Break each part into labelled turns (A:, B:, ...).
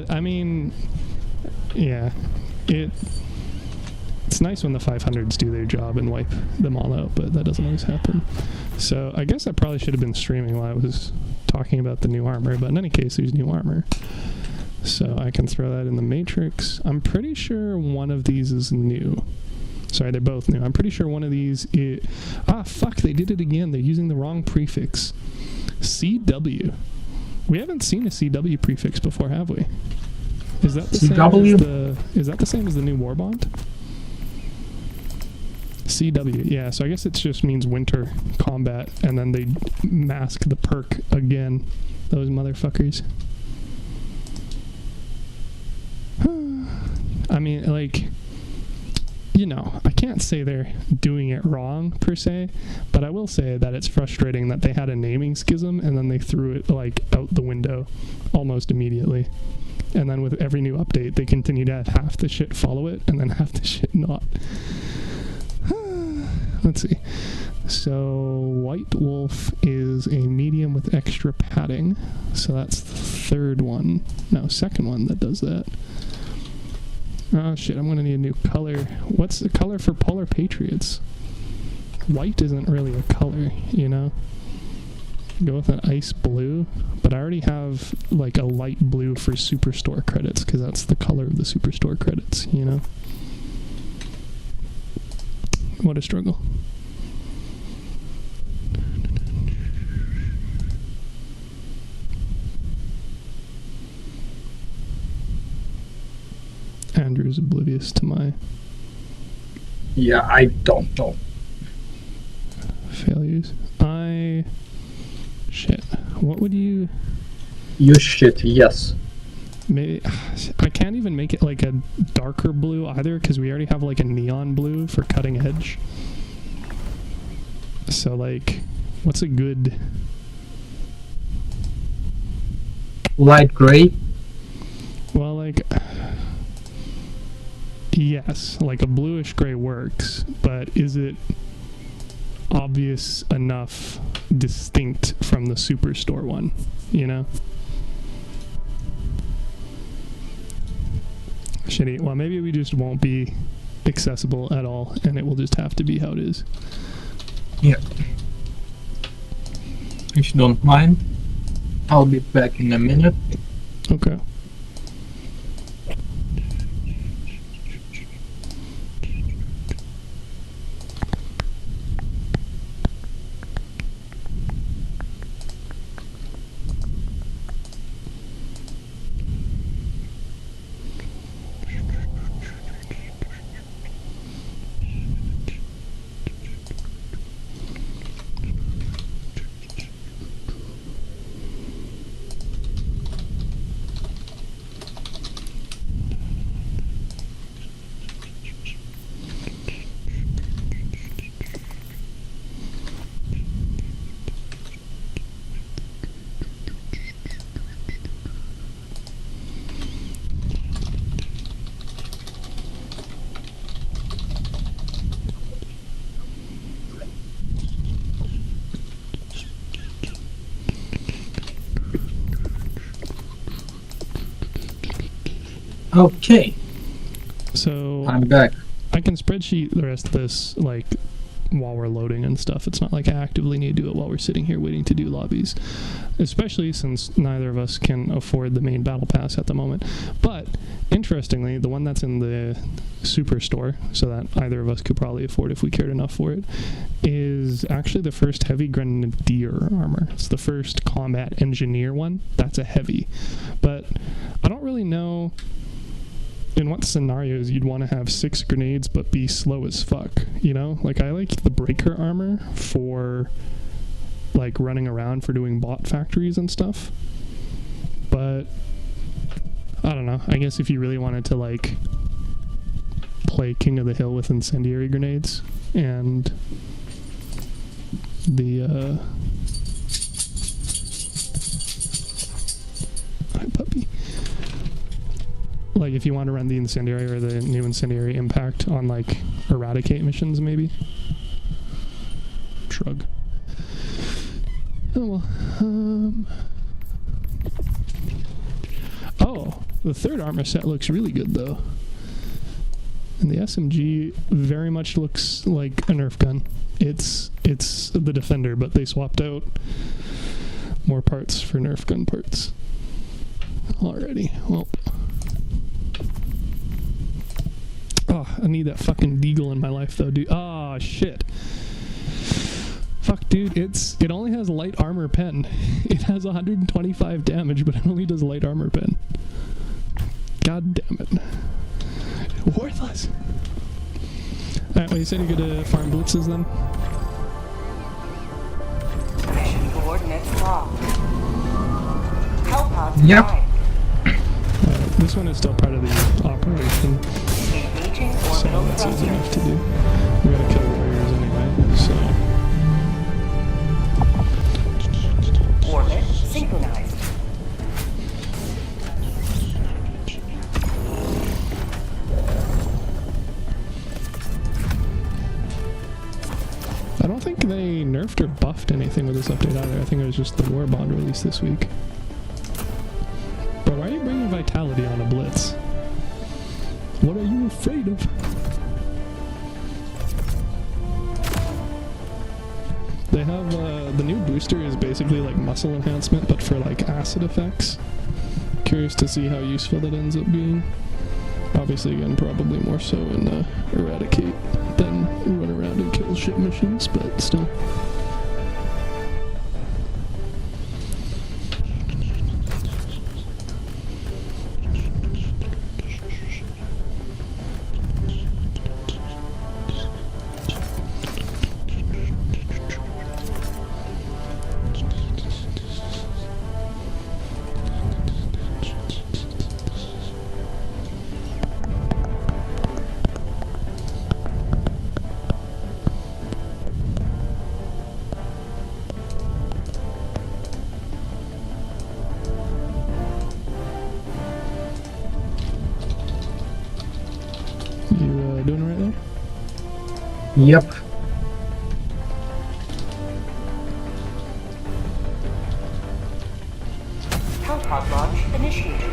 A: I mean, yeah, it's nice when the 500s do their job and wipe them all out, but that doesn't always happen. So I guess I probably should have been streaming while I was talking about the new armor, but in any case, there's new armor. So I can throw that in the matrix. I'm pretty sure one of these is new. Sorry, they're both new. I'm pretty sure one of these is... Ah, fuck, they did it again. They're using the wrong prefix. CW. We haven't seen a CW prefix before, have we? Is that the same as the... Is that the same as the new Warbond? CW, yeah, so I guess it just means winter combat, and then they mask the perk again. Those motherfuckers. I mean, like, you know, I can't say they're doing it wrong, per se, but I will say that it's frustrating that they had a naming schism, and then they threw it, like, out the window almost immediately. And then with every new update, they continue to have half the shit follow it, and then half the shit not. Let's see. So, White Wolf is a medium with extra padding. So that's the third one. No, second one that does that. Oh shit, I'm gonna need a new color. What's the color for Polar Patriots? White isn't really a color, you know? Go with an ice blue. But I already have, like, a light blue for Superstore credits, because that's the color of the Superstore credits, you know? What a struggle. Andrew's oblivious to my...
B: Yeah, I don't know.
A: Failures. Shit. What would you...
B: You shit, yes.
A: Maybe... I can't even make it like a darker blue either, because we already have like a neon blue for cutting edge. So like, what's a good...
B: Light gray?
A: Well, like... Yes, like a bluish gray works, but is it obvious enough distinct from the Superstore one, you know? Shitty. Well, maybe we just won't be accessible at all, and it will just have to be how it is.
B: Yeah. If you don't mind, I'll be back in a minute.
A: Okay.
B: Okay.
A: So
B: I'm back.
A: I can spreadsheet the rest of this, like, while we're loading and stuff. It's not like I actively need to do it while we're sitting here waiting to do lobbies, especially since neither of us can afford the main battle pass at the moment. But interestingly, the one that's in the Superstore, so that either of us could probably afford if we cared enough for it, is actually the first heavy grenadier armor. It's the first combat engineer one. That's a heavy, but I don't really know in what scenarios you'd want to have 6 grenades but be slow as fuck, you know? Like, I like the breaker armor for, like, running around for doing bot factories and stuff. But, I don't know. I guess if you really wanted to, like, play King of the Hill with incendiary grenades and the, Hi, puppy. Like, if you want to run the incendiary or the new incendiary impact on, like, eradicate missions, maybe. Shrug. Oh, well. Oh, The third armor set looks really good, though. And the SMG very much looks like a Nerf gun. It's the Defender, but they swapped out more parts for Nerf gun parts. Alrighty, well. Oh, I need that fucking deagle in my life, though, dude. Ah, shit. Fuck, dude, it only has light armor pen. It has 125 damage, but it only does light armor pen. God damn it. Worthless. Alright, well, you said you could farm blitzes then?
C: Mission coordinates locked. Hellpods
B: Yep.
C: prime.
A: This one is still part of the operation,
C: Engaging
A: so
C: orbital
A: that's easy
C: thrusters.
A: enough to do. We gotta kill warriors anyway, so...
C: Orbit synchronized.
A: I don't think they nerfed or buffed anything with this update either. I think it was just the Warbond released this week. But why are you bringing Vitality on a Blitz? What are you afraid of? They have, the new booster is basically like muscle enhancement, but for like acid effects. Curious to see how useful that ends up being. Obviously, again, probably more so in Eradicate than run around and kill shit missions, but still. You doing it right there?
B: Yep.
C: Hellpod launch initiated.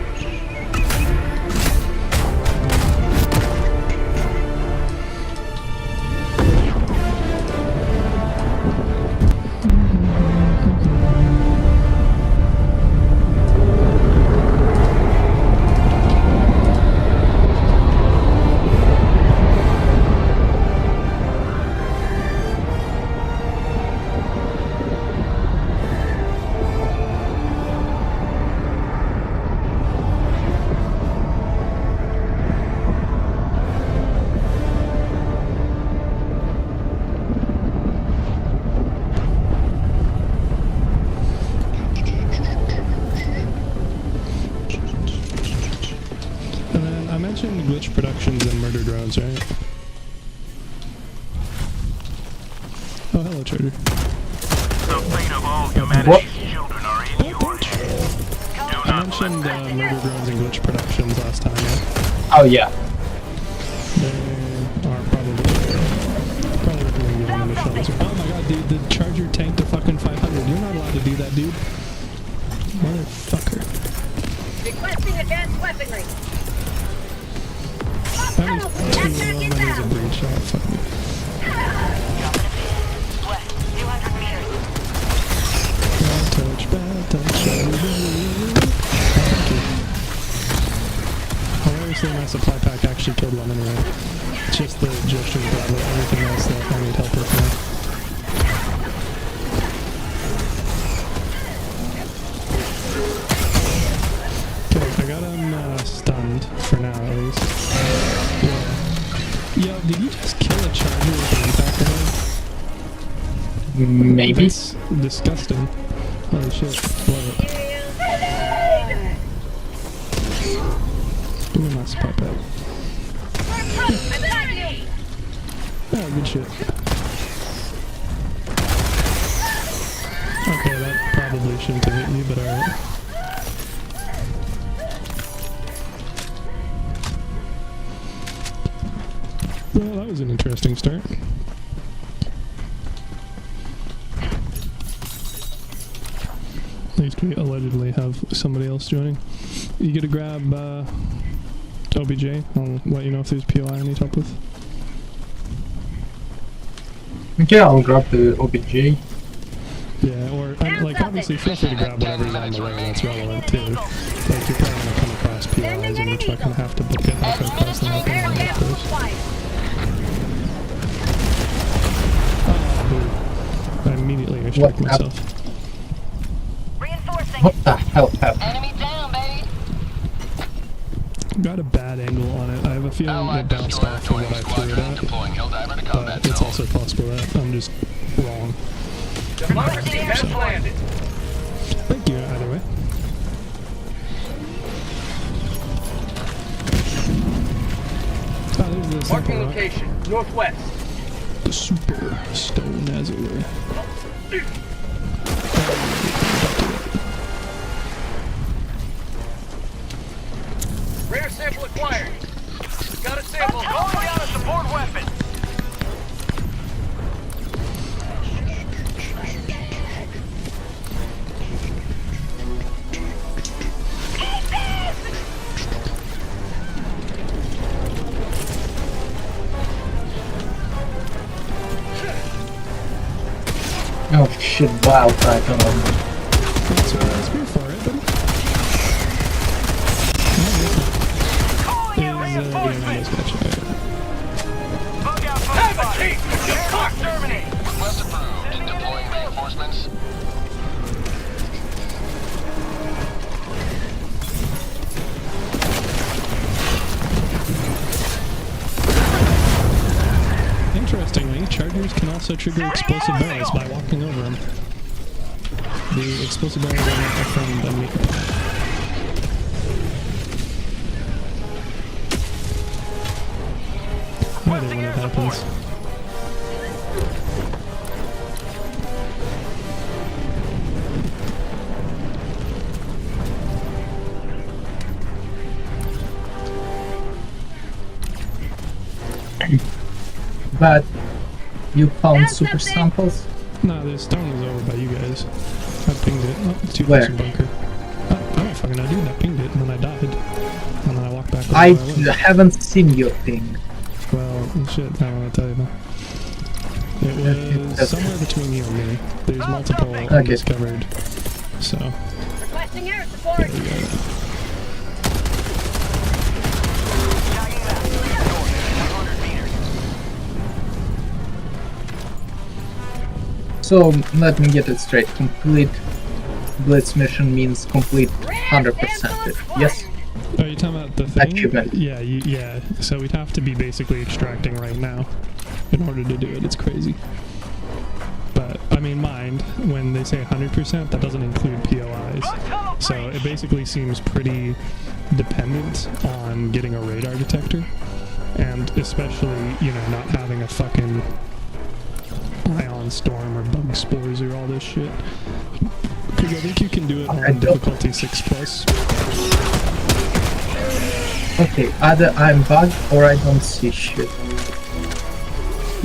A: And then I mentioned glitch productions and murder drones, right? Oh, hello, Charter.
D: The fate of all humanity's children are in your hands. Do
A: I
D: not
A: mentioned
D: let them
A: murder drones and glitch productions last time, yeah?
B: Oh yeah.
A: They are probably going to be on the shelves. Oh my god, dude, the Charger tanked to fucking 500. You're not allowed to do that, dude. Motherfucker.
E: Requesting advanced weaponry.
A: That was too low when there's a breach. Oh, fuck me.
E: West, 200 meters.
A: Bad touch, Hilariously, my supply pack actually killed one anyway. It's just the gesture Bravo, everything else that I need help with now. Okay, I got him stunned, for now at least. Yeah. Yo, did you just kill a Charger with an impact grenade?
B: Maybe.
A: That's disgusting. Holy shit. Love it. Give me my supply pack. Oh, good shit. Okay, that probably shouldn't have hit you, but alright. Well, that was an interesting start. At least we allegedly have somebody else joining. You get to grab OBJ. I'll let you know if there's POI I need help with.
B: Yeah, I'll grab the OBJ.
A: Yeah, or like obviously feel free to grab whatever's on the way that's relevant too. Like you're probably gonna come across POIs and you're just not gonna have to book it and come across them like
E: Air
A: of
E: sample
A: course.
E: required.
A: I immediately extract
B: What
A: myself.
E: Reinforcing.
B: What the hell happened?
E: Enemy down, baby.
A: Got a bad angle on it. I have a feeling it bounced off from what I threw it at,
D: Deploying Helldiver to combat
A: but it's
D: zone.
A: also possible that I'm just wrong.
E: Democracy has landed.
A: Thank you either way. Ah, there's the sample rock.
E: Northwest.
A: The super stone, as it were.
E: Rare sample acquired. Got a sample. Calling down a support weapon.
B: Oh shit, wild type on.
A: That's what I was here for, right, buddy?
E: Calling in reinforcements. Bug out, bug out. Exterminate.
D: Request approved. Deploying reinforcements.
A: Interestingly, chargers can also trigger explosive barrels by walking over them. The explosive barrels are not a friend of me. I hate it when it happens.
B: But you found super samples?
A: Nah, the stone was over by you guys. I pinged it. Oh, it's 2
B: Where?
A: person bunker. Oh, I don't fucking know, dude. I pinged it and then I died. And then I walked back over
B: I
A: where I was.
B: haven't seen your thing.
A: Well, shit, I don't want to tell you now. It was somewhere between you and me. There's multiple undiscovered. So,
E: Requesting air support.
A: there you go.
B: So let me get it straight. Complete Blitz mission means complete 100%. Yes?
A: Are you talking about the thing?
B: Achievement.
A: Yeah, yeah. So we'd have to be basically extracting right now in order to do it. It's crazy. But, I mean, mind, when they say 100%, that doesn't include POIs. So it basically seems pretty dependent on getting a radar detector. And especially, you know, not having a fucking ion storm or bug spores or all this shit. Because I think you can do it on difficulty 6+.
B: Okay, either I'm bugged or I don't see shit.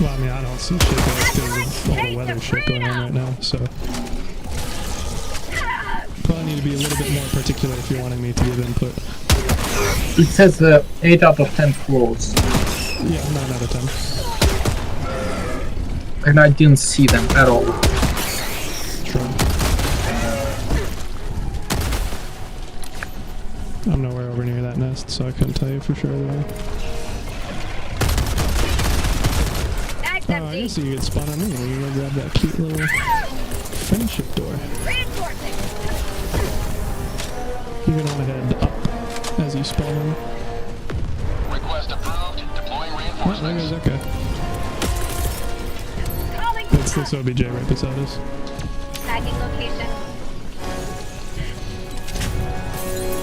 A: Well, I mean, I don't see shit because of all the weather shit going on right now, so... Probably need to be a little bit more particular if you're wanting me to give input.
B: It says 8 out of 10 close.
A: Yeah, 9 out of 10.
B: And I didn't see them at all.
A: True. I'm nowhere over near that nest, so I couldn't tell you for sure though.
E: That's
A: Oh, I
E: empty.
A: guess you get spot on me. You go grab that cute little friendship door.
E: Reinforcing.
A: You can only head up as you spawn.
D: Request approved. Deploying
A: Oh, there
D: reinforcements.
A: goes that guy.
E: Calling.
A: It's this OBJ right beside us.
E: Tagging location.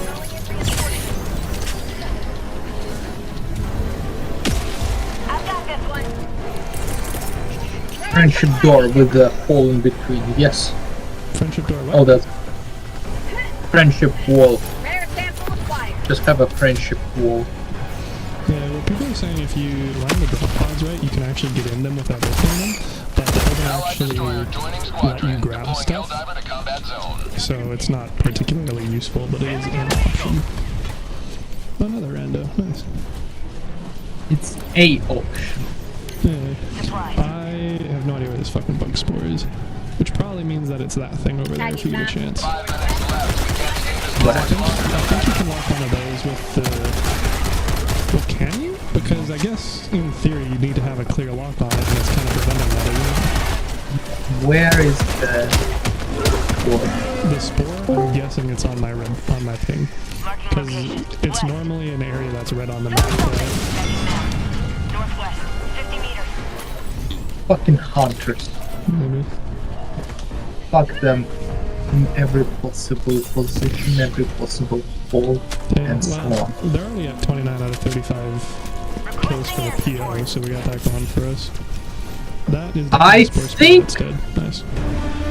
E: Calling in reinforcements. I've got this one.
B: Friendship door with a hole in between. Yes.
A: Friendship door, what?
B: Oh, that's friendship wall.
E: Rare sample acquired.
B: Just have a friendship wall.
A: Yeah, well, people are saying if you land the drop pods right, you can actually get in them without opening them, but that doesn't
D: Allied
A: actually
D: destroyer joining
A: let
D: squadron.
A: you grab
D: Deploying
A: stuff,
D: Helldiver to combat zone.
A: so it's not particularly useful, but it is an option. another rando. Nice.
B: It's a option.
A: Yeah. I have no idea where this fucking bug spore is. Which probably means that it's that thing over there if you get a chance. I think you can lock one of those with the... Well, can you? Because I guess, in theory, you need to have a clear lock on it, and it's kind of preventing that, isn't it?
B: Where is the spore?
A: The spore? I'm guessing it's on my ping. Because it's normally an area that's red on the map, right?
E: Northwest, 50 meters.
B: Fucking hunters.
A: Maybe.
B: Fuck them in every possible position, every possible hole,
A: Yeah,
B: and so
A: well,
B: on.
A: they're only at 29 out of 35 kills for the PO, so we got that going for us. That is the
B: I
A: sports
B: think-
A: instead. Nice.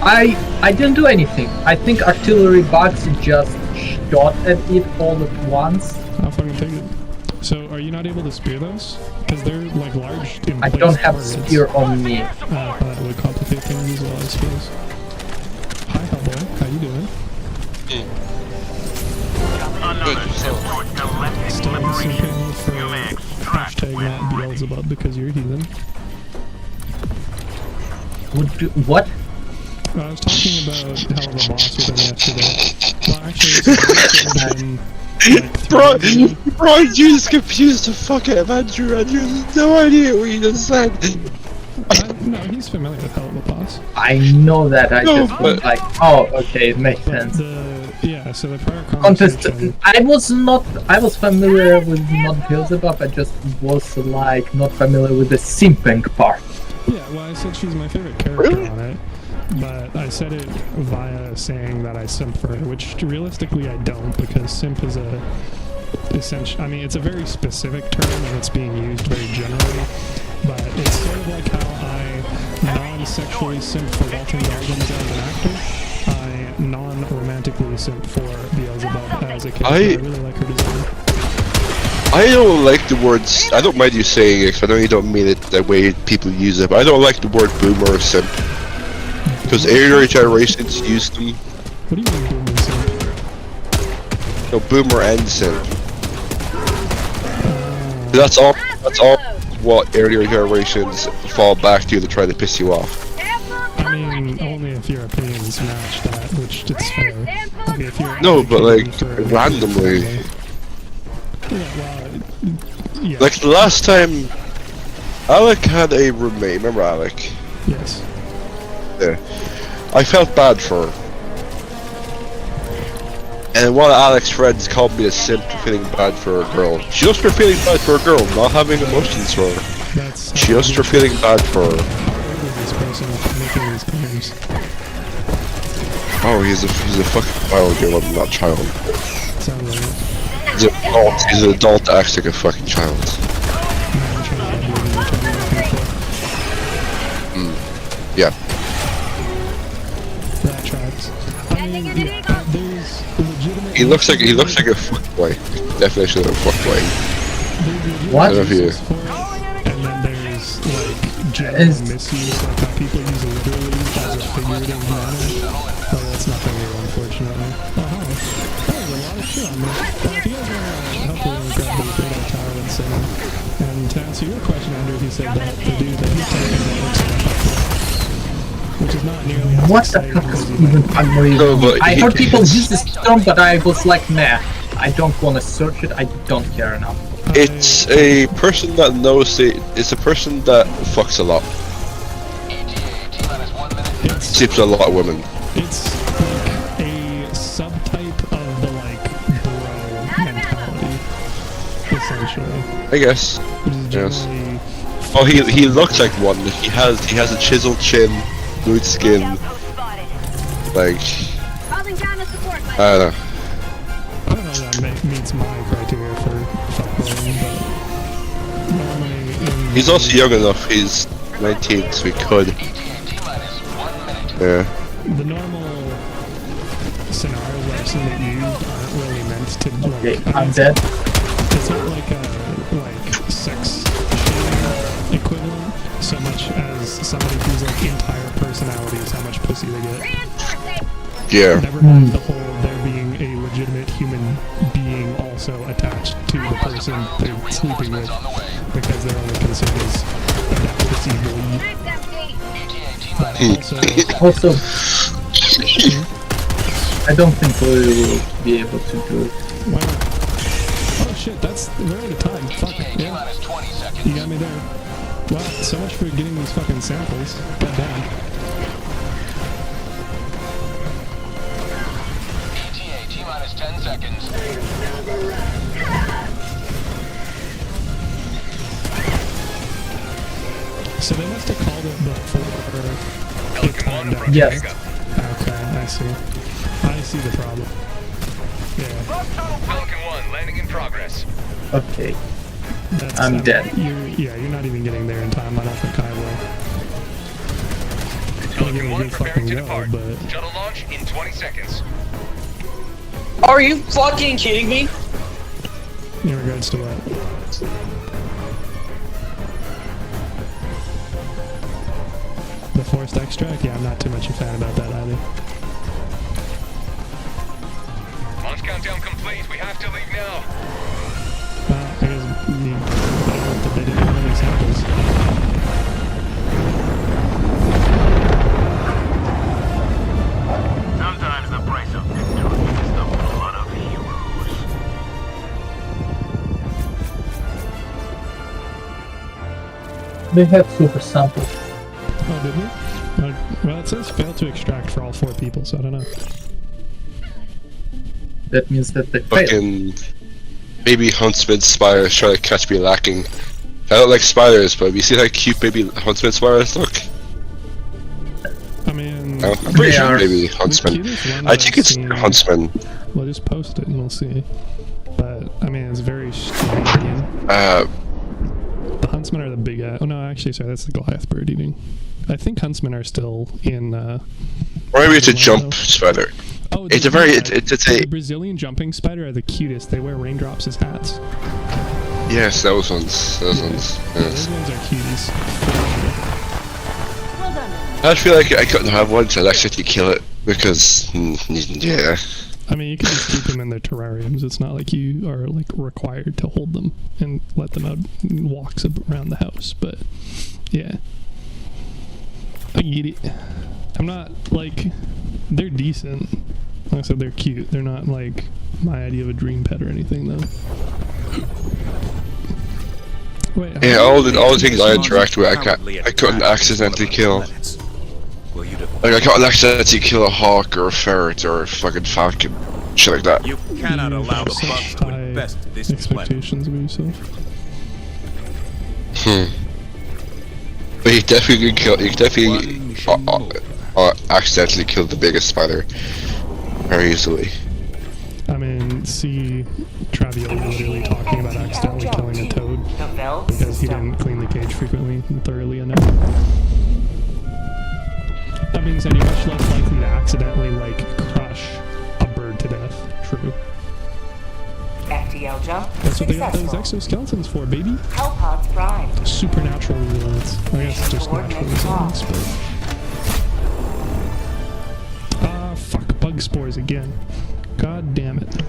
B: I didn't do anything. I think artillery bugs just shot at it all at once.
A: I'll fucking take it. So, are you not able to spear those? Because they're like large in
B: I
A: place
B: don't have
A: targets.
B: spear on me.
A: That would complicate things as well, I suppose. Hi, Hellboy. How you doing?
D: Another ship towards galactic
A: Still
D: liberation.
A: simping for
D: UMX, track.
A: hashtag not Beelzebub because you're a heathen.
B: What?
A: I was talking about hell of a boss with him yesterday. Well, actually, it's supposed to have been like 3 days ago.
F: Bro, you just confused the fuck out of Andrew. Andrew has no idea what you just said.
A: No, he's familiar with hell of a boss.
B: I know that. I
F: No,
B: just was
F: but-
B: like, oh, okay, it makes
A: But
B: sense.
A: yeah, so the prior
B: Contest.
A: conversation...
B: I was familiar with not Beelzebub. I just was like not familiar with the simping part.
A: Yeah, well, I said she's my favorite character on it, but I said it via saying that I simp for her, which realistically I don't, because simp is a essential. I mean, it's a very specific term and it's being used very generally, but it's sort of like how I non-sexually simp for Walton Goggins as an actor. I non-romantically simp for Beelzebub as a character. I really like her design.
F: I don't like the words. I don't mind you saying it, 'cause I know you don't mean it the way people use it, but I don't like the word boomer or simp. Because earlier generations used them.
A: What do you mean boomer simp?
F: No, boomer and simp. That's all what earlier generations fall back to try to piss you off.
A: I mean, only if your opinions match that, which it's fair. Like, if you're
F: No, but like,
A: advocating for-
F: randomly.
A: Yeah, well, yeah.
F: Like the last time Alec had a roommate, remember Alec?
A: Yes.
F: Yeah. I felt bad for her. And one of Alec's friends called me a simp for feeling bad for a girl. Just for feeling bad for a girl, not having emotions for her.
A: That's
F: Just for feeling bad for her.
A: How old is this person making these claims?
F: Oh, he's a fucking child, you're not a child.
A: Sounds like it.
F: He's an adult that acts like a fucking child. Yeah.
A: That tracks. I mean, yeah, there's legitimate...
F: He looks like a fuckboy. Definition of a fuckboy.
B: What?
F: I love you.
A: For it, and then there's, like, general
B: Is-
A: misuse, like how people use it literally as a figurative manner. Oh, that's nothing new, unfortunately. Oh, hi. There's a lot of shit on there. If you guys want to help me grab the radar tower and so on. And to answer your question, Andrew, he said that the dude that he's talking about looks like a fuckboy. Which is not nearly as
B: What the
A: exciting
B: fuck
A: as
B: is
A: you
B: even
A: might
B: unbelievable?
F: No, but
B: I
F: he-
B: heard people use this term, but I was like, nah. I don't want to search it. I don't care enough.
F: It's a person that knows it's a person that fucks a lot.
A: It's,
F: Sleeps with a lot of women.
A: it's like a subtype of the, like, bro mentality, essentially.
F: I guess.
A: Which is
F: Yes.
A: generally...
F: Oh, he looks like one. He has a chiseled chin, nude skin, like I don't know.
A: I don't know if that meets my criteria for fuckboying, but normally in
F: He's also young enough. He's 19, so he could. Yeah.
A: the normal scenarios that I've seen it used aren't really meant to, like,
B: Okay,
A: I mean,
B: I'm dead.
A: it's not like a, like, sex shaming equivalent, so much as somebody whose, like, entire personality is how much pussy they get.
F: Yeah.
A: Never mind the whole there being a legitimate human being also attached to the person they're sleeping with because their only concern is that perceivable heat. But
B: Also, I don't think we will be able to do it.
A: why not? Oh shit, we're out of time. Fuck, yeah. You got me there. Well, so much for getting these fucking samples. God damn.
E: ETA T-minus 10 seconds.
A: So they must have called it before it timed out.
B: Yes.
A: Okay, I see. I see the problem. Yeah.
E: Falcon 1, landing in progress.
B: Okay.
A: That's,
B: I'm dead.
A: You're not even getting there in time. I don't think I will. I'll give it a
E: Falcon 1
A: good
E: preparing
A: fucking
E: to
A: go,
E: depart.
A: but
E: Shuttle launch in 20 seconds.
G: Are you fucking kidding me?
A: in regards to what? The forced extract? Yeah, I'm not too much a fan about that either.
E: Launch countdown complete. We have to leave now.
A: I guess they didn't have any samples.
D: Sometimes the price of victory is the blood of heroes.
B: They have super samples.
A: Oh, did we? Well, it says fail to extract for all 4 people, so I don't know.
B: That means that they failed.
F: Fucking baby huntsman spiders trying to catch me lacking. I don't like spiders, but you see how cute baby huntsman spiders look?
A: I mean,
F: No, I'm pretty
B: They
F: sure
B: are.
F: baby
A: the
F: huntsman.
A: cutest one
F: I
A: that
F: think
A: I've
F: it's
A: seen-
F: huntsman.
A: Well, just post it and we'll see. But, I mean, it's very strange. The huntsmen are the big oh no, actually, sorry, that's the Goliath bird eating. I think huntsmen are still in,
F: Or maybe it's a jump spider.
A: Oh,
F: It's a very, it's
A: the
F: a,
A: Brazilian jumping spider are the cutest. They wear raindrops as hats.
F: yes, those ones,
A: Those
F: yes.
A: ones are cuties.
C: Well done.
F: I feel like I couldn't have one, so I'd actually kill it, because, yeah.
A: I mean, you can just keep them in their terrariums. It's not like you are like required to hold them and let them out in walks around the house. But yeah, I get it. I'm not like they're decent. Like I said, they're cute. They're not like my idea of a dream pet or anything, though. Wait.
F: Yeah, all the things I interact with, I couldn't accidentally kill. Like, I can't accidentally kill a hawk or a ferret or a fucking falcon. Shit like that.
H: You cannot
A: You
H: allow the
A: have
H: bugs
A: such
H: to
A: high
H: infest this planet.
A: expectations of yourself.
F: But you definitely accidentally killed the biggest spider. Very easily.
A: I mean, see Travioli literally talking about accidentally killing a toad
C: The Vel
A: because he
C: system.
A: didn't clean the cage frequently and thoroughly enough. That being said, you're much less likely to accidentally, like, crush a bird to death. True.
C: FTL jump
A: That's what they got those
C: successful.
A: exoskeletons for, baby.
C: Hellpods primed.
A: Supernatural resilience. I guess it's just natural resilience, but... fuck, bug spores again. God damn it.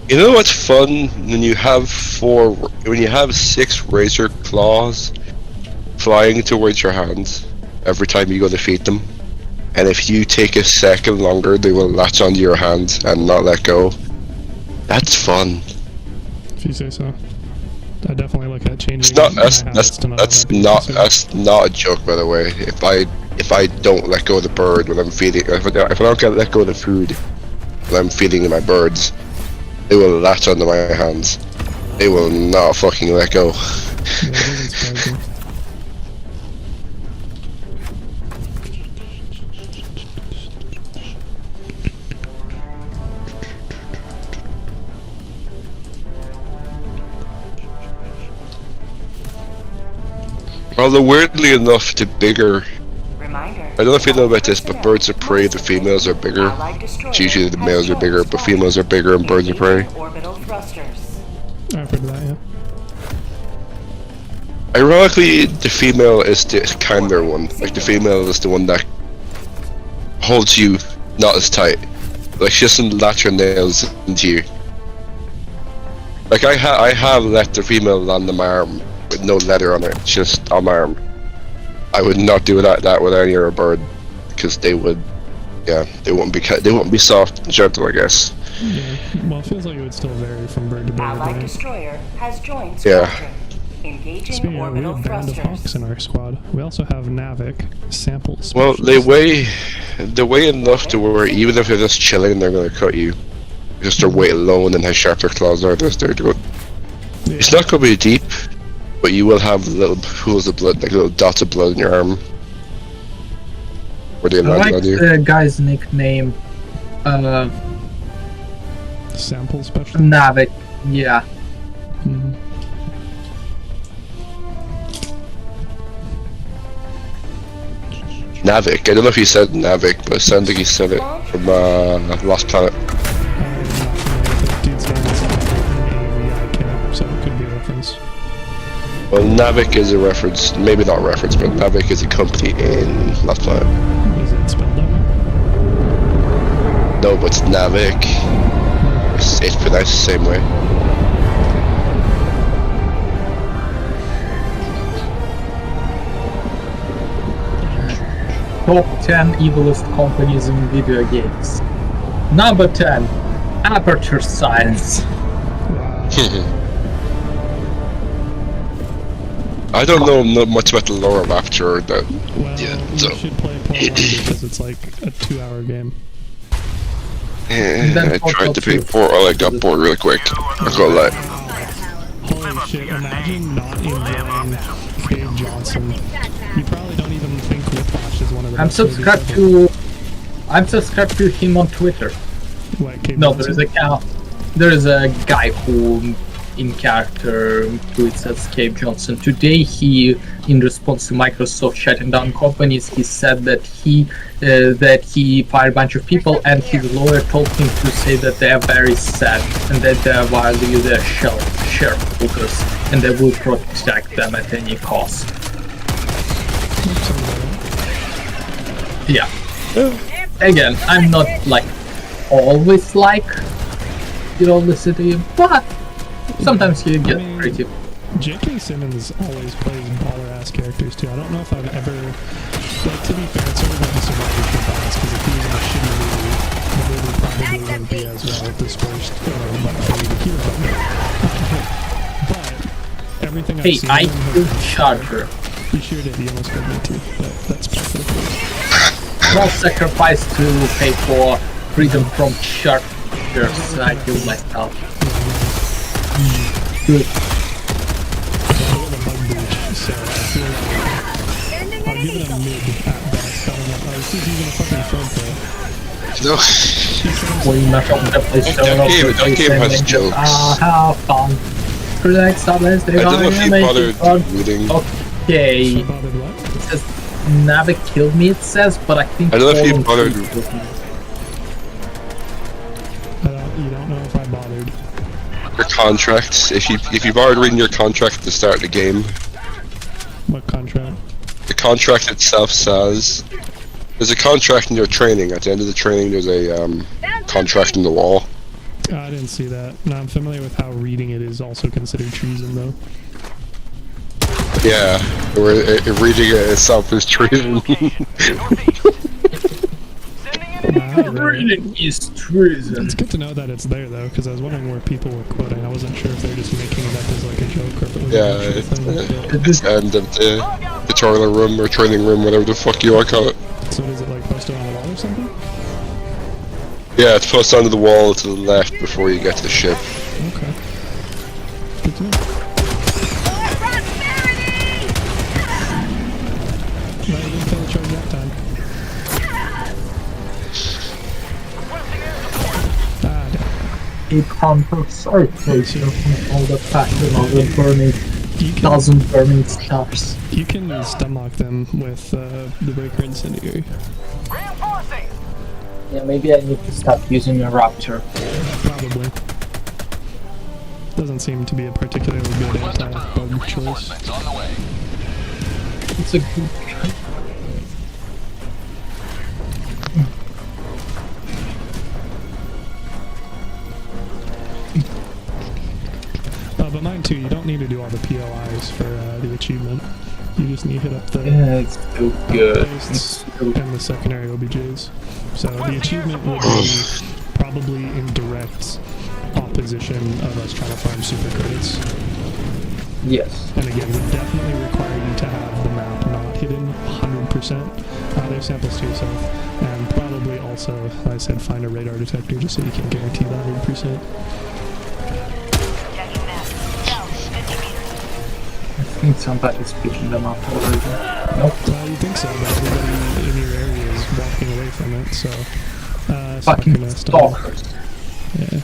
F: You know what's fun when you have 6 razor claws flying towards your hands every time you go to feed them, and if you take a second longer, they will latch onto your hand and not let go. That's fun.
A: If you say so. I definitely look at changing
F: It's not.
A: my habits to
F: That's
A: not
F: not a joke, by the way. If I don't let go of the bird when I'm feeding, if I don't let go of the food when I'm feeding my birds, they will latch onto my hands. They will not fucking let go.
A: Yeah, it doesn't surprise me.
F: Although weirdly enough, the bigger,
C: Reminder.
F: I don't know if you know about this, but birds of prey, the females are bigger.
C: Allied destroyer
F: It's usually the
C: has
F: males are bigger,
C: joined
F: but
C: squadron.
F: females are bigger in birds of prey.
C: Engaging orbital thrusters.
A: I've heard of that, yeah.
F: Ironically, the female is the kinder one. Like, the female is the one that holds you not as tight. Like, she doesn't latch her nails into you. Like I have let the female on the arm with no letter on it, just on my arm. I would not do that with any other bird, because they would, yeah, they wouldn't be soft and gentle, I guess.
A: Yeah. Well, it feels like it would still vary from bird to bird.
C: Allied
A: Right?
C: destroyer has joined
F: Yeah.
C: squadron. Engaging
A: Speaking of, we
C: orbital
A: have Band of Hawks
C: thrusters.
A: in our squad. We also have Navik, sample
F: Well,
A: specialist.
F: they weigh enough to where even if they're just chilling, they're gonna cut you. Just their weight alone and how sharp their claws are. It's not gonna be deep, but you will have little pools of blood, like little dots of blood in your arm. Where they
B: I
F: land
B: like
F: on you.
B: the guy's nickname.
A: Sample specialist.
B: Navik. Yeah.
A: Mhm.
F: Navik. I don't know if he said Navik, but it sounded like he said it from Lost Planet.
A: I'm not familiar with it. Dude's name is AVIK, so it could be a reference.
F: Well, Navik is a reference, maybe not a reference, but Navik is a company in Lost Planet.
A: Is it spelled out?
F: No, but it's Navik. It's pronounced the same way.
B: Top 10 evilest companies in video games. Number 10. Aperture Science.
F: I don't know much about the lore of Aperture. That
A: Well,
F: Yeah,
A: you
F: so-
A: should play Port 1 because it's like a 2-hour game.
F: I tried to play Port, I got bored really quick. I'm gonna lie.
A: Holy shit, imagine not enjoying Cave Johnson. You probably don't even think Whiplash is one of the
B: I'm
A: best movies
B: subscribed
A: ever.
B: I'm subscribed to him on Twitter.
A: What, Cave
B: No,
A: Johnson?
B: there is a guy who, in character, tweets as Cave Johnson. Today, he, in response to Microsoft shutting down companies, he said that he fired a bunch of people, and his lawyer told him to say that they are very sad and that they value their shareholders and they will protect them at any cost. Yeah. Again, I'm not like always like City, but sometimes you get pretty.
A: J.K. Simmons always plays baller-ass characters too. I don't know if I've ever, like, to be fair, it's sort of like a survivorship bias, because if he was in a shitty movie, the movie probably wouldn't be as well dispersed, like, for me to hear about it. But everything I've
B: Hey,
A: seen
B: I
A: him has
B: killed
A: been-
B: Charger.
A: You sure did, you almost killed me too, but that's perfect.
B: Small sacrifice to pay for freedom from Chargers. I killed myself. Good.
A: So I feel like I'll give it a mid at best. I don't know. I was even a fucking film player.
F: No.
B: We not on the place
F: That game has jokes.
B: How fun. Protect silence, they
F: I don't know if
B: gonna
F: you
B: make
F: bothered
B: it fun.
F: reading.
B: Okay.
A: So bothered what?
B: It says Navik killed me, it says, but I think
F: I don't know if you
B: Fallen
F: bothered-
B: Tree killed me.
A: You don't know if I bothered.
F: Your contracts. If you bothered reading your contract at the start of the game,
A: What contract?
F: the contract itself says there's a contract in your training. At the end of the training, there's a contract in the wall.
A: I didn't see that. No, I'm familiar with how reading it is also considered treason, though.
F: Yeah, where reading it itself is treason.
B: Reading is treason.
A: It's good to know that it's there, though, because I was wondering where people were quoting. I wasn't sure if they were just making it up as like a joke or if it was
F: Yeah,
A: an actual thing.
F: it's the end of the tutorial room or training room, whatever the fuck you want to call it.
A: So is it like posted on the wall or something?
F: Yeah, it's posted onto the wall to the left before you get to the ship.
A: Okay. Good to know. No, you didn't fail the charge that time. Ah, damn.
B: It hunters are closer from all the passion of the burning,
A: You can,
B: thousand burning stars.
A: you can stunlock them with the breaker incendiary.
E: Reinforcing!
B: Yeah, maybe I need to stop using a raptor.
A: Probably. Doesn't seem to be a particularly good anti-bug choice.
B: It's a good try.
A: But mine too, you don't need to do all the POIs for the achievement. You just need to hit up the
B: Yeah, it's so good.
A: posts and the secondary OBJs. So the achievement will be probably in direct opposition of us trying to farm super credits.
B: Yes.
A: And again, we definitely require you to have the map not hidden 100%. There's samples to yourself. And probably also, like I said, find a radar detector just so you can guarantee that 100%.
C: Checking map. South, 50 meters.
B: I think somebody's picking them up already. Nope.
A: Well, you think so, but everybody in your area is walking away from it, so...
B: Fucking
A: nest,
B: stalkers.
A: Yeah.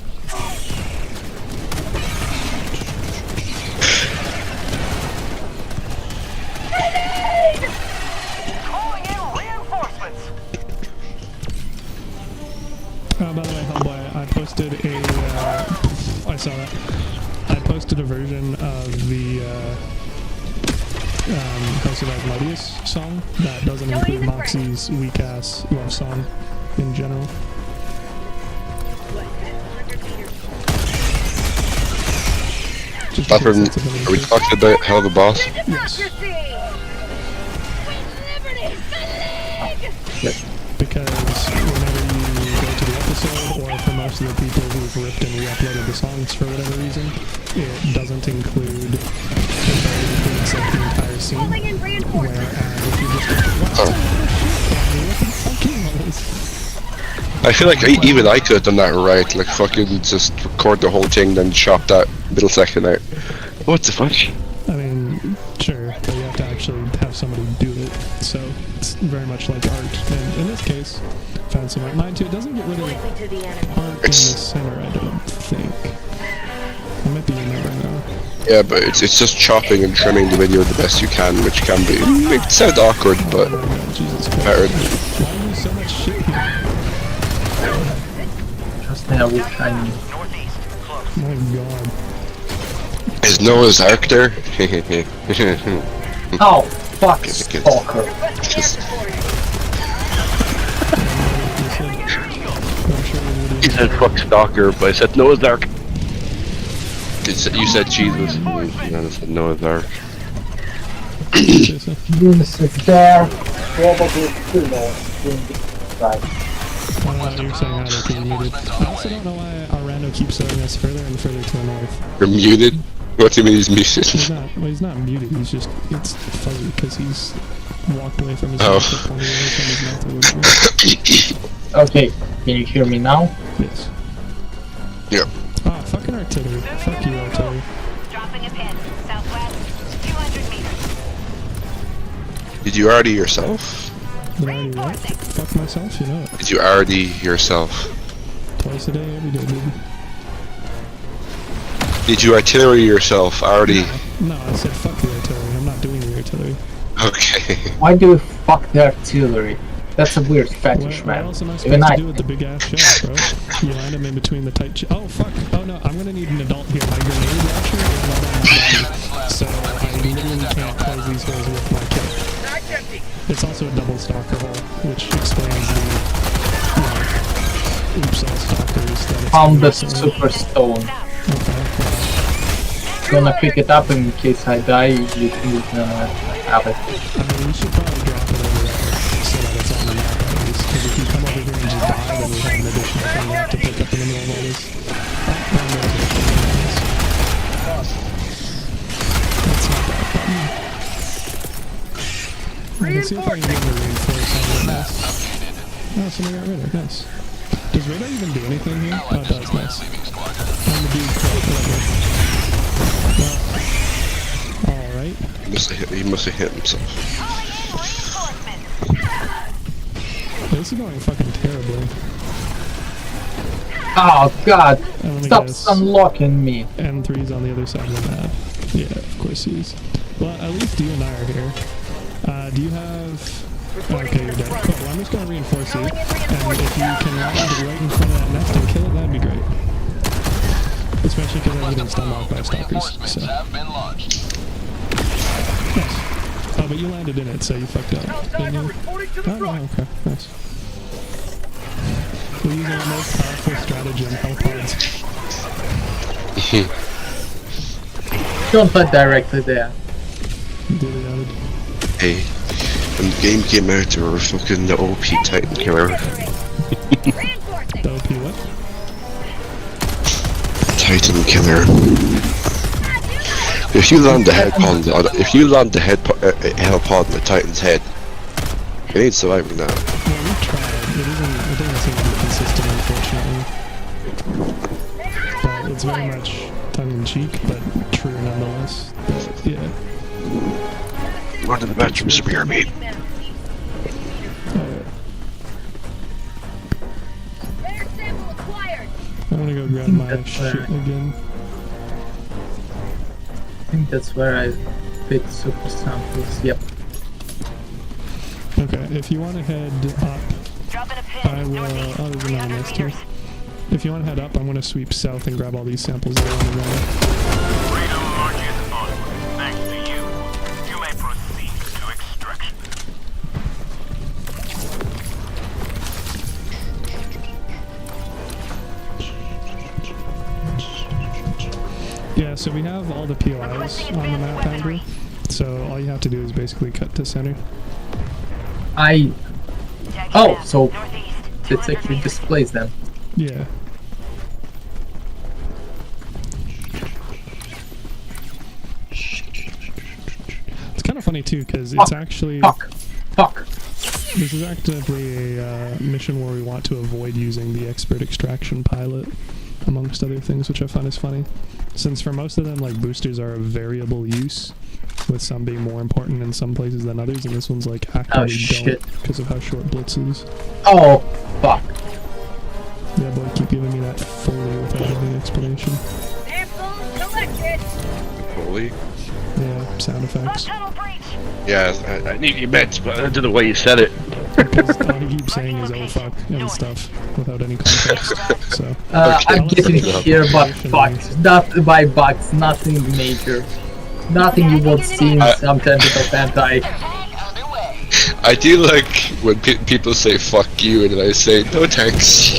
E: Calling in reinforcements.
A: By the way, homeboy, I posted a, I saw that. I posted a version of the, House of Asmodeus song that doesn't include Moxie's weak-ass love song in general. Just
F: Are
A: because
F: we talking about Hell the Boss?
A: Yes. Because whenever you go to the episode, or for most of the people who've ripped and re-uploaded the songs for whatever reason, it doesn't include, it barely includes like the entire scene. Whereas if you just watch what the fucking all this?
F: I feel like even I could have done that right, like fucking just record the whole thing, then chop that middle section out. What the fuck?
A: I mean, sure, but you have to actually have somebody do it, so it's very much like art. And in this case, found some art. Mine too, it doesn't get rid of
C: To the enemy.
A: art in the center, I don't think. I might be remembering now.
F: Yeah, but it's just chopping and trimming the video the best you can, which can be, it sounds awkward, but
A: Oh my God, Jesus Christ.
F: better.
A: Why do you so much shit here?
B: Just now we're trying.
E: Northeast. Close.
A: My God.
F: Is Noah's Ark there?
B: Oh, fuck,
F: It's good.
B: stalker.
F: Just,
A: I'm sure we
F: he said fuck Stalker, but I said Noah's Ark. You said Jesus. And I said Noah's Ark.
B: Eunice is there. Probably too low. Right.
A: You're saying that because you're muted. I also don't know why our rando keeps throwing us further and further to the north.
F: You're muted? What do you mean he's muted?
A: He's not muted, he's just, it's fuzzy because he's walked away from his
F: Oh.
A: mouth, pointed away from his mouth or whatever.
B: Okay, can you hear me now?
A: Yes.
F: Yep.
A: Ah, fucking artillery. Fuck you, artillery.
C: Dropping a pin. Southwest, 200 meters.
F: Did you already yourself?
A: Did I already what? Fuck myself, you know it.
F: Did you already yourself?
A: Twice a day, every day, baby.
F: Did you artillery yourself already?
A: No, I said fuck the artillery. I'm not doing the artillery.
F: Okay.
B: Why do we fuck the artillery? That's a weird fetish,
A: What
B: man.
A: else am I
B: Even
A: supposed to
B: I.
A: do with the big ass shells, bro? You land them in between the tight oh, fuck. Oh, no, I'm gonna need an adult here. My grenade launcher is not on my body, so I literally can't close these holes with my kit.
E: Mag's empty.
A: It's also a double stalker hole, which explains the, oops, all stalkers that it's
B: Found the
A: recently.
B: super stone.
A: Okay,
B: Gonna pick it up in case I die. You can have it.
A: I mean, we should probably drop it over there so that it's on the map at least, because if you come over here and just die, then we have an additional thing we have to pick up in the middle of all this. That's not that button. I can see if I can get the reinforce on this. Oh, somebody got radar, nice. Does radar even do anything here? Oh, it does, nice. I'm the dude quite well, alright.
F: He must have hit himself.
A: This is going fucking terribly.
B: Oh god!
A: I'm gonna
B: Stop
A: guess
B: unlocking me.
A: N3's on the other side of the map. Yeah, of course he is. Well, at least you and I are here. Do you have... Okay, you're dead. Cool, well, I'm just gonna reinforce you. And if you can land right in front of that nest and kill it, that'd be great. Especially because I didn't stun locked by stalkers, so... Nice. Oh, but you landed in it, so you fucked up, didn't you? Oh, okay, nice. We're using our most powerful strategy on health pods.
B: Don't put directly there.
A: Dilly-dallied.
F: Hey, when the game came out, they were fucking the OP Titan killer.
C: Reinforcing.
A: The OP what?
F: Titan killer. If you land the head on the help on the Titan's head, it ain't surviving that.
A: Well, we tried. It doesn't seem to be consistent, unfortunately. But it's very much tongue-in-cheek, but true nonetheless. But, yeah.
F: Run to the bathroom, spear me.
C: Air sample acquired.
A: I'm gonna go grab my
B: That's
A: shit again.
B: I think that's where I picked super samples. Yep.
A: Okay, if you want to head up,
C: Dropping a pin.
A: I will.
C: Northeast.
A: Oh, there's another
C: 300
A: nest here.
C: meters.
A: If you want to head up, I'm going to sweep south and grab all these samples that are on the ground.
D: Freedom marches onward. Thanks to you. You may proceed to extraction.
A: Yeah, so we have all the POIs on the map, Andrew. So all you have to do is basically cut to center.
B: I.
C: Tagging
B: Oh,
C: map.
B: so
C: Northeast.
B: it
C: 200
B: actually
C: meters.
B: displays them.
A: Yeah. It's kind of funny too, because it's actually
B: Fuck. Fuck.
A: this is actively a mission where we want to avoid using the expert extraction pilot, amongst other things, which I find is funny. Since for most of them, like, boosters are of variable use, with some being more important in some places than others, and this one's like actively
B: shit.
A: don't because of how short Blitz is.
B: Oh, fuck.
A: Yeah, boy, keep giving me that fully without any explanation.
C: Sample collected.
F: Holy.
A: Yeah, sound effects.
C: Tunnel breach.
F: Yeah, I need your bets, but I don't know the way you said it.
A: Because all he keeps saying is "oh fuck" and stuff without any context. So
B: I'm getting
F: Okay.
B: here, but bugs. Not by bugs, nothing major. Nothing you won't see in some tentacle hentai.
F: I do like when people say "fuck you" and then I say "no thanks."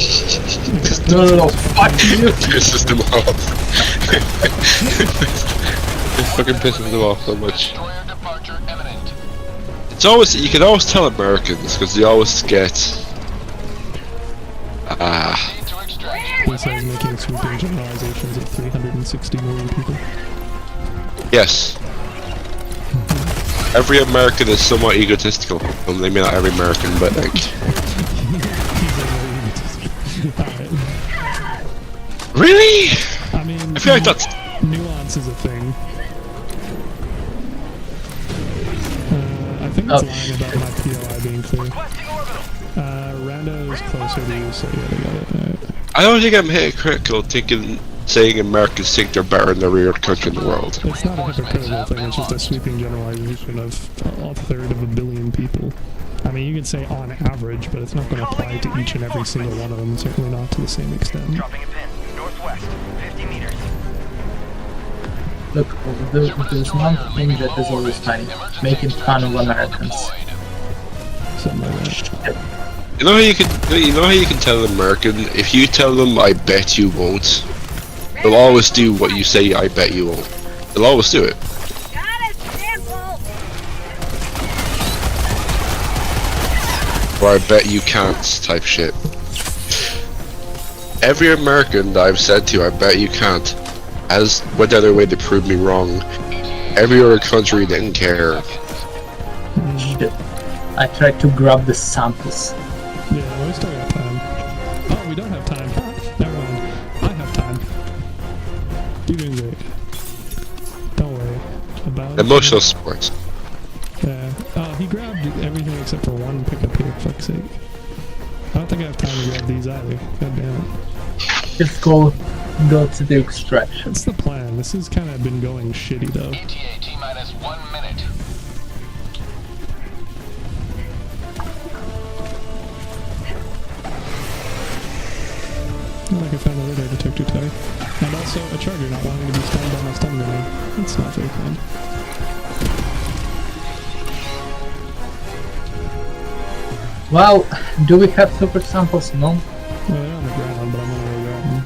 B: No, fuck you.
F: It pisses them off. It fucking pisses them off so much. It's always, you can always tell Americans because they always get
A: he says making sweeping generalizations of 360 million people.
F: yes. Every American is somewhat egotistical. Well, maybe not every American, but like.
A: Alright.
F: Really?
A: I mean,
F: I feel like that's.
A: nuance is a thing. I think it's lying about my POI being clear. Rando is closer to you, so yeah, they got it. Alright.
F: I don't think I'm hypocritical saying Americans think they're better than every other country in the world.
A: It's not a hypocritical thing, it's just a sweeping generalization of a third of a billion people. I mean, you could say on average, but it's not going to apply to each and every single one of them, certainly not to the same extent.
E: Dropping a pin. Northwest. 50 meters.
B: Look, there's one thing that is always funny. Making fun of Americans.
A: Something like that.
F: You know how you can tell an American, if you tell them "I bet you won't," they'll always do what you say "I bet you won't." They'll always do it.
C: Got a sample.
F: Or "I bet you can't" type shit. Every American that I've said to "I bet you can't" has went out of their way to prove me wrong. Every other country didn't care.
B: Shit. I tried to grab the samples.
A: Yeah, well, we still got time. Oh, we don't have time. Never mind. I have time. You're doing great. Don't worry about it.
F: Emotional sports.
A: Yeah. Oh, he grabbed everything except for one pickup here, fuck's sake. I don't think I have time to grab these either. God damn it.
B: Just go to the extraction.
A: What's the plan? This has kind of been going shitty though.
E: ETA T-minus 1 minute.
A: Not like I found a radar detector tag. And also a charger not wanting to be stunned by my stun grenade. That's not very kind.
B: Well, do we have super samples? No?
A: Well, they're on the ground, but I'm gonna go grab them.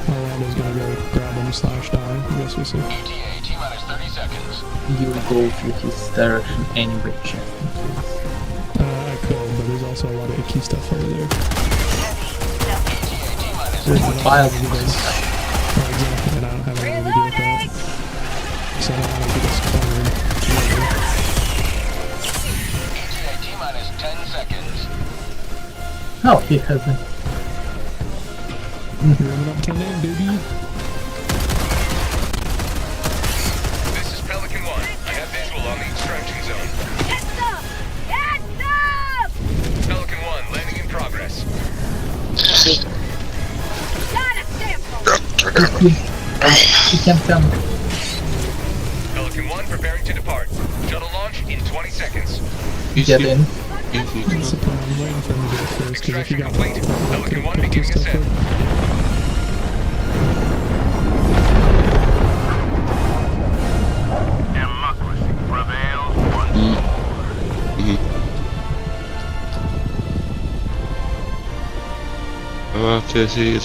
A: Orlando's gonna go grab them /die. guess we'll see.
E: ETA T-minus 30 seconds.
B: You go to his direction anyway, just in case.
A: I could, but there's also a lot of icky stuff over there.
B: There's a pile of
A: Oh, exactly, and I don't have anything to do with that. So I don't want to get us cornered.
E: ETA T-minus 10 seconds.
B: Oh, he hasn't.
A: Warming up till then, baby.
E: This is Pelican 1. I have visual on the extraction zone.
C: Heads up! Heads up!
E: Pelican 1, landing in progress.
C: Got a sample!
B: He can come.
E: Pelican 1 preparing to depart. Shuttle launch in 20 seconds.
B: Get in.
A: That's the plan. I'm waiting for him to do it first, because if you
E: Extraction
A: got
E: complete. Pelican 1 beginning
A: stuff
E: ascent.
D: Democracy prevails once more.
F: To see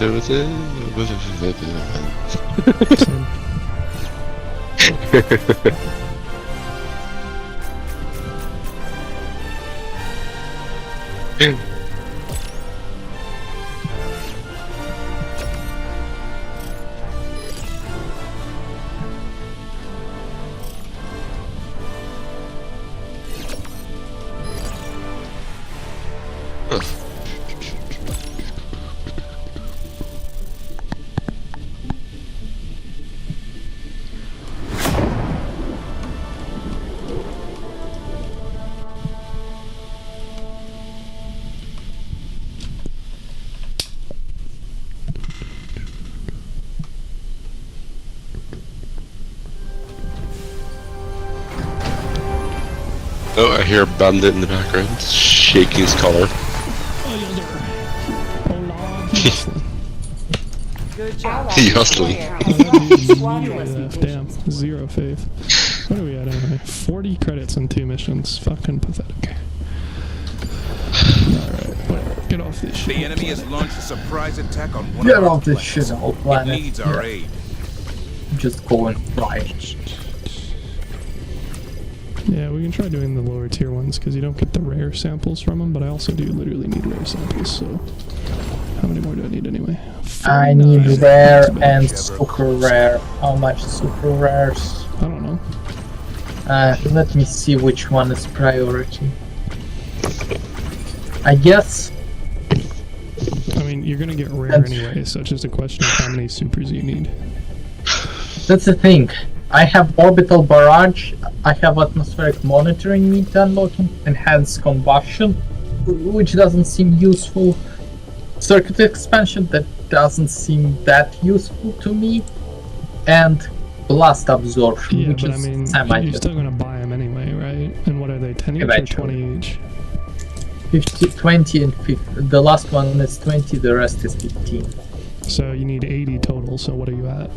F: Oh, I hear a bandit in the background, shaking his collar.
H: Good job.
F: He hustling.
A: Damn, zero faith. What are we at anyway? 40 credits and 2 missions. Fucking pathetic. Alright, whatever. Get off this shit.
I: The enemy has launched a surprise attack on one
B: Get
I: of our
B: off this
I: planets.
B: shit, old
I: It
B: planet.
I: needs our
B: Yeah.
I: aid.
B: Just go and fly.
A: Yeah, we can try doing the lower tier ones, because you don't get the rare samples from them, but I also do literally need rare samples, so... How many more do I need anyway?
B: I
A: 49.
B: need rare
A: That's bad.
B: and super rare. How much super rares?
A: I don't know.
B: Let me see which one is priority. I guess
A: I mean, you're gonna get rare anyway, so it's just a question of how many supers you need.
B: that's the thing. I have orbital barrage, I have atmospheric monitoring need unlocking, enhanced combustion, which doesn't seem useful. Circuit expansion, that doesn't seem that useful to me, and blast absorption,
A: Yeah,
B: which
A: but I
B: is
A: mean,
B: semi
A: you're still gonna buy them anyway, right? And what are they, 10 each or
B: Eventually.
A: 20 each?
B: 50, 20 and 50. The last one is 20, the rest is 15.
A: So you need 80 total, so what are you at?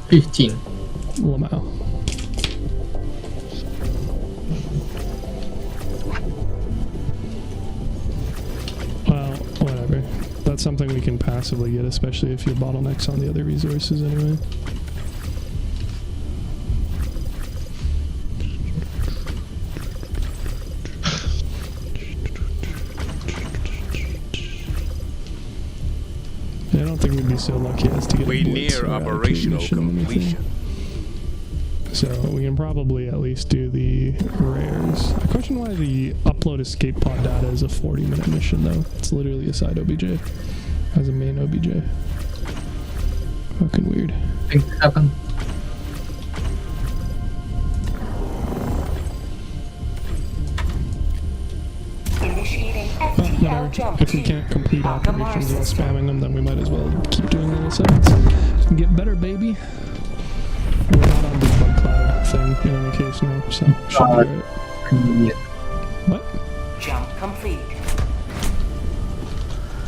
B: 15.
A: Lamau. Well, whatever. That's something we can passively get, especially if your bottlenecks on the other resources anyway. Yeah, I don't think we'd be so lucky as to get
I: We
A: a blitz
I: near
A: or
I: operational
A: mission or anything.
I: completion.
A: So we can probably at least do the rares. I question why the upload escape pod data is a 40-minute mission though. It's literally a side OBJ as a main OBJ. Fucking weird.
B: Things happen.
H: Initiating
A: Well,
H: FTL
A: whatever.
H: jump.
A: If we can't complete
H: Akamar
A: operations while
H: system.
A: spamming them, then we might as well keep doing little sides and get better, baby. We're not on the bug cloud thing in any case now, so should be alright.
B: Convenient.
A: What?
H: Jump complete.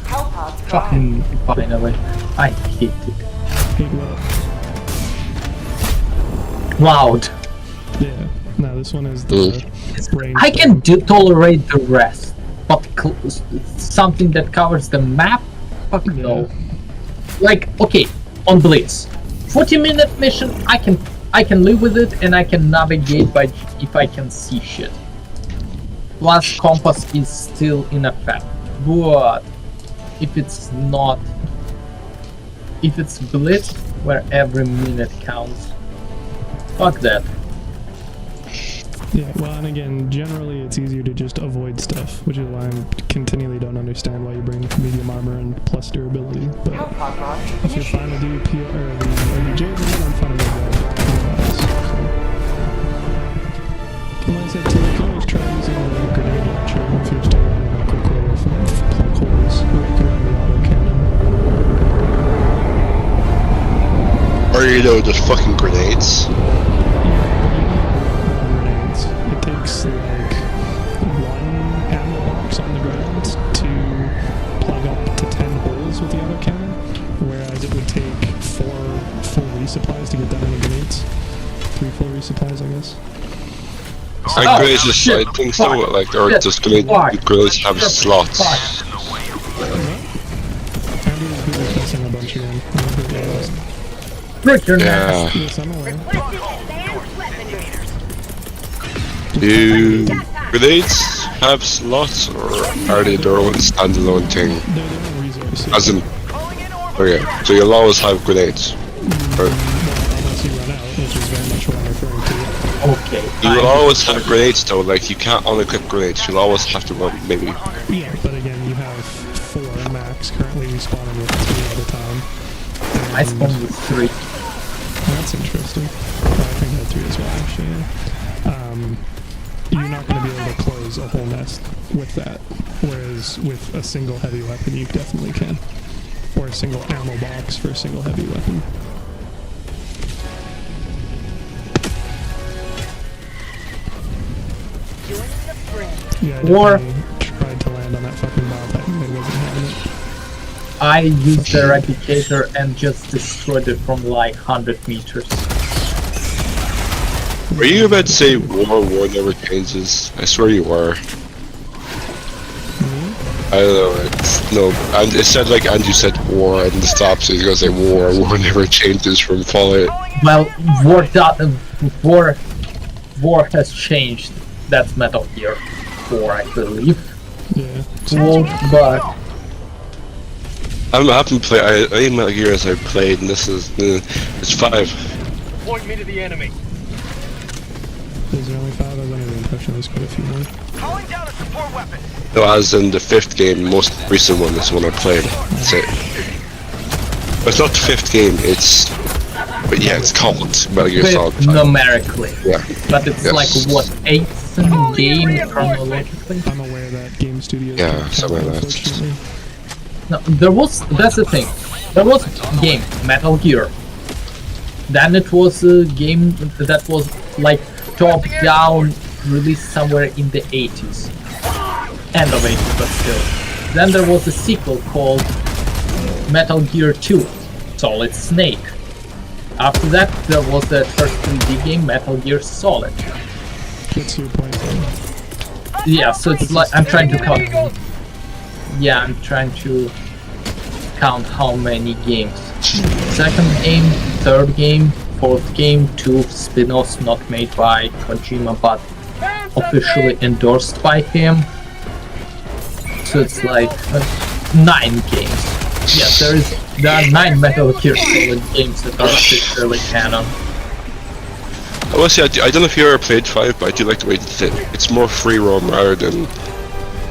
H: Hellpods prime.
B: Fucking finally. I hate it.
A: Big what?
B: Loud.
A: Yeah. No, this one is the range.
B: I can tolerate the rest, but something that covers the map? Fucking no. Like, okay, on Blitz, 40-minute mission, I can live with it, and I can navigate by if I can see shit. Plus, compass is still in effect. But if it's not, if it's blitz where every minute counts, fuck that.
A: Yeah, well, and again, generally it's easier to just avoid stuff, which is why I continually don't understand why you bring medium armor and plus durability. But if you're fine to do P or the OBJs, then I'm fine with that. Like I said, too, you can always try using the grenade launcher if you're still running a quick way of plug holes right around the autocannon.
F: Or you know, just fucking grenades.
A: It takes like one ammo box on the ground to plug up to 10 holes with the autocannon, whereas it would take 4 full resupplies to get that many grenades. 3 full resupplies, I guess.
F: Like grenades just side things though, like, or just grenades have slots.
A: Andrew's good at messing a bunch again.
F: Yeah.
A: Yes, I'm aware.
F: Do grenades have slots, or are they their own standalone thing?
A: They're their own resources.
F: As in, okay, so you'll always have grenades. Or,
A: Unless you run out, which is very much what I'm referring to.
B: Okay.
F: you will always have grenades though, like you can't unequip grenades, you'll always have to run, maybe.
A: Yeah, but again, you have 4 max currently respawning with 3 at a time.
B: I spawned with 3.
A: That's interesting. I think I had 3 as well, actually. Yeah. You're not going to be able to close a whole nest with that, whereas with a single heavy weapon you definitely can. Or a single ammo box for a single heavy weapon. Yeah, I definitely tried to land on that fucking bomb, but it wasn't having it.
B: I used the replicator and just destroyed it from like 100 meters.
F: Were you about to say war never changes? I swear you were. I don't know, no, and it said like Andrew said war and stop, so he's gonna say war never changes from Fallout.
B: Well, war has changed. That's Metal Gear 4, I believe.
A: Yeah.
B: Well, but
F: I haven't played, I think Metal Gear as I played, and this is, it's 5.
E: Point me to the enemy.
A: Is there only 5? I was under the impression there's quite a few more.
E: Calling down a support weapon.
F: No, as in the 5th game, most recent one is the one I played. That's it. But it's not the 5th game, it's, but yeah, it's called Metal Gear Solid 5.
B: numerically.
F: Yeah.
B: But it's
F: Yes.
B: like what, 8th game chronologically?
A: I'm aware that Game Studios
F: Yeah,
A: did
F: something like that.
B: No,
A: unfortunately.
B: that's the thing. There was a game, Metal Gear. Then it was a game that was like top-down, released somewhere in the 80s. End of 80s, but still. Then there was a sequel called Metal Gear 2, Solid Snake. After that, there was the first 3D game, Metal Gear Solid.
A: What's your point then?
B: Yeah, so it's like, I'm trying to count. Yeah, I'm trying to count how many games. Second game, third game, fourth game, 2 spin-offs not made by Kojima but officially endorsed by him. So it's like 9 games. Yes, there are 9 Metal Gear Solid games that are officially canon.
F: I will say, I don't know if you ever played 5, but I do like the way it's more free roam rather than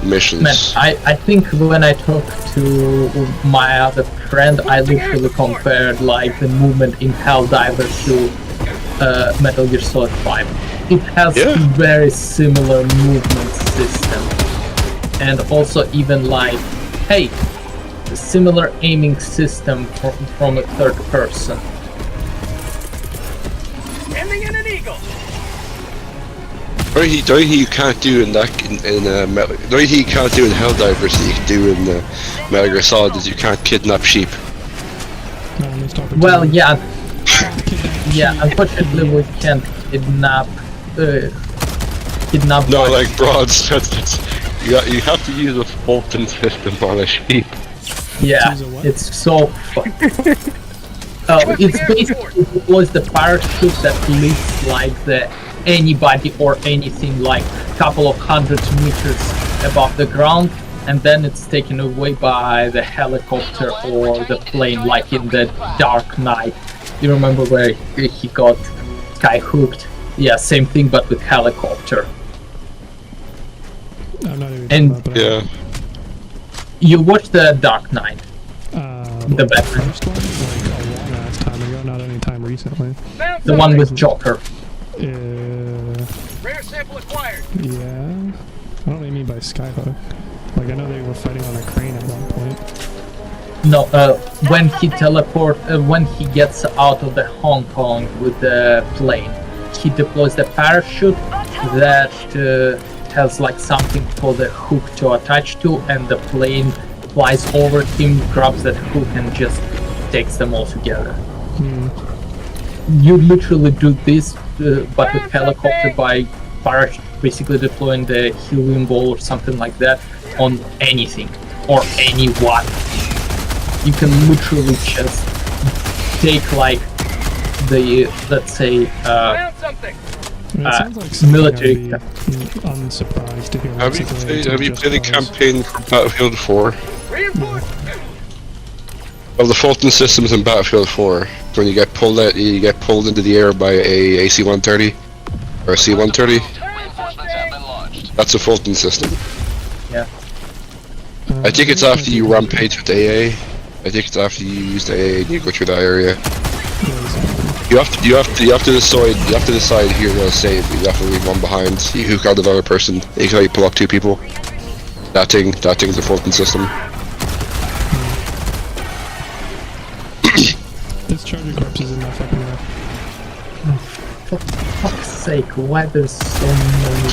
F: missions.
B: Man, I think when I talked to my other friend, I literally compared like the movement in Helldivers to Metal Gear Solid 5. It has a very similar movement system, and also even like, hey, a similar aiming system from a third person.
E: Ending in an eagle.
F: The only thing you can't do in that the only thing you can't do in Helldivers that you can do in Metal Gear Solid is you can't kidnap sheep.
B: Well, yeah, unfortunately we can't kidnap.
F: No, like broads. You have to use a Fulton system on a sheep.
B: Yeah, it's so fun. It's basically was the parachute that lifts like the anybody or anything like couple of 100 meters above the ground, and then it's taken away by the helicopter or the plane, like in the Dark Knight. You remember where he got sky hooked? Yeah, same thing but with helicopter.
A: I'm not even
B: And-
A: talking about
F: Yeah.
B: You watched the Dark Knight? The
A: like
B: Batman.
A: first one, like a long ass time ago, not any time recently.
E: Found
B: The one
E: something.
B: with Joker.
E: Rare sample acquired.
A: Yeah. I don't know what you mean by skyhook. Like, I know they were fighting on a crane at one point.
B: No, when when he gets out of the Hong Kong with the plane, he deploys the parachute that has like something for the hook to attach to, and the plane flies over him, grabs that hook, and just takes them all together. You literally do this, but with helicopter by parachute, basically deploying the helium ball or something like that on anything or anyone. You can literally just take like the, let's say,
E: Found something.
A: I mean, it sounds like something
B: military.
A: I'd be unsurprised to hear.
F: Have you played a campaign for Battlefield 4?
E: Reinforcements.
F: Well, the Fulton systems in Battlefield 4, when you get pulled out, you get pulled into the air by a AC-130 or a C-130. That's a Fulton system.
B: Yeah.
F: I think it's after you rampage with AA. I think it's after you use the AA and you go through that area. You have to decide who you're gonna save. You have to leave one behind. You hook out another person. You can only pull up 2 people. That thing's a Fulton system.
A: This Charger Corps is in my fucking way.
B: For fuck's sake, why there's so many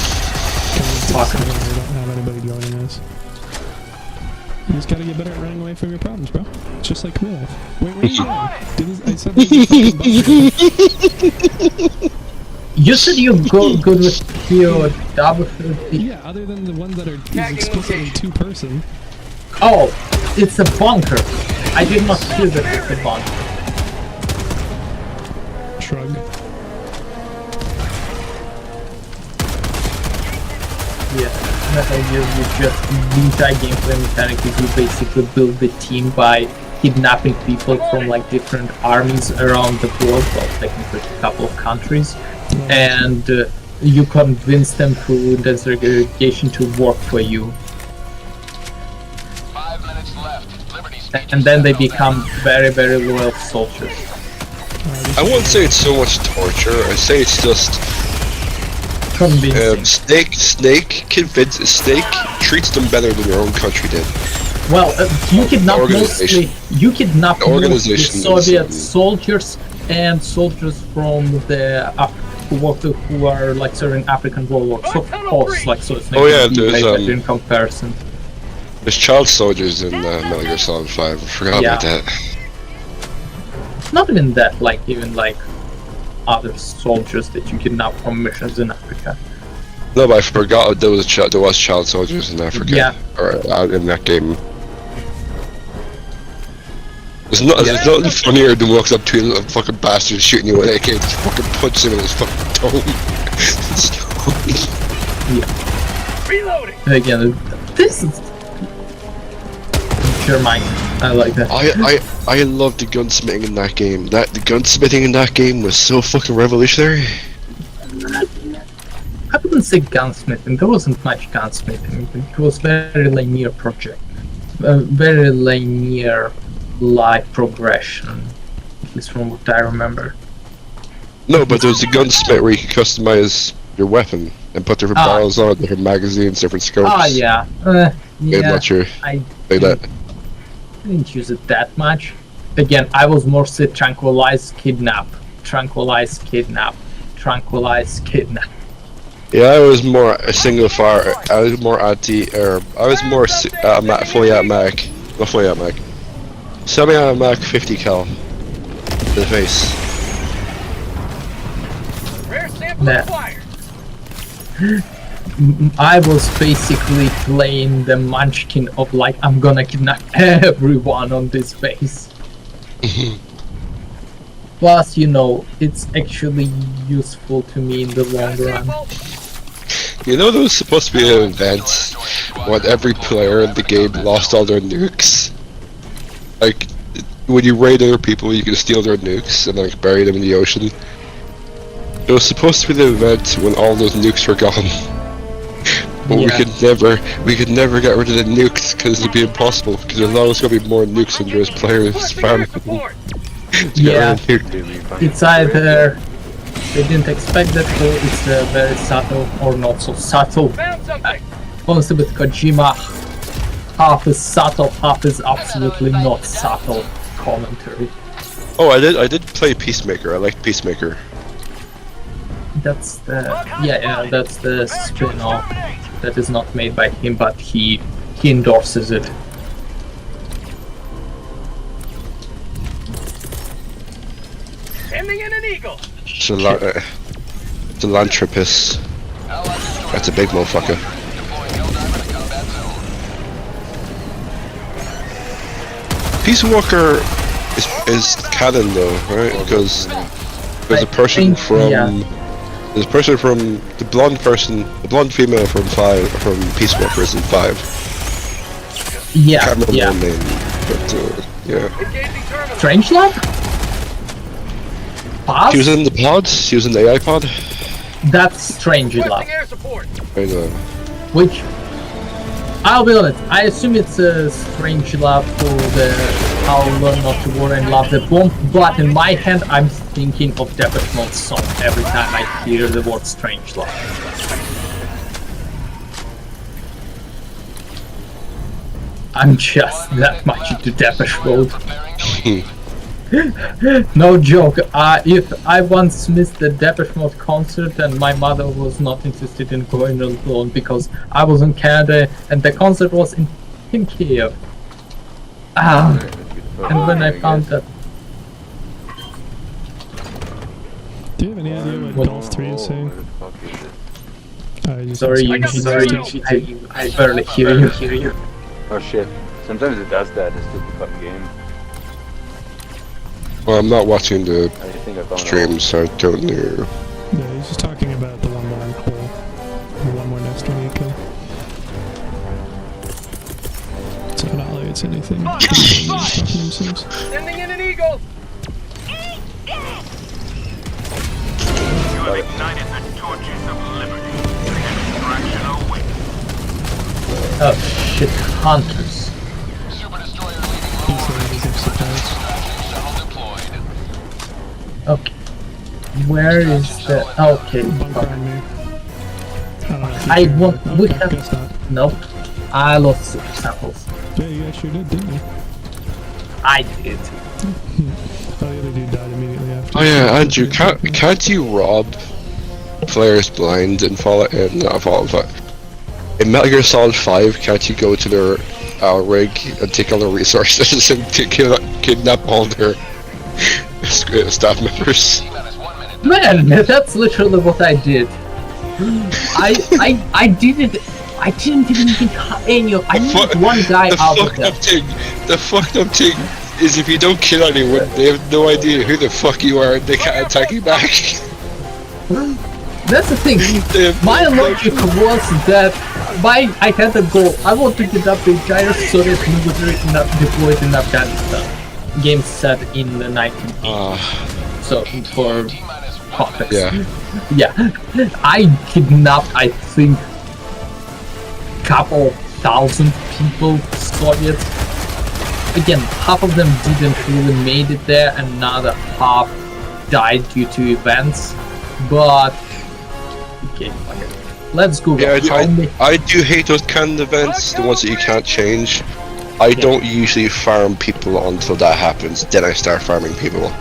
B: fucking...
A: We don't have anybody joining us. You just gotta get better at running away from your problems, bro. It's just like real life. Wait, where are you going? I said there's a fucking bunker.
B: You said you're good with POW.
A: Yeah, other than the ones that are explicitly 2-person.
B: Oh, it's a bunker. I did not hear that it's a bunker.
A: Shrug.
B: Yeah, you just the entire gameplay mechanic is you basically build the team by kidnapping people from like different armies around the world, well technically a couple of countries, and you convince them through desegregation to work for you.
E: 5 minutes left. Liberty's
B: And then they become very, very loyal soldiers.
F: I wouldn't say it's so much torture. I say it's just
B: Convincing.
F: Snake treats them better than your own country did.
B: Well, you kidnap
F: organization.
B: mostly. You kidnap
F: The
B: mostly
F: organization
B: Soviet
F: is-
B: soldiers and soldiers from the who are like serving African World War. So of course, like so it's not
F: Oh, yeah,
B: gonna be
F: there's,
B: better in comparison.
F: There's child soldiers in Metal Gear Solid 5. I forgot
B: Yeah.
F: about that.
B: Not even that, like even like other soldiers that you kidnap from missions in Africa.
F: No, but I forgot there was child soldiers in Africa.
B: Yeah.
F: Or in that game. There's nothing funnier than walking up to a little fucking bastard shooting you with an AK and just fucking punch him in his fucking dome. It's so funny.
E: reloading.
B: Again, this is German. I like that.
F: I love the gunsmithing in that game. The gunsmithing in that game was so fucking revolutionary.
B: I wouldn't say gunsmithing. There wasn't much gunsmithing. It was very linear project, very linear life progression, at least from what I remember.
F: No, but there's a gunsmith where you can customize your weapon and put different barrels on it, different magazines, different scopes.
B: Ah, yeah.
F: I'm
B: Yeah.
F: not sure.
B: I
F: Like that.
B: didn't use it that much. Again, I was mostly tranquilize, kidnap, tranquilize, kidnap, tranquilize, kidnap.
F: Yeah, I was more a single fire. I was more fully automatic. Not fully automatic. Semi-automatic 50 cal. To the face.
E: Rare sample
B: Nah.
E: acquired.
B: I was basically playing the munchkin of like, I'm gonna kidnap everyone on this base. Plus, you know, it's actually useful to me in the long run.
F: You know, there was supposed to be an event when every player in the game lost all their nukes. Like, when you raid other people, you can steal their nukes and like bury them in the ocean. There was supposed to be the event when all those nukes were gone. But
B: Yeah.
F: we could never get rid of the nukes because it'd be impossible. Because there's always gonna be more nukes than there's players farming.
B: Yeah, it's either they didn't expect that, or it's very subtle or not so subtle.
E: Found something.
B: Honestly, with Kojima, half is subtle, half is absolutely not subtle commentary.
F: Oh, I did play Peacemaker. I liked Peacemaker.
B: That's the that's the spin-off that is not made by him, but he endorses it.
E: Sending in an eagle.
F: Philanthropist. That's a big motherfucker. Peace Walker is canon though, right? Because there's a person from there's a person from the blonde female from Peace Walker is in 5.
B: Yeah,
F: Can't remember
B: yeah.
F: her name, but yeah.
E: Engaging terminal.
B: Strangelove? Paz?
F: She was in the pod. She was in the AI pod.
B: That's Strangelove.
E: Requesting air support.
F: I know.
B: Which, I'll be honest, I assume it's a Strangelove for the I'll Learn Not to War and Love the Bomb, but in my head I'm thinking of Depeche Mode's song every time I hear the word Strangelove. I'm just that much into Depeche Mode. No joke, if I once missed the Depeche Mode concert and my mother was not interested in going alone because I was in Canada and the concert was in Kiev. And when I found that...
A: Do you have any idea what Golf 3 is saying?
B: Sorry, I barely hear you.
J: Oh shit. Sometimes it does that in a stupid fucking game.
F: Well, I'm not watching the
J: I think I found
F: stream, so I don't know.
A: Yeah, he's just talking about the one more hole. The one more nest one you kill. So not like it's anything. He's talking to himself.
E: Sending in an eagle.
D: You have ignited the torches of liberty. Extraction awaits.
B: Oh shit, hunters. Okay. Where is the... Okay.
A: Bunker on me.
B: I want... We have...
A: Guess not.
B: Nope. I lost super samples.
A: Yeah, you guys sure did, didn't you?
B: I did.
A: Oh, the other dude died immediately after.
F: Oh yeah, Andrew, can't you rob players blind in Fallout? Not Fallout, but in Metal Gear Solid 5, can't you go to their rig and take all their resources and kidnap all their staff members?
B: Man, that's literally what I did. I didn't even think any of... I need one guy out of them.
F: The fucked up thing is if you don't kill anyone, they have no idea who the fuck you are and they can't attack you back.
B: That's the thing. My logic was that I had a goal. I want to get up the entire Soviet military deployed in Afghanistan. Game set in the 1980s. So for context. Yeah. I kidnapped, I think, couple thousand people, Soviets. Again, half of them didn't really made it there, and another half died due to events. But okay, let's go.
F: Yeah, I do hate those kind of events, the ones that you can't change. I don't usually farm people until that happens, then I start farming people.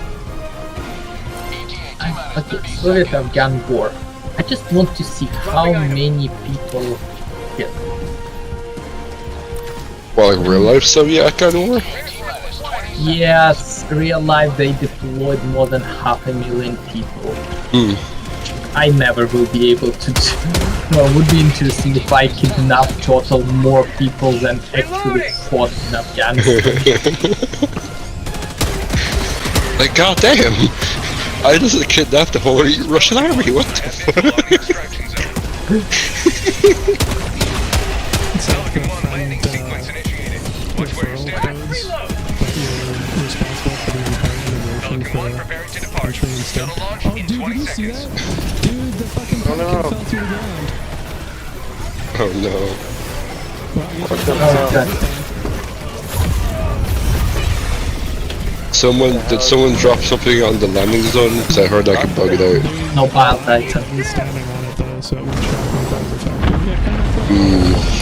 B: Okay, Soviet-Afghan war. I just want to see how many people get.
F: Well, like real life Soviet-Afghan war?
B: Yes, real life they deployed more than 500,000 people. I never will be able to do. Well, it would be interesting if I kidnap total more people than actually fought in Afghanistan.
F: Like, goddamn! I just kidnapped the whole Russian army. What the fuck?
E: Extraction zone.
A: It's like
E: Pelican 1 landing sequence initiated. Watch where you're standing. Reload.
A: you're responsible for the entire
E: Pelican 1
A: innovation
E: preparing to
A: for
E: depart.
A: entry and stuff.
E: Shuttle launch
A: Oh,
E: in
A: dude,
E: 20
A: did you see
E: seconds.
A: that? Dude, the fucking
J: No, no,
A: Pelican
J: no.
A: fell to the ground.
F: Oh no.
A: Well, I guess
J: What
A: it's
J: the
A: not
J: hell?
A: this time.
F: Did someone drop something on the landing zone? Because I heard I could bug it out.
B: No bad data.
A: He's standing on it though, so it won't track him from the factory. Yeah, kind of.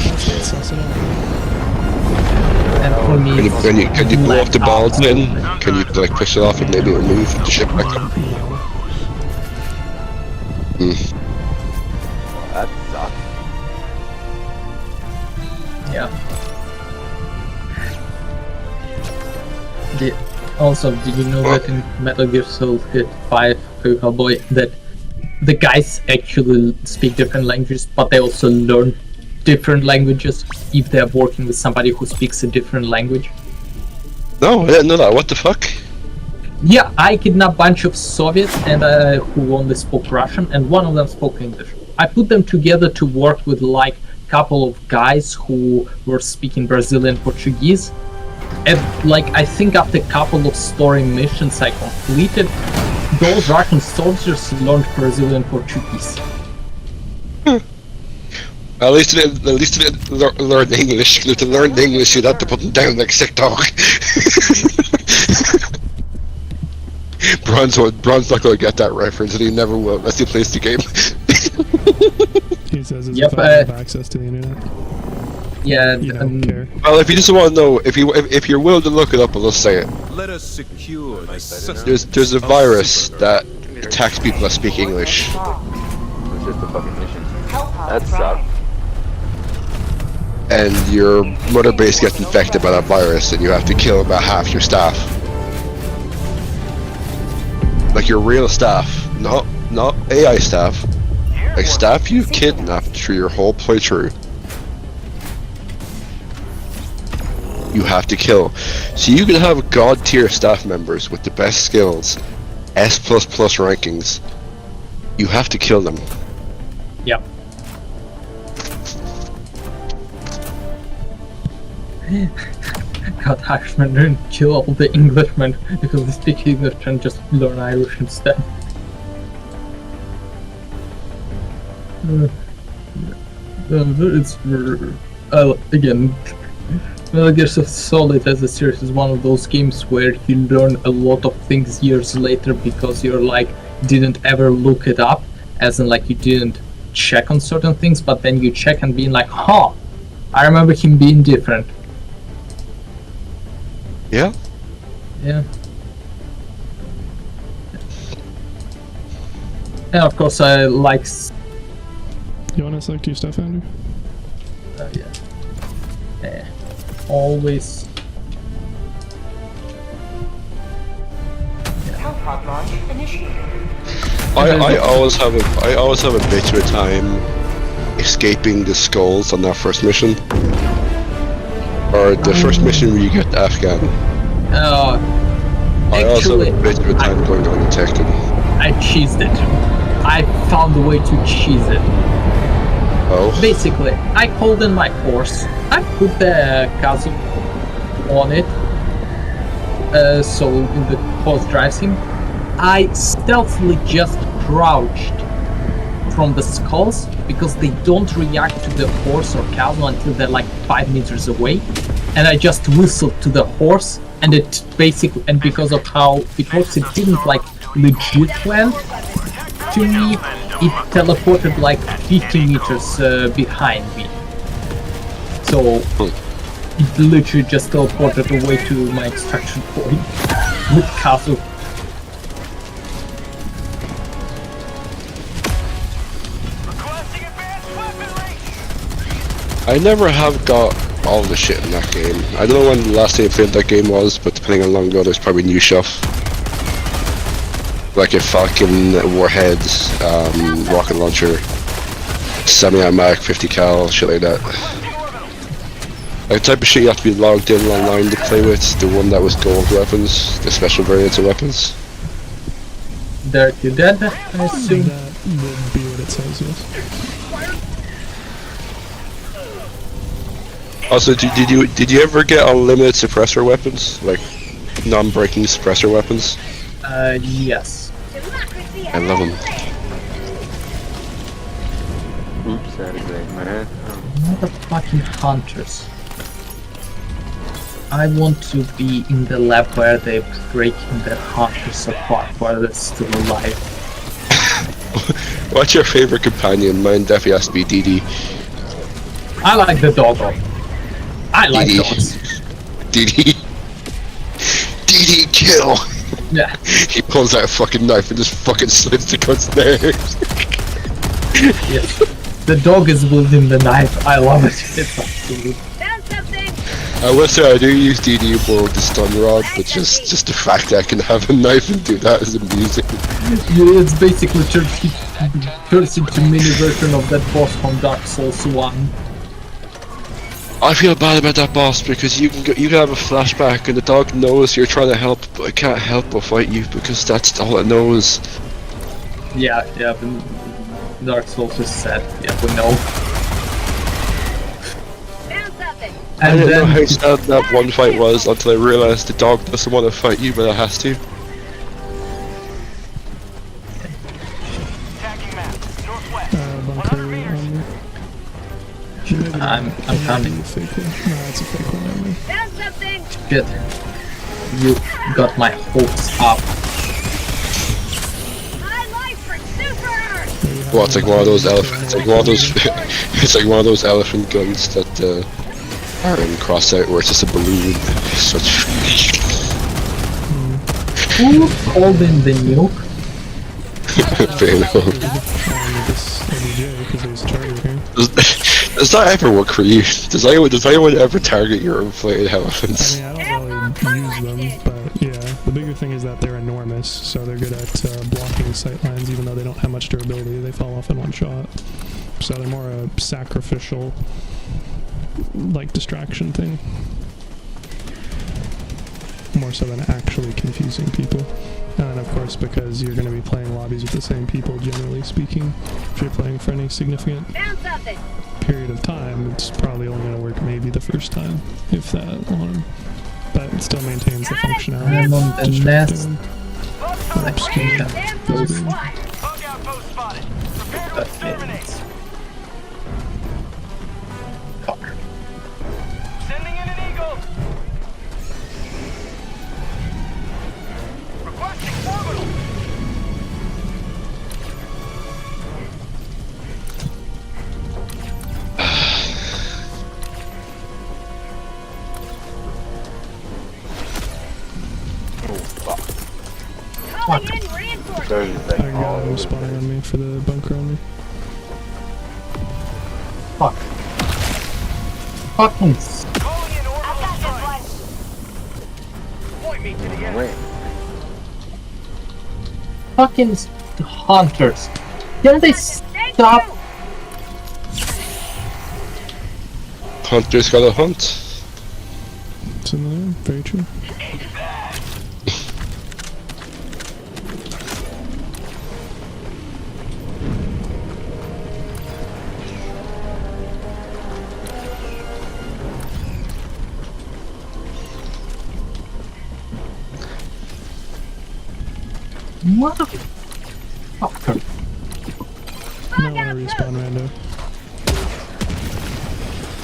A: That's not sus at all.
B: And for me,
F: Can you blow up the balls then? Can you like push it off and maybe remove the ship back up?
J: That sucks.
B: Yeah. Also, did you know that in Metal Gear Solid 5 Hellboy that the guys actually speak different languages, but they also learn different languages if they're working with somebody who speaks a different language?
F: No, I didn't know that. What the fuck?
B: Yeah, I kidnapped a bunch of Soviets and who only spoke Russian, and one of them spoke English. I put them together to work with like a couple of guys who were speaking Brazilian Portuguese. And like I think after a couple of story missions I completed, those Russian soldiers learned Brazilian Portuguese.
F: At least they didn't learn English. If they learned English, you'd have to put them down like sick dog. Bron's not going to get that reference, and he never will unless he plays the game.
A: He says it's
B: Yep,
A: if I have access to the internet.
B: Yeah,
A: You don't care.
F: Well, if you just want to know, if you're willing to look it up, I'll just say it.
I: Let us secure the sustenance
F: There's a
I: of
F: virus
I: Super.
F: that attacks people that speak English.
J: It's just a fucking mission.
H: Hellpod
J: That sucks.
F: And your mother base gets infected by that virus, and you have to kill about half your staff. Like your real staff, not AI staff. Like staff you've kidnapped through your whole playthrough. You have to kill. So you can have god tier staff members with the best skills, S++ rankings. You have to kill them.
B: Yep. God, Irishman didn't kill all the Englishmen because they speak English and just learn Irish instead. It's again, Metal Gear Solid as a series is one of those games where you learn a lot of things years later because you're like didn't ever look it up, as in like you didn't check on certain things, but then you check and being like, huh, I remember him being different.
F: Yeah?
B: Yeah. And of course I like
A: You want to select your stuff, Andrew?
B: always
H: Hellpod launch initiated.
F: I always have a bit of a time escaping the skulls on that first mission. Or the first mission where you get to Afghan. I also
B: actually,
F: have a bit of a time going on the Tekken.
B: I cheesed it. I found a way to cheese it.
F: Oh?
B: Basically, I called in my horse, I put the Kazu on it, so the horse drives him. I stealthily just crouched from the skulls because they don't react to the horse or Kazu until they're like 5 meters away, and I just whistled to the horse, and it basically, and because of how it works, it didn't like legit land to me, it teleported like 50 meters behind me. So it literally just teleported away to my extraction point with Kazu.
E: Requesting advanced weaponry.
F: I never have got all the shit in that game. I don't know when the last time I played that game was, but depending on how long ago, there's probably new stuff. Like a Falcon warheads, rocket launcher, semi-automatic 50 cal, shit like that. Like the type of shit you have to be logged in online to play with, the one that was gold weapons, the special variants of weapons.
B: Dirty Dead, I assume.
A: That would be what it says, yes.
F: Also, did you ever get unlimited suppressor weapons, like non-breaking suppressor weapons?
B: Yes.
F: I love them.
J: Oops, that is in my head.
B: Motherfucking hunters. I want to be in the lab where they're breaking the hunters apart while they're still alive.
F: What's your favorite companion? Mine definitely has to be DD.
B: I like the doggo. I like
F: DD.
B: dogs.
F: DD. DD kill!
B: Yeah.
F: He pulls out a fucking knife and just fucking slits the cunt's nerves.
B: Yes. The dog is wielding the knife. I love it. It's absolute.
C: Found something.
F: I will say I do use DD more with the stun rod, but just the fact that I can have a knife and do that is amusing.
B: Yeah, it's basically turns into mini version of that boss from Dark Souls 1.
F: I feel bad about that boss because you can have a flashback and the dog knows you're trying to help, but it can't help but fight you because that's all it knows.
B: Yeah, but Dark Souls is sad. Yeah, we know.
C: Found something.
F: I
B: And
F: didn't know
B: then
F: how sad that one fight was until I realized the dog doesn't want to fight you, but it has to.
E: Attacking map. Northwest.
A: Bunker on me.
B: I'm coming.
A: Fake one. No, it's a fake one, never mind.
C: Found something.
B: Shit. You got my hopes up.
C: High life for Super Earth.
F: Well, it's like one of those elephant. It's like one of those. It's like one of those elephant guns that are in Crossout where it's just a balloon. Such.
B: Who called in the nuke?
F: Fair enough.
A: This LBJ, because there's a target here.
F: Does that ever work for you? Does anyone ever target your inflated elephants?
A: I mean, I don't really use them, but yeah, the bigger thing is that they're enormous, so they're good at blocking sight lines, even though they don't have much durability. They fall off in one shot. So they're more a sacrificial, like, distraction thing. More so than actually confusing people. And of course, because you're going to be playing lobbies with the same people, generally speaking, if you're playing for any significant
C: Found something.
A: period of time, it's probably only going to work maybe the first time, if that long. But it still maintains the functionality.
B: I'm on the nest.
C: Damn fool
B: Those
C: SWAT.
E: Bug outpost spotted. Prepare to exterminate.
B: fuck.
E: Sending in an eagle. Requesting orbital.
C: Calling in reinforcements.
J: There's
A: I
J: like all
A: got him
J: over
A: spawning on me for the bunker on me.
B: Fuck. Fucking
E: Calling in orbital
C: I've got
E: strike.
C: this
E: Point me to the
J: the
E: enemy.
J: way.
B: fucking hunters. Can they stop?
F: Hunter's gotta hunt.
A: It's in there, very true.
B: Motherfucker.
A: Might want to respawn rando.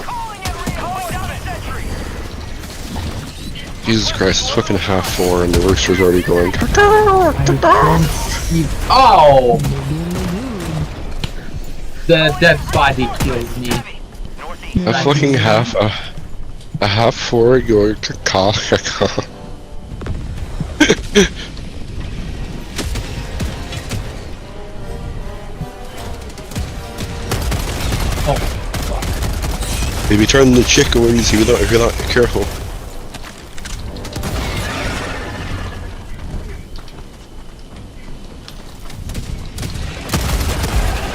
E: Calling in calling down a sentry.
F: Jesus Christ, it's fucking 4:30 and the rooster's already going.
B: I don't see. Oh! The dead body killed me.
E: Northeast.
F: A fucking a 4 going caw.
B: Oh, fuck.
F: Maybe turn the chicken wings if you're not careful.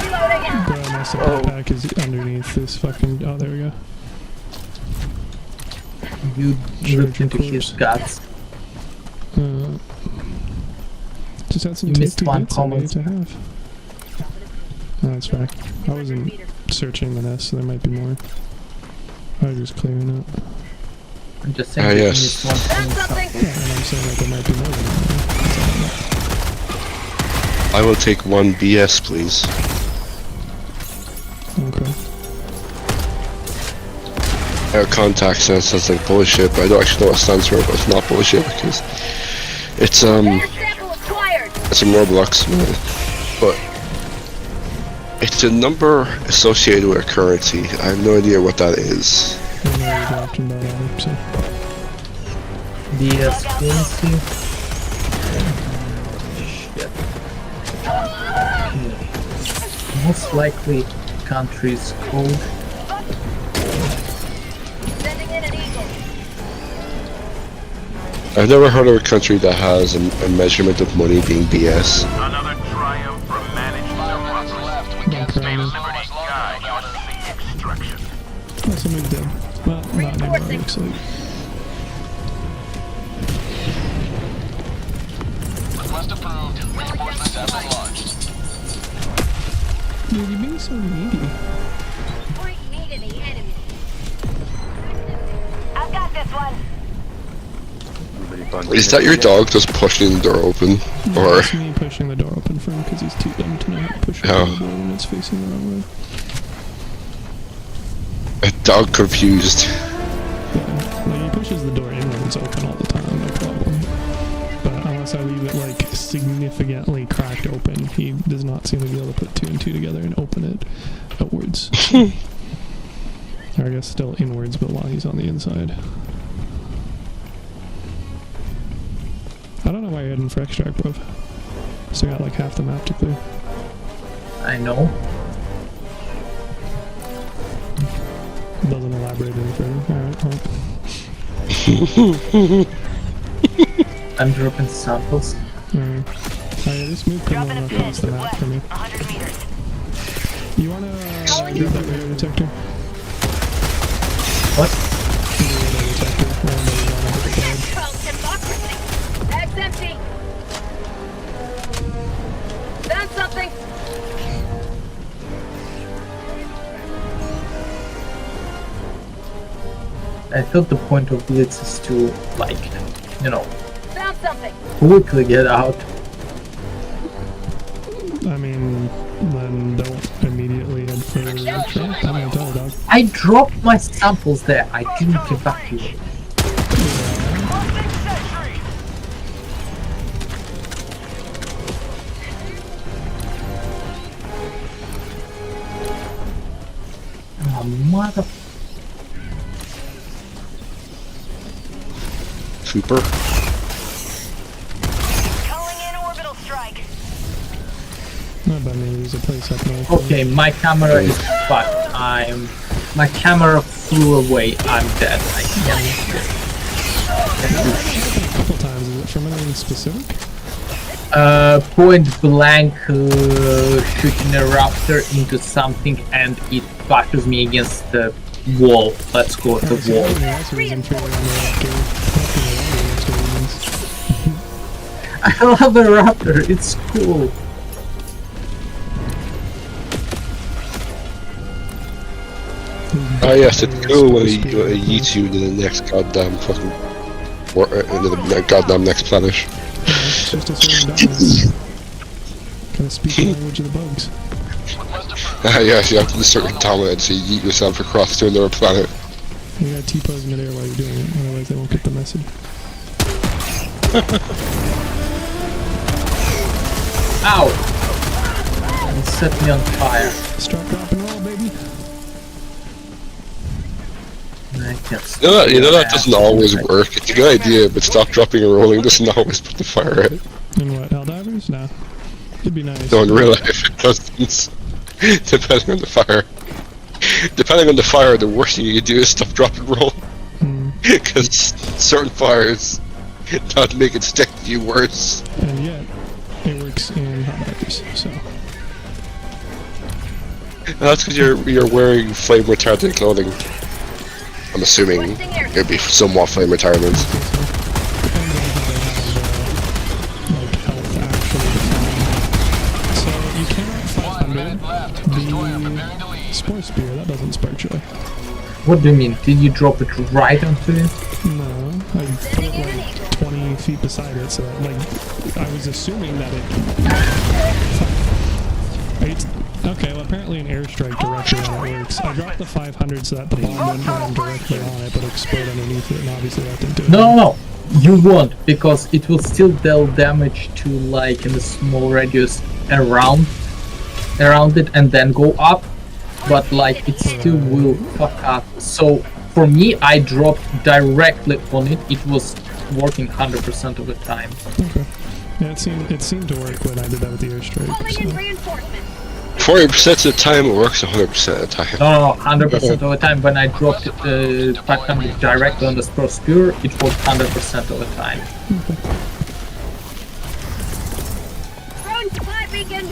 C: Reloading.
A: Bro, my supply pack is underneath this fucking... Oh, there we go.
B: You looked
A: your
B: into his
A: corpse.
B: guts.
A: Just had some
B: You missed
A: tasty
B: one
A: bits I needed
B: comment.
A: to have. Oh, that's right. I wasn't searching the nest, so there might be more. I was just clearing it.
B: I'm just saying
F: Ah,
B: that you
F: yes.
B: missed one
C: Found
B: sample.
C: something.
A: Yeah, and I'm saying that there might be more than that.
F: I will take 1 BS, please.
A: Okay.
F: Our contact says that's like bullshit, but I don't actually know what it stands for, but it's not bullshit because it's
C: Rare sample acquired.
F: it's a Roblox, but it's a number associated with a currency. I have no idea what that is.
A: I know you're talking about it, so.
B: BS Quincy. Shit. Okay. Most likely country's code.
C: Sending in an eagle.
F: I've never heard of a country that has a measurement of money being BS.
D: Another triumph for managed democracy against a Liberty Guide USC extraction.
A: Oh, somebody's dead. Well, not anymore, it looks like.
E: Request approved. Reinforcements have been launched.
A: Dude, you're being so needy.
C: Point me to the enemy. I've got this one.
F: Is that your dog just pushing the door open? Or
A: It's me pushing the door open for him because he's too dumb to know how to push the
F: Oh.
A: door when it's facing the wrong way.
F: a dog confused?
A: Yeah, like he pushes the door inwards open all the time, no problem. But unless I leave it like significantly cracked open, he does not seem to be able to put 2 and 2 together and open it outwards. Or I guess still inwards, but while he's on the inside. I don't know why you're heading for extract, bro. Still got like half the map to clear.
B: I know.
A: Doesn't elaborate any further. Alright, well.
B: I'm dropping samples.
A: Alright. Oh yeah, this move couldn't run across the map for me.
C: 100 meters.
A: You wanna grab that radar detector?
B: What?
A: The radar detector.
C: Called democracy. Bag's empty. Found something.
B: I thought the point of Blitz is to, like, you know,
C: Found something.
B: quickly get out.
A: I mean, then don't immediately head for the trap. I'm gonna tell the dog.
B: I dropped my samples there. I didn't evacuate. Oh, mother.
F: Super.
C: Calling in orbital strike.
A: Not by me, there's a place up north.
B: Okay, my camera is fucked. My camera flew away. I'm dead. I can't.
A: A couple times. Is it from anything specific?
B: Point blank shooting a raptor into something and it bashes me against the wall. Let's go to the wall.
A: That's the reason for the
B: I love a raptor. It's cool.
F: Ah yes, it's cool when he yeets you to the next goddamn fucking into the goddamn next planet.
A: It's just a certain dominance. Kind of speak the language of the bugs.
F: Ah yes, you have to be certain dominance, so you yeet yourself across to another planet.
A: You gotta T-pose midair while you're doing it, otherwise they won't get the message.
B: Ow! It set me on fire.
A: Strap, drop, and roll, baby.
B: I can't
F: You know that doesn't always work. It's a good idea, but stop dropping and rolling doesn't always put the fire out.
A: In what, Helldivers? No. It'd be nice.
F: No, in real life it doesn't. Depending on the fire. Depending on the fire, the worst thing you can do is stop, drop, and roll. Because certain fires not make it stick to you worse.
A: And yet, it works in Helldivers, so.
F: And that's because you're wearing flame retardant clothing. I'm assuming it'd be somewhat flame retardant.
A: Like health actually decline. So you cannot 500 the Spore Spear, that doesn't spark joy.
B: What do you mean? Did you drop it right onto it?
A: No, I put it like 20 feet beside it, so that, like, I was assuming that it... Okay, well apparently an airstrike directly on it works. I dropped the 500 so that the bomb wouldn't land directly on it, but explode underneath it, and obviously that didn't do it.
B: No, you won't, because it will still deal damage to, like, in a small radius around it and then go up, but like it still will fuck up. So for me, I dropped directly on it. It was working 100% of the time.
A: Okay. Yeah, it seemed to work when I did that with the airstrike.
C: Calling in
A: So.
C: reinforcements.
F: 40% of the time it works, 100% of the time.
B: No, 100% of the time. When I dropped 500 directly on the Spore Spear, it worked 100% of the time.
C: Throwing supply beacon.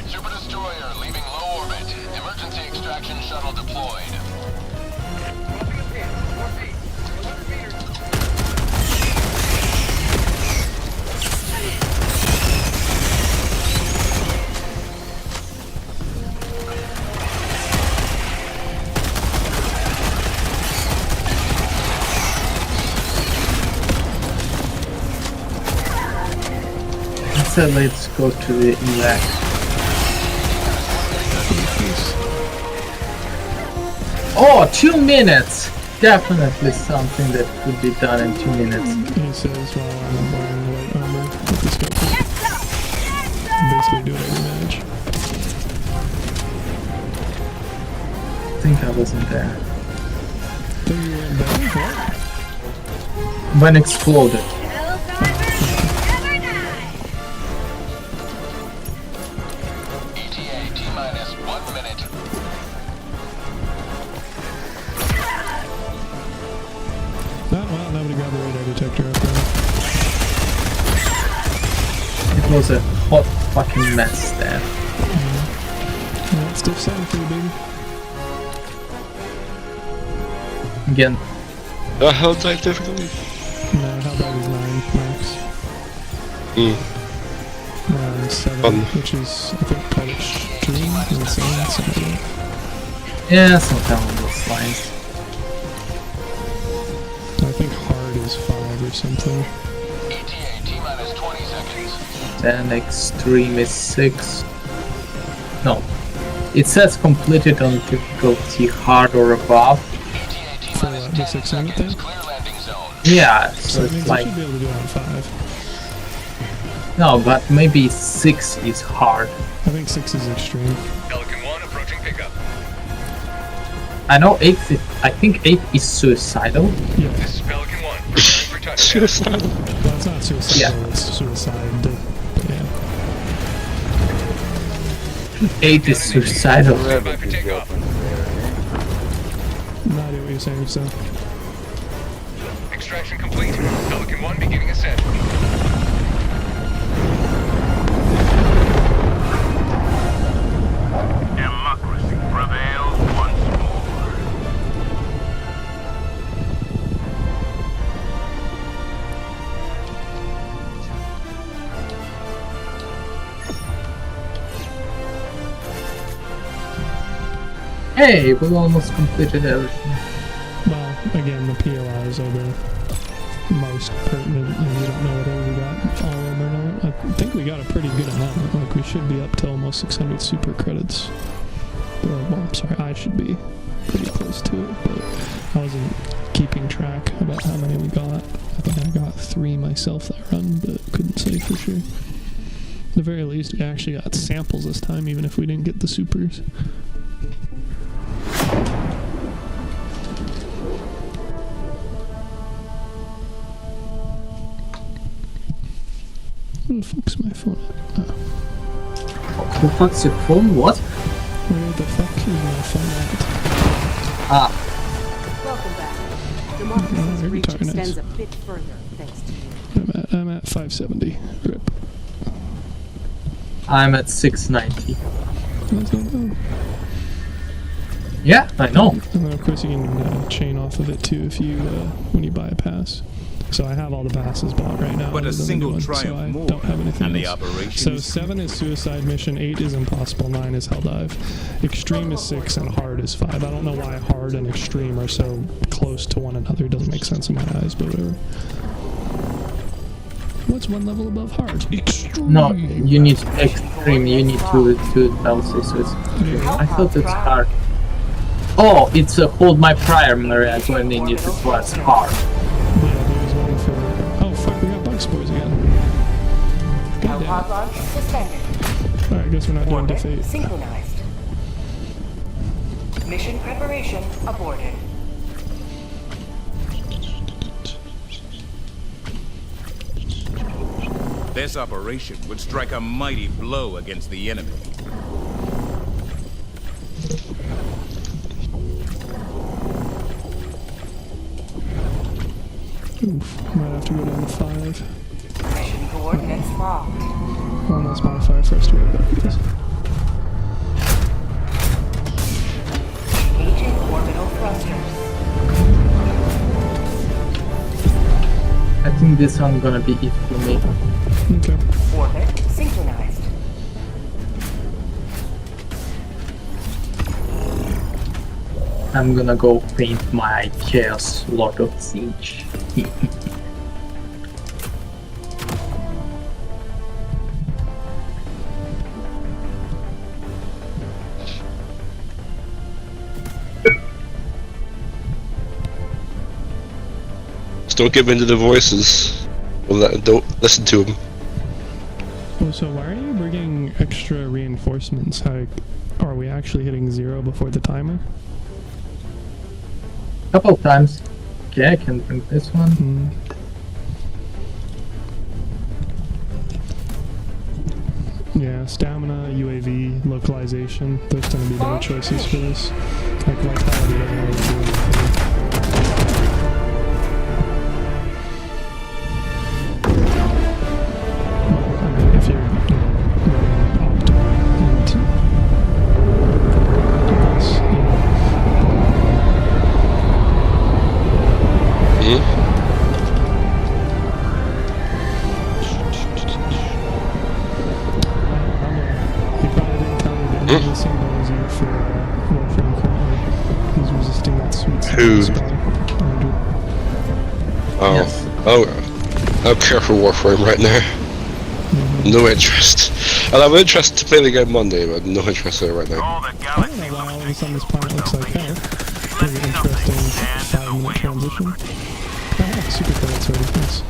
E: Super Destroyer leaving low orbit. Emergency extraction shuttle deployed.
B: So let's go to the evac. Oh, 2 minutes! Definitely something that could be done in 2 minutes.
A: He says while I'm wearing light armor with the scope. Basically doing every match.
B: I think I wasn't there.
A: Think you were in bed? What?
B: When exploded.
E: ETA T-minus 1 minute.
A: Oh, well, nobody grabbed the radar detector up there.
B: It was a hot fucking mess there.
A: Yeah, it's still 7 for you, baby.
B: Again.
F: How type difficulty?
A: No, how bad is 9 max? 7,
F: Fun.
A: which is, I think, called extreme, insane, something like that.
B: Yeah, something along those lines.
A: I think hard is 5 or something.
E: ETA T-minus 20 seconds.
B: Then extreme is 6. No. It says completed on difficulty hard or above.
A: For what, the 6 minute thing?
E: Clear landing zone.
B: Yeah,
A: So
B: so
A: it
B: it's
A: means
B: like...
A: we should be able to do it on 5.
B: No, but maybe 6 is hard.
A: I think 6 is extreme.
E: Pelican 1 approaching pickup.
B: I know 8 is, I think 8 is suicidal.
A: Yeah.
E: This is Pelican 1. Preparing for touchdown.
F: Suicide.
A: Well, it's not suicidal,
B: Yeah.
A: it's suicide. Yeah.
B: 8 is suicidal.
E: Standby for takeoff.
A: No idea what you're saying, so.
E: Extraction complete. Pelican 1 beginning ascent.
D: Democracy prevails once more.
B: Hey, we almost completed everything.
A: Well, again, the POIs are the most pertinent, and we don't know whether we got all of them or not. I think we got a pretty good amount. Like, we should be up to almost 600 super credits. Well, I'm sorry, I should be pretty close to it, but I wasn't keeping track about how many we got. I think I got 3 myself that run, but couldn't say for sure. At the very least, we actually got samples this time, even if we didn't get the supers. Where the fuck's my phone at? Oh.
B: Who fucks your phone? What?
A: Where the fuck is my phone at?
B: Ah,
H: Welcome back. Democracy's
A: you're
H: reach
A: talking
H: extends
A: nice.
H: a bit further, thanks to you.
A: I'm at 570. Rip.
B: I'm at 690.
A: That's not bad.
B: Yeah, I know.
A: And then of course you can chain off of it too if you when you buy a pass. So I have all the passes bought right now.
I: But a
A: other than the
I: single
A: new one,
I: triumph
A: so I
I: more,
A: don't have anything
I: and the
A: else.
I: operation
A: So
I: is
A: 7 is Suicide Mission, 8 is Impossible, 9 is Helldive. Extreme is 6 and Hard is 5. I don't know why Hard and Extreme are so close to one another. It doesn't make sense in my eyes, but whatever. What's one level above Hard? Extreme.
B: No, you need Extreme. You need to DLC, so it's Extreme. I thought it's Hard. Oh, it's Hold My Primary when it was Hard.
A: Yeah, there's one for... Oh, fuck, we got bug spores again. God damn.
H: Launch suspended.
A: Alright, I guess we're not doing
H: Orbit
A: Defeat.
H: synchronized. Mission preparation aborted.
I: This operation would strike a mighty blow against the enemy.
A: Oof, might have to go down to 5.
H: Mission coordinates locked.
A: Well, that's modifier first to work out, because...
H: Engaging orbital thrusters.
B: I think this one's gonna be it for me.
A: Okay.
H: Orbit synchronized.
B: I'm gonna go paint my Chaos Lord of Siege.
F: Just don't give in to the voices. Don't listen to them.
A: Oh, so why are you bringing extra reinforcements? How are we actually hitting 0 before the timer?
B: Couple of times. Okay, I can bring this one.
A: Yeah, stamina, UAV, localization. Those tend to be better choices for this. Like Vitality doesn't really do anything. I mean, if you're running optimal and this, he probably didn't tell me that he's the same way as you for Warframe currently. He's resisting that sweet
F: Who?
A: spell. Andrew.
F: Oh,
B: Yes.
F: oh, I don't care for Warframe right now. No interest. I'll have interest to play the game Monday, but no interest in it right now.
D: All the
A: I don't
D: galaxy
A: know why all of a
D: looks
A: sudden this planet looks like hell. Pretty interesting 5-minute transition. Oh, super credits already, thanks.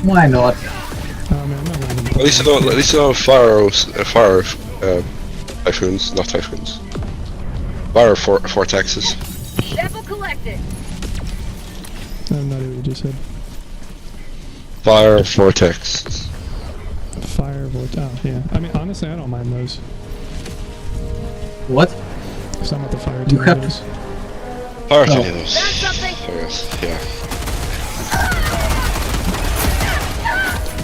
B: Why not?
A: Oh man, I'm not random.
F: At least I don't fire typhoons, not typhoons. Fire vortexes.
C: Sample collected.
A: I have no idea what you just said.
F: Fire vortex.
A: Fire vortex. Oh, yeah. I mean, honestly, I don't mind those.
B: What?
A: Because I'm at the fire
B: You have
A: tornadoes.
F: Fire
B: Oh.
F: tornadoes.
C: Found something.
F: Yes, yeah.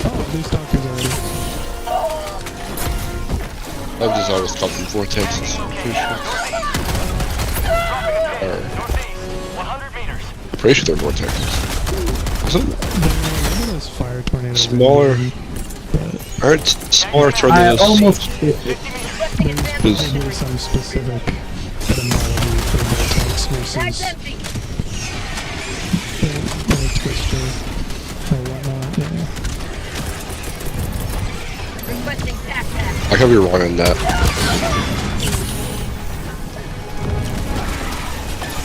A: Oh, these stalkers already.
F: I've just always called them vortexes. Pretty sure they're vortexes. Isn't it?
A: Maybe those fire tornadoes.
F: Smaller. Aren't smaller
B: I
F: tornadoes?
B: almost hit it.
A: There's probably some specific etymology for vortex
C: Bag's
A: versus
C: empty.
A: twister or whatnot. Yeah.
C: Requesting backpack.
F: I could be wrong on that.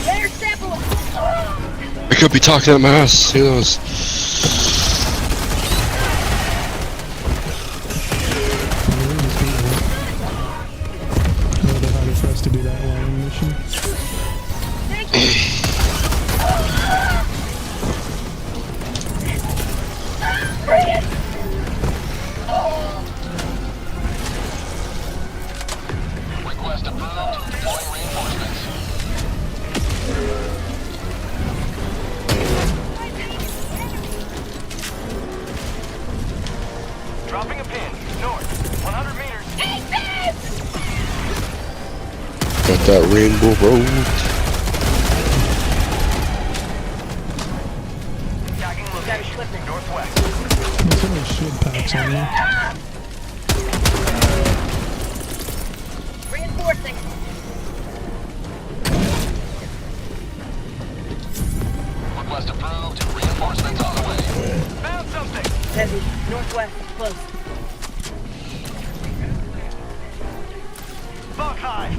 C: Layer sample.
F: I could be talking out my ass. Who knows?
A: A little bit harder for us to do that long mission.
C: Thank you. Bring it.
E: Request approved. Deploying reinforcements. Dropping a pin. North. 100 meters.
C: Take this!
F: Got that rainbow road.
E: Tagging location. Northwest.
A: There's so many shield packs on you.
C: Reinforcing.
E: Request approved. Reinforcements on the way. Found something.
C: Heavy. Northwest. Close.
E: Buck high.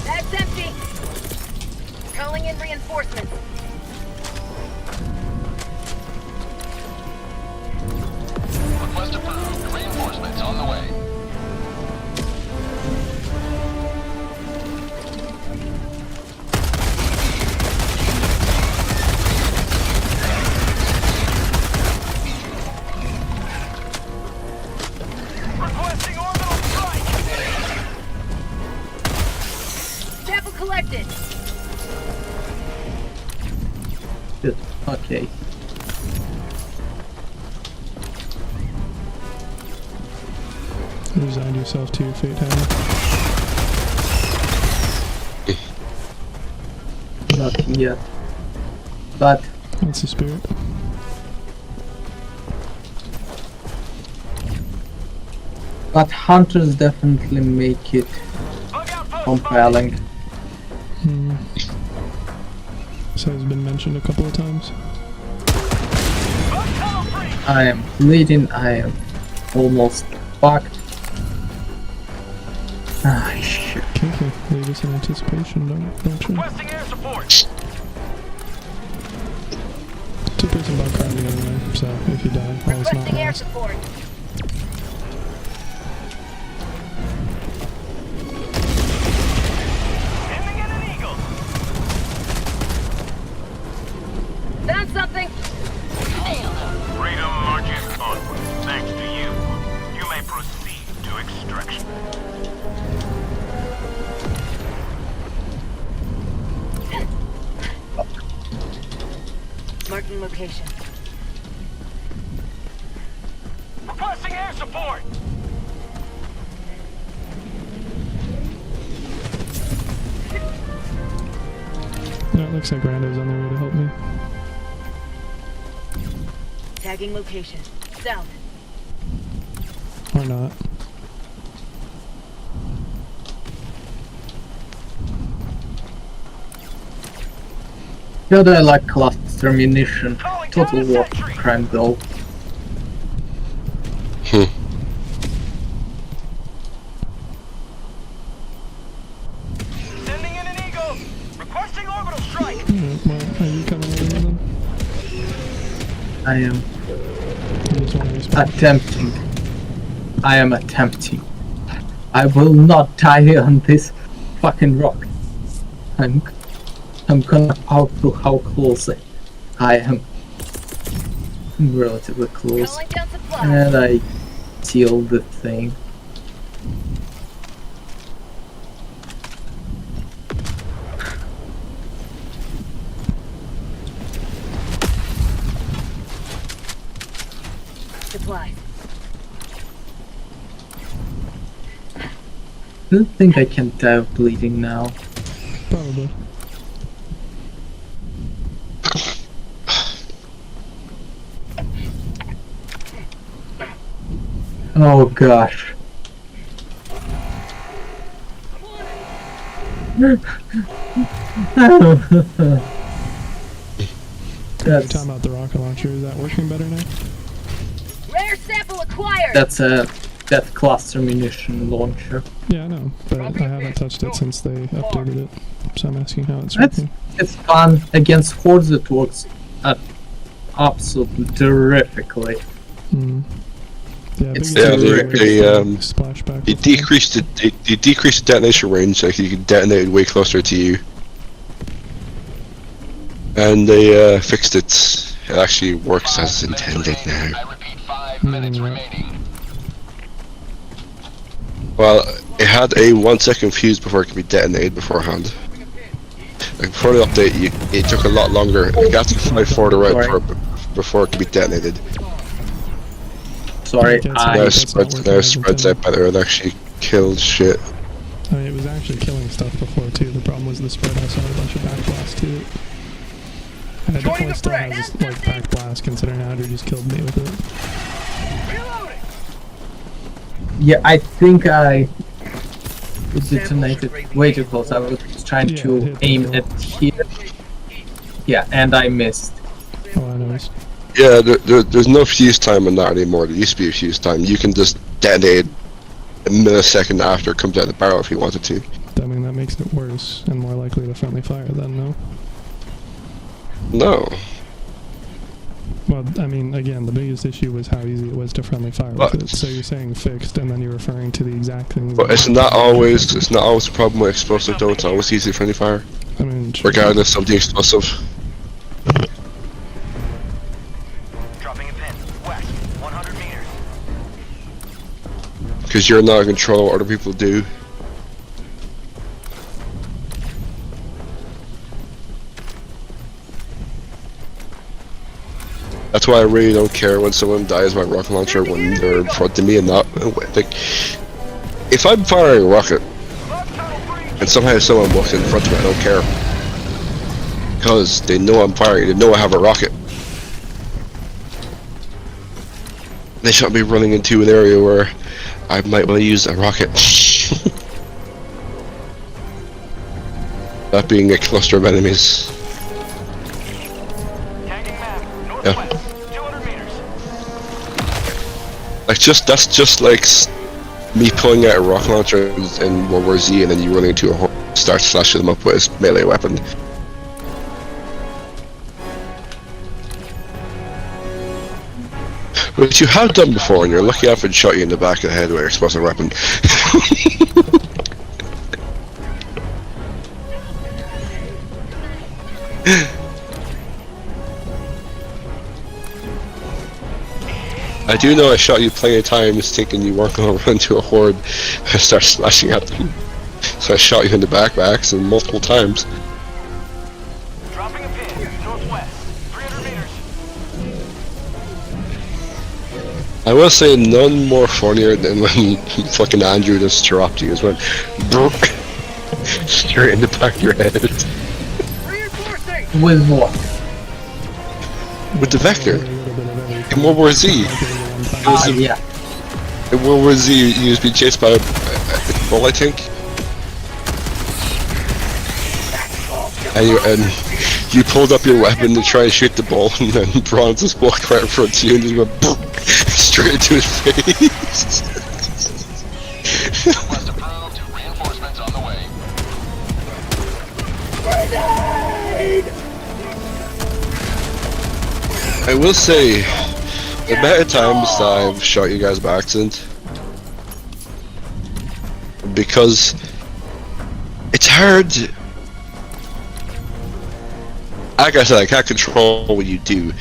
C: That's empty. Calling in reinforcements.
E: Request approved. Reinforcements on the way. Requesting orbital strike.
C: Sample collected.
B: Good. Okay.
A: Resigned yourself to your fate, have you?
B: Not yet. But
A: That's the spirit.
B: hunters definitely make it
E: Bug outpost.
B: compelling.
A: So has been mentioned a couple of times.
E: Bug tunnel free.
B: I am bleeding. I am almost fucked. Ah, shit.
A: Okay, leave us in anticipation, don't you?
E: Requesting air support.
A: Two-person bug crowding anyway, so if you die, all is not
C: Requesting air
A: lost.
C: support.
E: Ending in an eagle.
C: Found something.
D: Freedom marches onward. Thanks to you. You may proceed to extraction.
C: Marking location.
E: Requesting air support.
A: No, it looks like Rando's on their way to help me.
C: Tagging location. South.
A: Or not.
B: God, I like cluster munition.
E: Calling down
B: Total
E: a
B: war
E: sentry.
B: crime though.
E: Sending in an eagle. Requesting orbital strike.
A: Well, are you coming over then?
B: I am
A: You just want to respond?
B: attempting. I am attempting. I will not die on this fucking rock. I'm gonna outlook how close I am. I'm relatively close.
C: Calling down supplies.
B: And I seal the thing.
C: Supplies.
B: I don't think I can die of bleeding now.
A: Probably.
B: Oh gosh. That's
A: Time out the rocket launcher. Is that working better now?
C: Rare sample acquired.
B: that cluster munition launcher.
A: Yeah, I know, but I haven't touched it since they updated it. So I'm asking how it's
B: That's
A: working.
B: it's fun against hordes. It works absolutely terrifically.
A: Yeah,
B: It's
A: biggest issue
B: still-
A: is
F: they,
A: splashback.
F: They decreased the detonation range, like you can detonate it way closer to you. And they fixed it. It actually works as intended now.
E: I repeat, 5 minutes remaining.
F: Well, it had a 1 second fuse before it could be detonated beforehand. Like before the update, it took a lot longer. It got to fly further out before it could be detonated.
B: Sorry,
F: Now it spreads out better. It actually kills shit.
A: I mean, it was actually killing stuff before too. The problem was the spread also had a bunch of backblast to it. And it definitely still has like backblast, considering Andrew just killed me with it.
B: Yeah, I think I detonated way too close. I was trying to aim at here. Yeah, and I missed.
A: Oh, I noticed.
F: Yeah, there's no fuse time on that anymore. There used to be a fuse time. You can just detonate a millisecond after it comes out of the barrel if you wanted to.
A: I mean, that makes it worse and more likely to friendly fire then, no?
F: No.
A: Well, I mean, again, the biggest issue was how easy it was to friendly fire with it. So you're saying fixed, and then you're referring to the exact things.
F: But it's not always a problem with explosive though. It's always easy friendly fire.
A: I mean, sure.
F: Regardless of the explosive.
E: Dropping a pin. West, 100 meters.
F: Because you're not in control, other people do. That's why I really don't care when someone dies by rocket launcher when they're in front of me and not. Like, if I'm firing a rocket and somehow someone walks in front of me, I don't care. Because they know I'm firing, they know I have a rocket. They shouldn't be running into an area where I might want to use a rocket. That being a cluster of enemies. Yeah.
E: 200 meters.
F: Like that's just like me pulling out a rocket launcher in World War Z and then you running into a horde and start slashing them up with his melee weapon. Which you have done before, and you're lucky I haven't shot you in the back of the head with an explosive weapon. I do know I shot you plenty of times thinking you weren't going to run into a horde and start slashing at them. So I shot you in the back by accident multiple times.
E: Dropping a pin. Northwest, 300 meters.
F: I will say none more funnier than when fucking Andrew just dropped you. Just went straight in the back of your head.
E: Reinforcing.
B: With what?
F: With the Vector. In World War Z.
B: Yeah.
F: In World War Z, you used to be chased by a bull, I think. And you pulled up your weapon to try and shoot the bull, and then Bronze just walked right in front of you and just went straight into his face.
E: Request approved. Reinforcements on the way.
F: I will say, the amount of times I've shot you guys by accident, because it's hard. Like I said, I can't control what you do,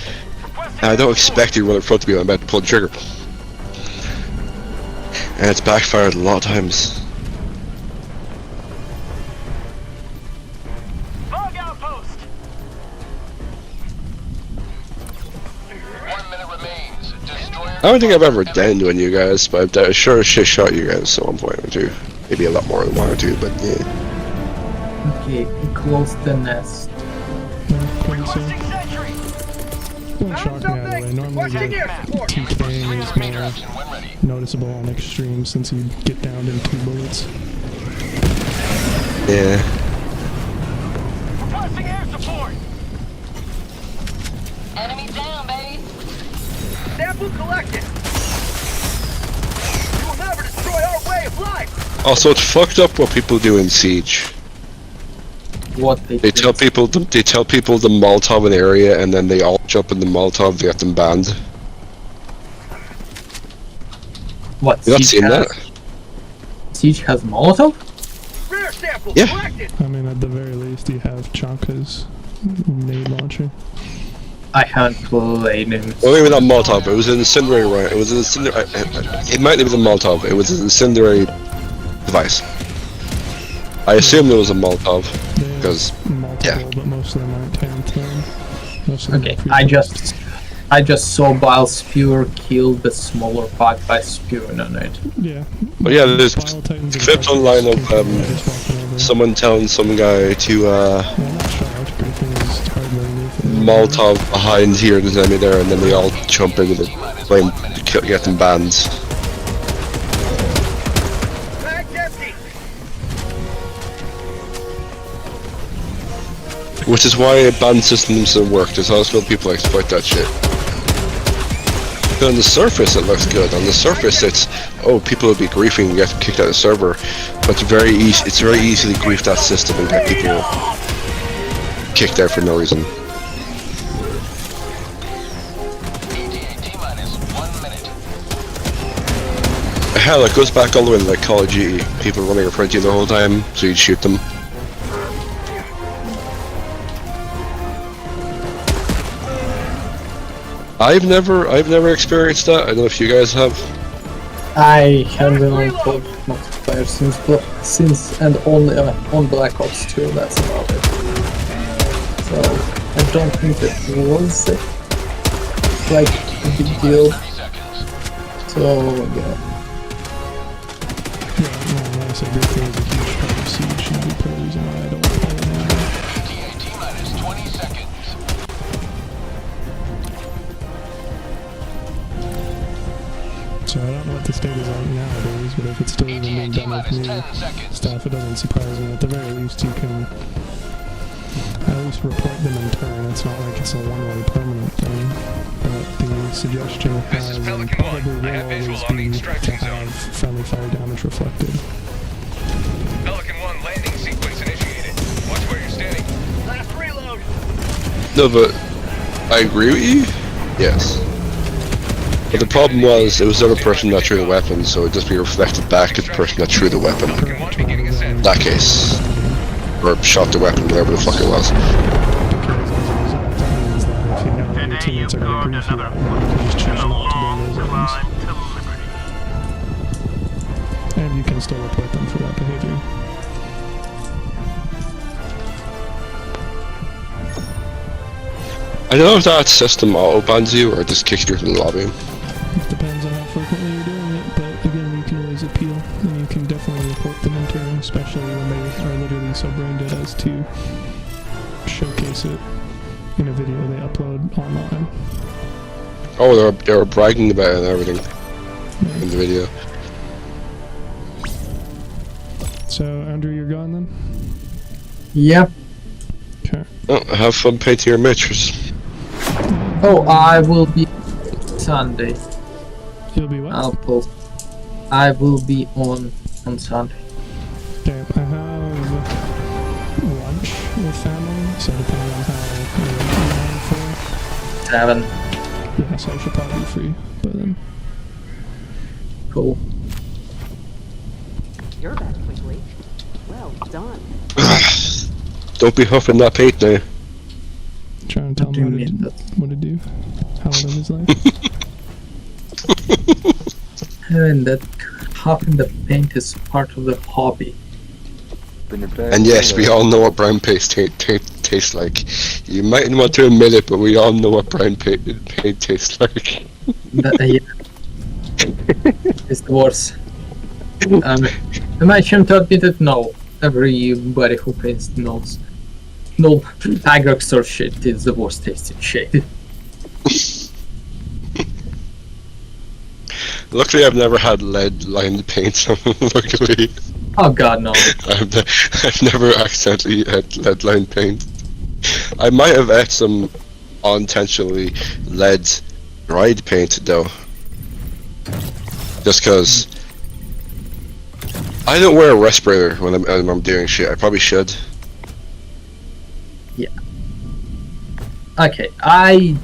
F: and I don't expect you to run in front of me when I'm about to pull the trigger. And it's backfired a lot of times.
E: Fog outpost. 1 minute remains. Destroyer.
F: I don't think I've ever done one you guys, but I sure as shit shot you guys at one point or two. Maybe a lot more than one or two, but yeah.
B: Okay, close the nest.
E: Requesting sentry.
A: Don't shock me either way. Normally the TKing is more noticeable on extreme since you get down in 2 bullets.
F: Yeah.
E: Requesting air support.
C: Enemy down, baby.
E: Sample collected. You will never destroy our way of life.
F: Also, it's fucked up what people do in Siege.
B: What
F: They tell people to Molotov an area, and then they all jump in the Molotov to get them banned.
B: What?
F: You not seen that?
B: Siege has Molotov?
E: Rear sample
F: Yeah.
E: collected.
A: I mean, at the very least, you have Chaka's nade launcher.
B: I haven't played him.
F: Well, maybe not Molotov. It was an incendiary round. It was an incendiary. It might have been a Molotov. It was an incendiary device. I assumed it was a Molotov because
A: multiple, but most of them aren't tanked then. Most of them
B: Okay,
A: are free
B: I
F: Mm-hmm.
B: just saw Bile Spear kill the smaller part by spewing on it.
A: Yeah.
F: But yeah, there's
A: Bile Titans are
F: clips
A: fucking
F: online of
A: just walking over.
F: someone telling some guy to
A: Well, I'm not sure. Griffin is hardly anything.
F: Molotov behind here, there's an enemy there, and then they all jump into the flame to get them banned.
E: Bag's empty.
F: Which is why ban systems don't work. There's always still people that exploit that shit. But on the surface it looks good. On the surface it's, oh, people will be griefing and get kicked out of the server. But it's very easy to grief that system and get people kicked out for no reason. Hell, it goes back all the way to like Call of Duty. People running in front of you the whole time, so you'd shoot them. I've never experienced that. I don't know if you guys have.
B: I have been on COD multiplayer since and only on Black Ops 2. That's about it. So I don't think that was like a big deal. So yeah.
A: Yeah, no, like I said, Griffin is a huge part of Siege, and the probably reason why I don't play it anymore. So I don't know what the state is like nowadays, but if it's still even being done with new stuff, it doesn't surprise me. At the very least, you can at least report them in turn. It's not like it's a one-way permanent thing. But the suggestion has and probably will always be to have friendly fire damage reflected.
E: Pelican 1 landing sequence initiated. Watch where you're standing. Last reload.
F: No, but I agree with you. Yes. But the problem was, it was the other person that threw the weapon, so it'd just be reflected back at the person that threw the weapon.
E: Pelican 1 beginning ascent.
F: In that case. Or shot the weapon, whatever the fuck it was.
A: Today you've got another line to liberty. And you can still report them for that behavior.
F: I don't know if that system auto-bans you, or just kicks you from the lobby.
A: It depends on how frequently you're doing it, but again, you can always appeal, and you can definitely report them in turn, especially when they are literally so brain dead as to showcase it in a video they upload online.
F: Oh, they were bragging about it and everything in the video.
A: So, Andrew, you're gone then?
B: Yeah.
A: Okay.
F: Oh, have fun painting your miniatures.
B: Oh, I will be Sunday.
A: You'll be what?
B: I will be on Sunday.
A: Okay, I have lunch with family, so depending on how you're
B: 7.
A: yeah, so I should probably be free by then.
B: Cool.
H: You're back quickly. Well done.
F: Don't be huffing that paint now.
A: Trying to tell
B: do you
A: me
B: mean that?
A: what to do. How to live his life.
B: And that huffing the paint is part of the hobby.
F: And yes, we all know what brown paste tastes like. You mightn't want to admit it, but we all know what brown paint tastes like.
B: Yeah. It's the worst. Am I shouldn't admit it? No. Everybody who paints knows. No, Agraxor shit is the worst tasting shit.
F: Luckily, I've never had lead-lined paint. Luckily,
B: Oh god, no.
F: I've never accidentally had lead-lined paint. I might have had some unintentionally lead-dried paint though, just because I don't wear a respirator when I'm doing shit. I probably should.
B: Yeah. Okay, I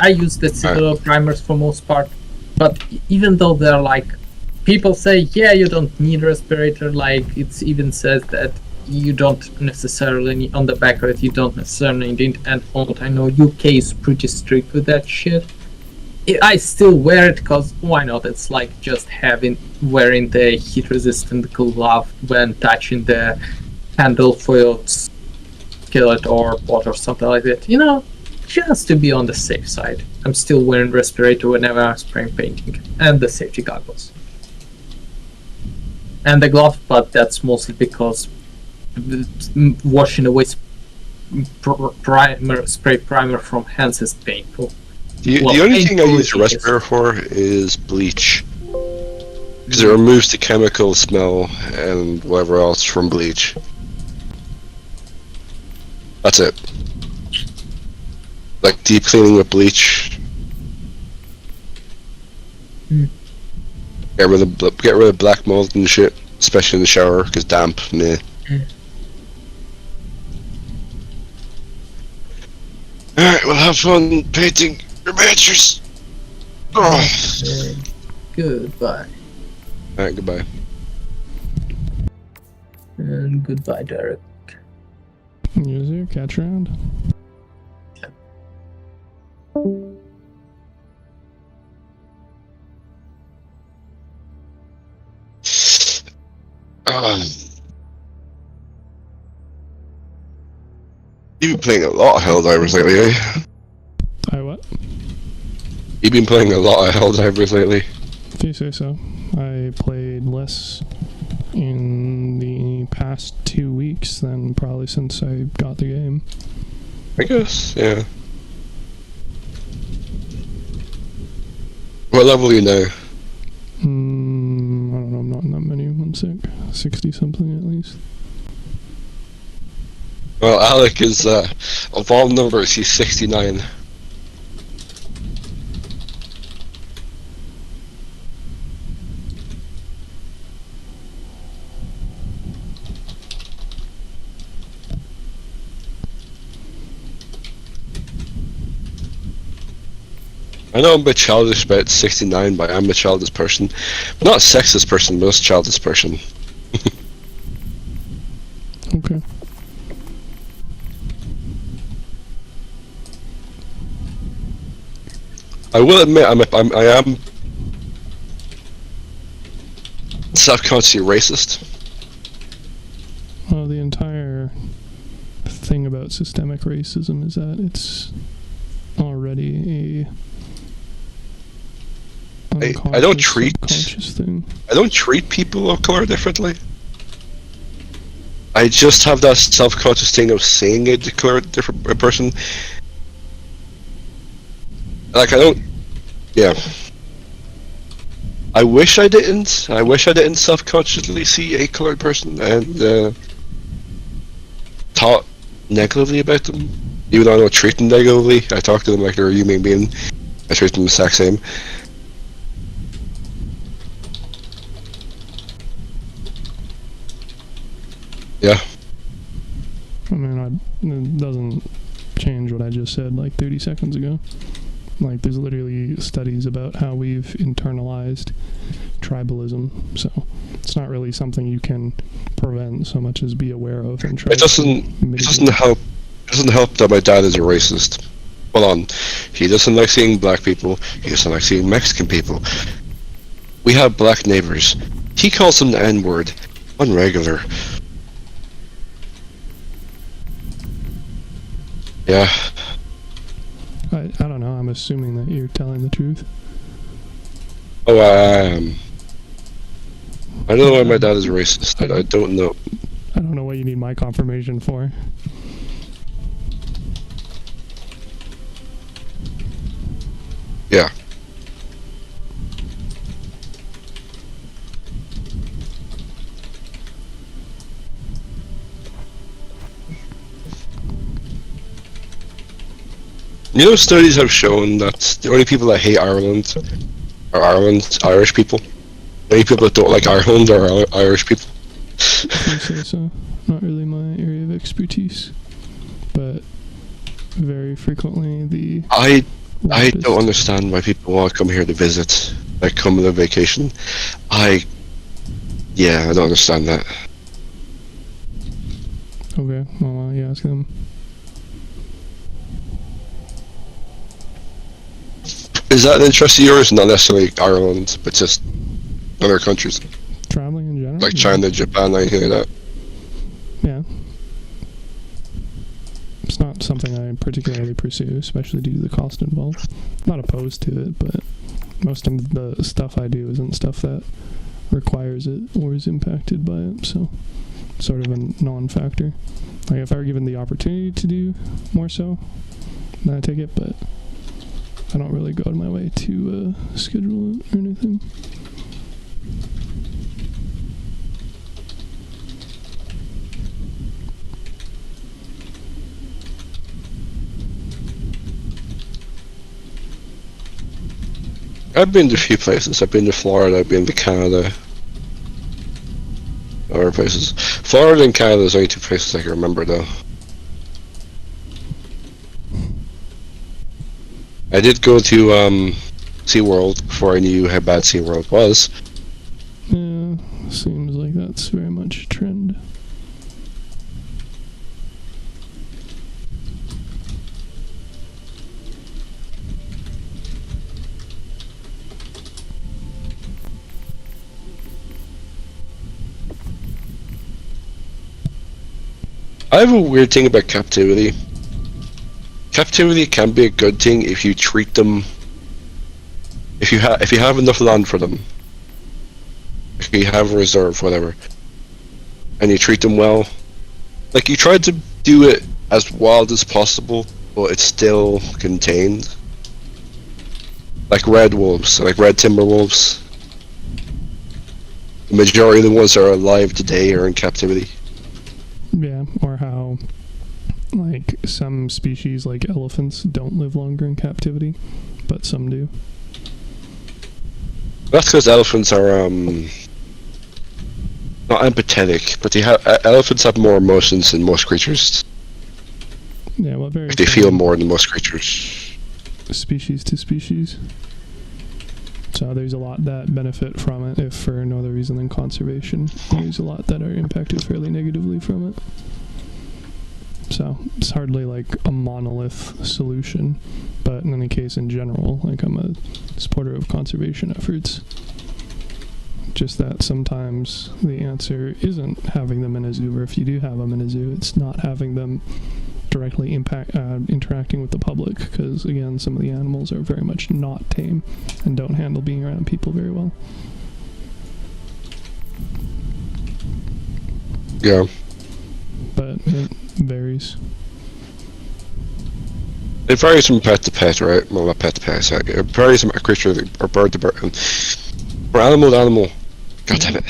B: use the Citadel primers for most part, but even though they're like, people say, yeah, you don't need respirator, like it even says that you don't necessarily need, on the back of it, you don't necessarily need it, and from what I know, UK is pretty strict with that shit. I still wear it because why not? It's like just wearing the heat resistant glove when touching the handle for your skeleton or pot or something like that. You know, just to be on the safe side. I'm still wearing respirator whenever I'm spraying painting, and the safety goggles. And the glove, but that's mostly because washing away spray primer from hands is painful.
F: The only thing I use a respirator for is bleach. Because it removes the chemical smell and whatever else from bleach. That's it. Like deep cleaning with bleach. Get rid of black mold and shit, especially in the shower, because damp, meh. Alright, we'll have fun painting your miniatures.
B: Goodbye.
F: Alright, goodbye.
B: And goodbye, Derek.
A: Use your catch around.
F: You've been playing a lot of Helldivers lately, eh?
A: What?
F: You've been playing a lot of Helldivers lately.
A: If you say so. I played less in the past 2 weeks than probably since I got the game.
F: I guess, yeah. What level are you now?
A: I don't know, I'm not in that many. One sec. 60 something at least.
F: Well, Alec is, of all numbers, he's 69. I know I'm a bit childish about 69, but I'm a childish person. Not a sexist person, but a childish person.
A: Okay.
F: I will admit, I am self-consciously racist.
A: Well, the entire thing about systemic racism is that it's already
F: I don't treat
A: thing.
F: I don't treat people of color differently. I just have that self-conscious thing of saying a different person. Like I don't, yeah. I wish I didn't. I wish I didn't self-consciously see a colored person and talk negatively about them. Even though I don't treat them negatively, I talk to them like they're a human being. I treat them the exact same. Yeah.
A: I mean, it doesn't change what I just said like 30 seconds ago. Like, there's literally studies about how we've internalized tribalism, so it's not really something you can prevent so much as be aware of and try.
F: It doesn't help that my dad is a racist. Hold on, he doesn't like seeing black people. He doesn't like seeing Mexican people. We have black neighbors. He calls them the N-word on regular. Yeah.
A: I don't know. I'm assuming that you're telling the truth.
F: Oh, I am. I don't know why my dad is racist. I don't know.
A: I don't know what you need my confirmation for.
F: Yeah. You know, studies have shown that the only people that hate Ireland are Irish people. The only people that don't like Ireland are Irish people.
A: If you say so. Not really my area of expertise, but very frequently the.
F: I don't understand why people want to come here to visit, like come on a vacation. I don't understand that.
A: Okay, well, you ask them.
F: Is that an interest of yours? Not necessarily Ireland, but just other countries.
A: Traveling in general?
F: Like China, Japan, anything like that.
A: Yeah. It's not something I particularly pursue, especially due to the cost involved. Not opposed to it, but most of the stuff I do isn't stuff that requires it or is impacted by it, so sort of a non-factor. Like if I were given the opportunity to do more so, then I take it, but I don't really go out of my way to schedule it or anything.
F: I've been to a few places. I've been to Florida, I've been to Canada. Other places. Florida and Canada is only two places I can remember though. I did go to SeaWorld before I knew how bad SeaWorld was.
A: Yeah, seems like that's very much a trend.
F: I have a weird thing about captivity. Captivity can be a good thing if you treat them. If you have enough land for them. If you have a reserve, whatever, and you treat them well. Like you try to do it as wild as possible, but it's still contained. Like red wolves, like red timber wolves. The majority of the ones that are alive today are in captivity.
A: Yeah, or how, like, some species, like elephants, don't live longer in captivity, but some do.
F: That's because elephants are, not empathetic, but elephants have more emotions than most creatures.
A: Yeah, well, very.
F: Like they feel more than most creatures.
A: Species to species. So there's a lot that benefit from it, if for no other reason than conservation. There's a lot that are impacted fairly negatively from it. So it's hardly like a monolith solution, but in any case, in general, like I'm a supporter of conservation efforts. Just that sometimes the answer isn't having them in a zoo, or if you do have them in a zoo, it's not having them directly interacting with the public, because again, some of the animals are very much not tame and don't handle being around people very well.
F: Yeah.
A: But it varies.
F: It varies from pet to pet, right? Well, not pet to pet, sorry. It varies from a creature or bird to bird. Or animal to animal. God damn it.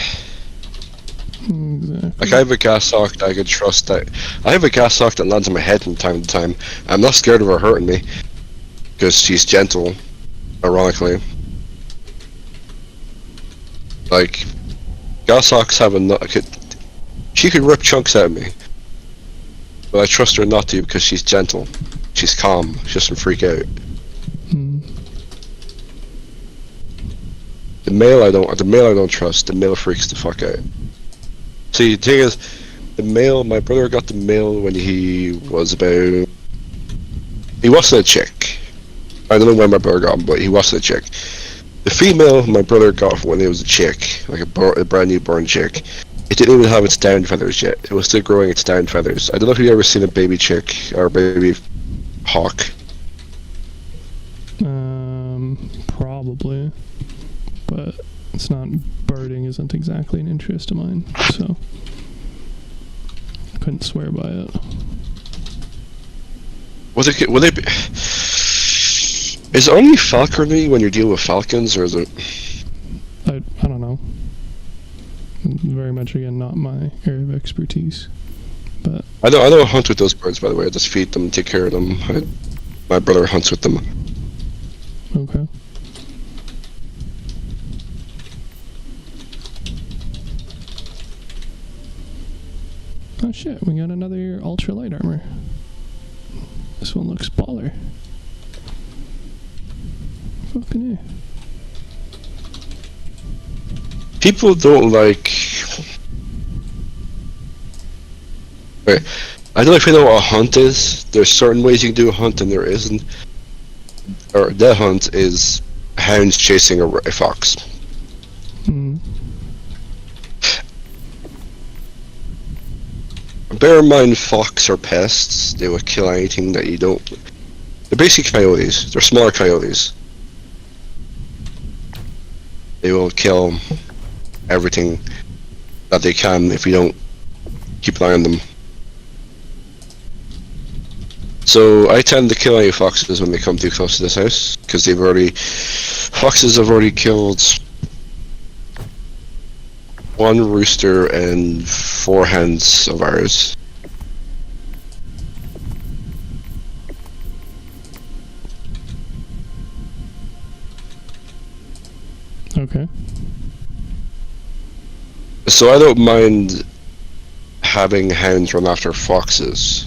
A: Exactly.
F: Like I have a gas sock that I can trust that. I have a gas sock that lands on my head from time to time. I'm not scared of her hurting me, because she's gentle, ironically. Like, gas socks have she could rip chunks out of me. But I trust her not to because she's gentle. She's calm. She doesn't freak out. The male I don't trust. The male freaks the fuck out. See, the thing is, my brother got the male when he was about... He wasn't a chick. I don't know when my brother got him, but he wasn't a chick. The female my brother got when he was a chick, like a brand new born chick, it didn't even have its down feathers yet. It was still growing its down feathers. I don't know if you've ever seen a baby chick or a baby hawk.
A: Probably. But it's not, birding isn't exactly an interest of mine, so I couldn't swear by it.
F: Will they be... Is it only falconry when you're dealing with falcons, or is it...
A: I don't know. Very much, again, not my area of expertise. But
F: I don't hunt with those birds, by the way. I just feed them, take care of them. My brother hunts with them.
A: Okay. Oh shit, we got another ultralight armor. This one looks baller. Fucking A.
F: People don't like... Wait, I don't know if you know what a hunt is. There's certain ways you can do a hunt and there isn't. Or the hunt is hounds chasing a fox. bear in mind, fox are pests. They will kill anything that you don't. They're basically coyotes. They're smaller coyotes. They will kill everything that they can if you don't keep an eye on them. So I tend to kill any foxes when they come too close to this house, because foxes have already killed 1 rooster and 4 hens of ours.
A: Okay.
F: So I don't mind having hens run after foxes.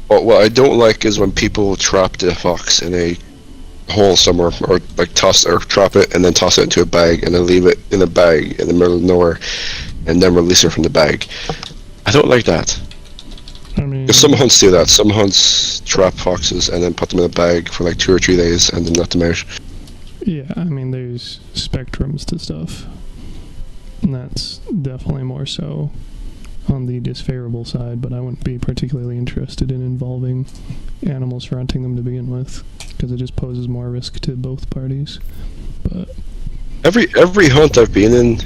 F: But what I don't like is when people trap the fox in a hole somewhere, or like trap it and then toss it into a bag and then leave it in a bag in the middle of nowhere and then release it from the bag. I don't like that.
A: I mean,
F: Because some hunts do that. Some hunts trap foxes and then put them in a bag for like 2 or 3 days and then let them out.
A: yeah, I mean, there's spectrums to stuff. And that's definitely more so on the disfavorable side, but I wouldn't be particularly interested in involving animals for hunting them to begin with, because it just poses more risk to both parties. But
F: Every hunt I've been in,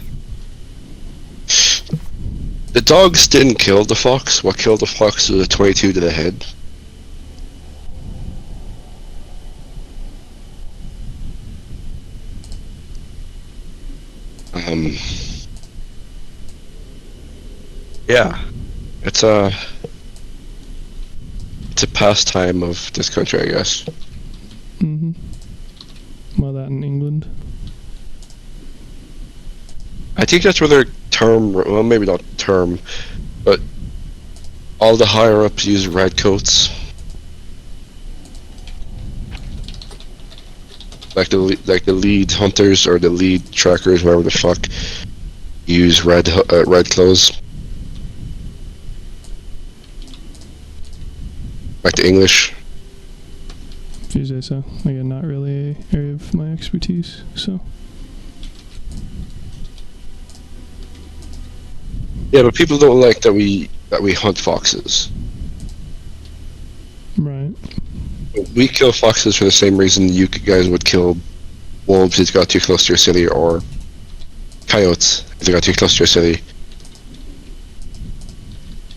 F: the dogs didn't kill the fox. What killed the fox was a 22 to the head. Yeah, it's a pastime of this country, I guess.
A: mm-hmm. Well, that in England.
F: I think that's where their term, well, maybe not term, but all the higher ups use red coats. Like the lead hunters or the lead trackers, whatever the fuck, use red clothes. Like the English.
A: If you say so. Again, not really an area of my expertise, so.
F: Yeah, but people don't like that we hunt foxes.
A: Right.
F: We kill foxes for the same reason you guys would kill wolves if they got too close to your city, or coyotes if they got too close to your city.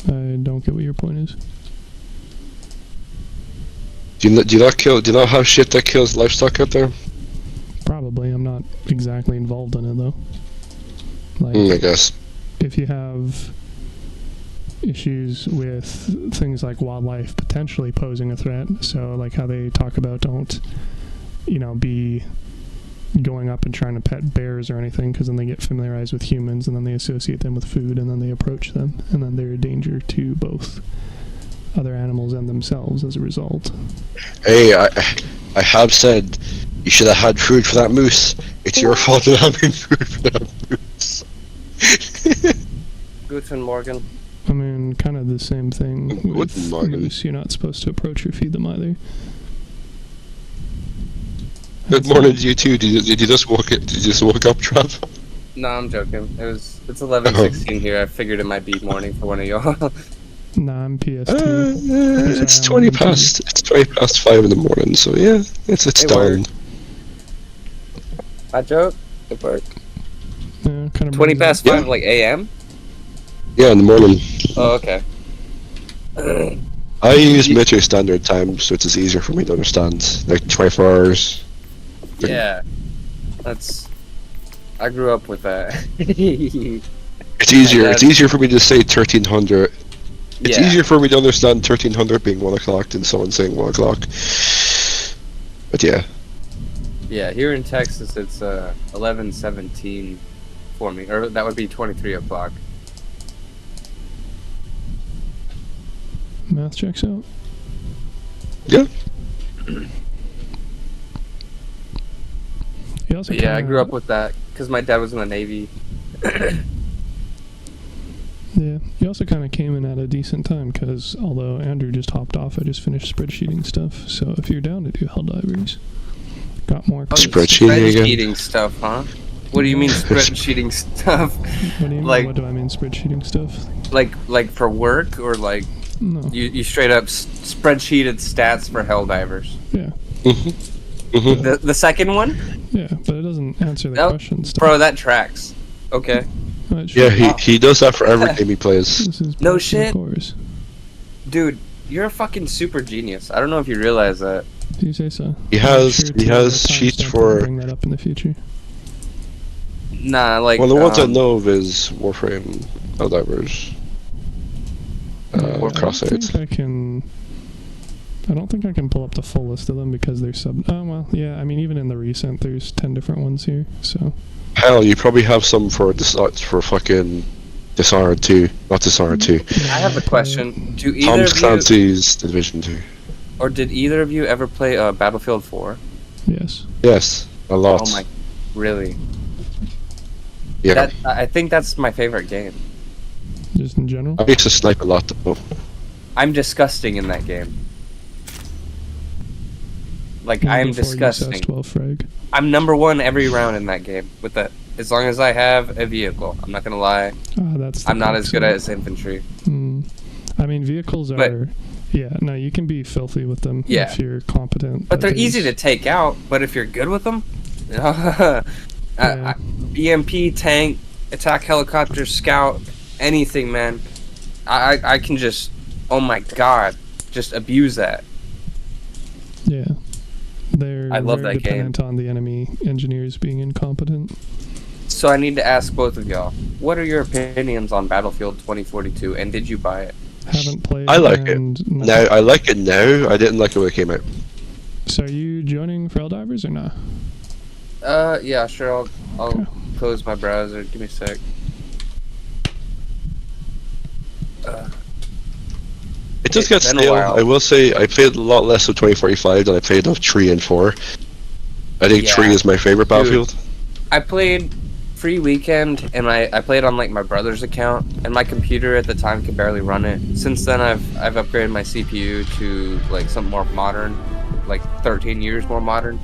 A: I don't get what your point is.
F: Do you not have shit that kills livestock out there?
A: Probably. I'm not exactly involved in it, though. Like,
F: I guess.
A: if you have issues with things like wildlife potentially posing a threat, so like how they talk about don't, be going up and trying to pet bears or anything, because then they get familiarized with humans and then they associate them with food and then they approach them and then they're a danger to both other animals and themselves as a result.
F: Hey, I have said you should have had food for that moose. It's your fault for having food for that moose.
G: Guten Morgen.
A: I mean, kind of the same thing with moose. You're not supposed to approach or feed them either.
F: Good morning to you too. Did you just wake up, Trav?
G: No, I'm joking. It's 11:16 here. I figured it might be morning for one of y'all.
A: Nah, I'm PST.
F: It's 20 past. It's 20 past 5 in the morning. So yeah, it's down.
G: I joke. It worked.
A: Yeah, kind of
G: 20 past 5, like AM.
F: Yeah, in the morning.
G: Oh, okay.
F: I use military standard time, so it's easier for me to understand. Like 24 hours.
G: Yeah, I grew up with that.
F: It's easier. It's easier for me to say 1300. It's easier for me to understand 1300 being 1 o'clock than someone saying 1 o'clock. But yeah.
G: Yeah, here in Texas it's 11:17 for me, or that would be 23 o'clock.
A: Math checks out.
F: Yeah.
G: Yeah, I grew up with that because my dad was in the Navy.
A: Yeah, you also kind of came in at a decent time because although Andrew just hopped off, I just finished spreadsheeting stuff. So if you're down to do Helldivers, got more.
G: Spreadsheeting stuff, huh? What do you mean spreadsheeting stuff?
A: What do you mean?
G: Like,
A: what do I mean spreadsheeting stuff?
G: Like for work, or like
A: No.
G: you straight up spreadsheeted stats for Helldivers?
A: Yeah.
G: The second one?
A: Yeah, but it doesn't answer the
G: Nope.
A: question. Stuff.
G: Bro, that tracks. Okay.
F: Yeah, he does that for every game he plays.
A: This is
G: No
A: part
G: shit.
A: Of course.
G: Dude, you're a fucking super genius. I don't know if you realize that.
A: Do you say so?
F: He
A: I'm
F: has
A: sure
F: he
A: to
F: has
A: timestamp
F: sheets
A: and
F: for.
A: bring that up in the future.
G: Nah, like.
F: Well, the ones I know of is Warframe, Helldivers, Crosshair.
A: I don't think I can pull up the full list of them because they're sub. Oh well, yeah. I mean, even in the recent, there's 10 different ones here. So.
F: Hell, you probably have some for fucking Dishonored 2, not Dishonored 2.
G: I have a question. Do either
F: Tom
G: of you,
F: Clancy's Division 2.
G: or did either of you ever play Battlefield 4?
A: Yes.
F: Yes, a lot.
G: Oh my, really?
F: Yeah.
G: That, I think that's my favorite game.
A: Just in general.
F: I used to snipe a lot though.
G: I'm disgusting in that game. Like, I am
A: Before
G: disgusting.
A: USS-12 frag.
G: I'm number 1 every round in that game. With that, as long as I have a vehicle. I'm not gonna lie.
A: That's.
G: I'm not as good as infantry.
A: I mean, vehicles are. Yeah, no, you can be filthy with them if you're competent.
G: But they're easy to take out. But if you're good with them, BMP, tank, attack helicopter, scout, anything, man. I can just, oh my god, just abuse that.
A: Yeah. They're
G: I love
A: very
G: that game.
A: dependent on the enemy engineers being incompetent.
G: So I need to ask both of y'all, what are your opinions on Battlefield 2042, and did you buy it?
A: Haven't played.
F: I like it. Now I like it now. I didn't like it when it came out.
A: So are you joining for Helldivers or not?
G: Yeah, sure. I'll close my browser. Give me a sec.
F: It just
G: It's
F: gets
G: been a
F: stale.
G: while.
F: I will say I played a lot less of 2045 than I played of 3 and 4. I think 3 is my favorite Battlefield.
G: I played free weekend, and I played on like my brother's account, and my computer at the time could barely run it. Since then, I've upgraded my CPU to like something more modern, like 13 years more modern.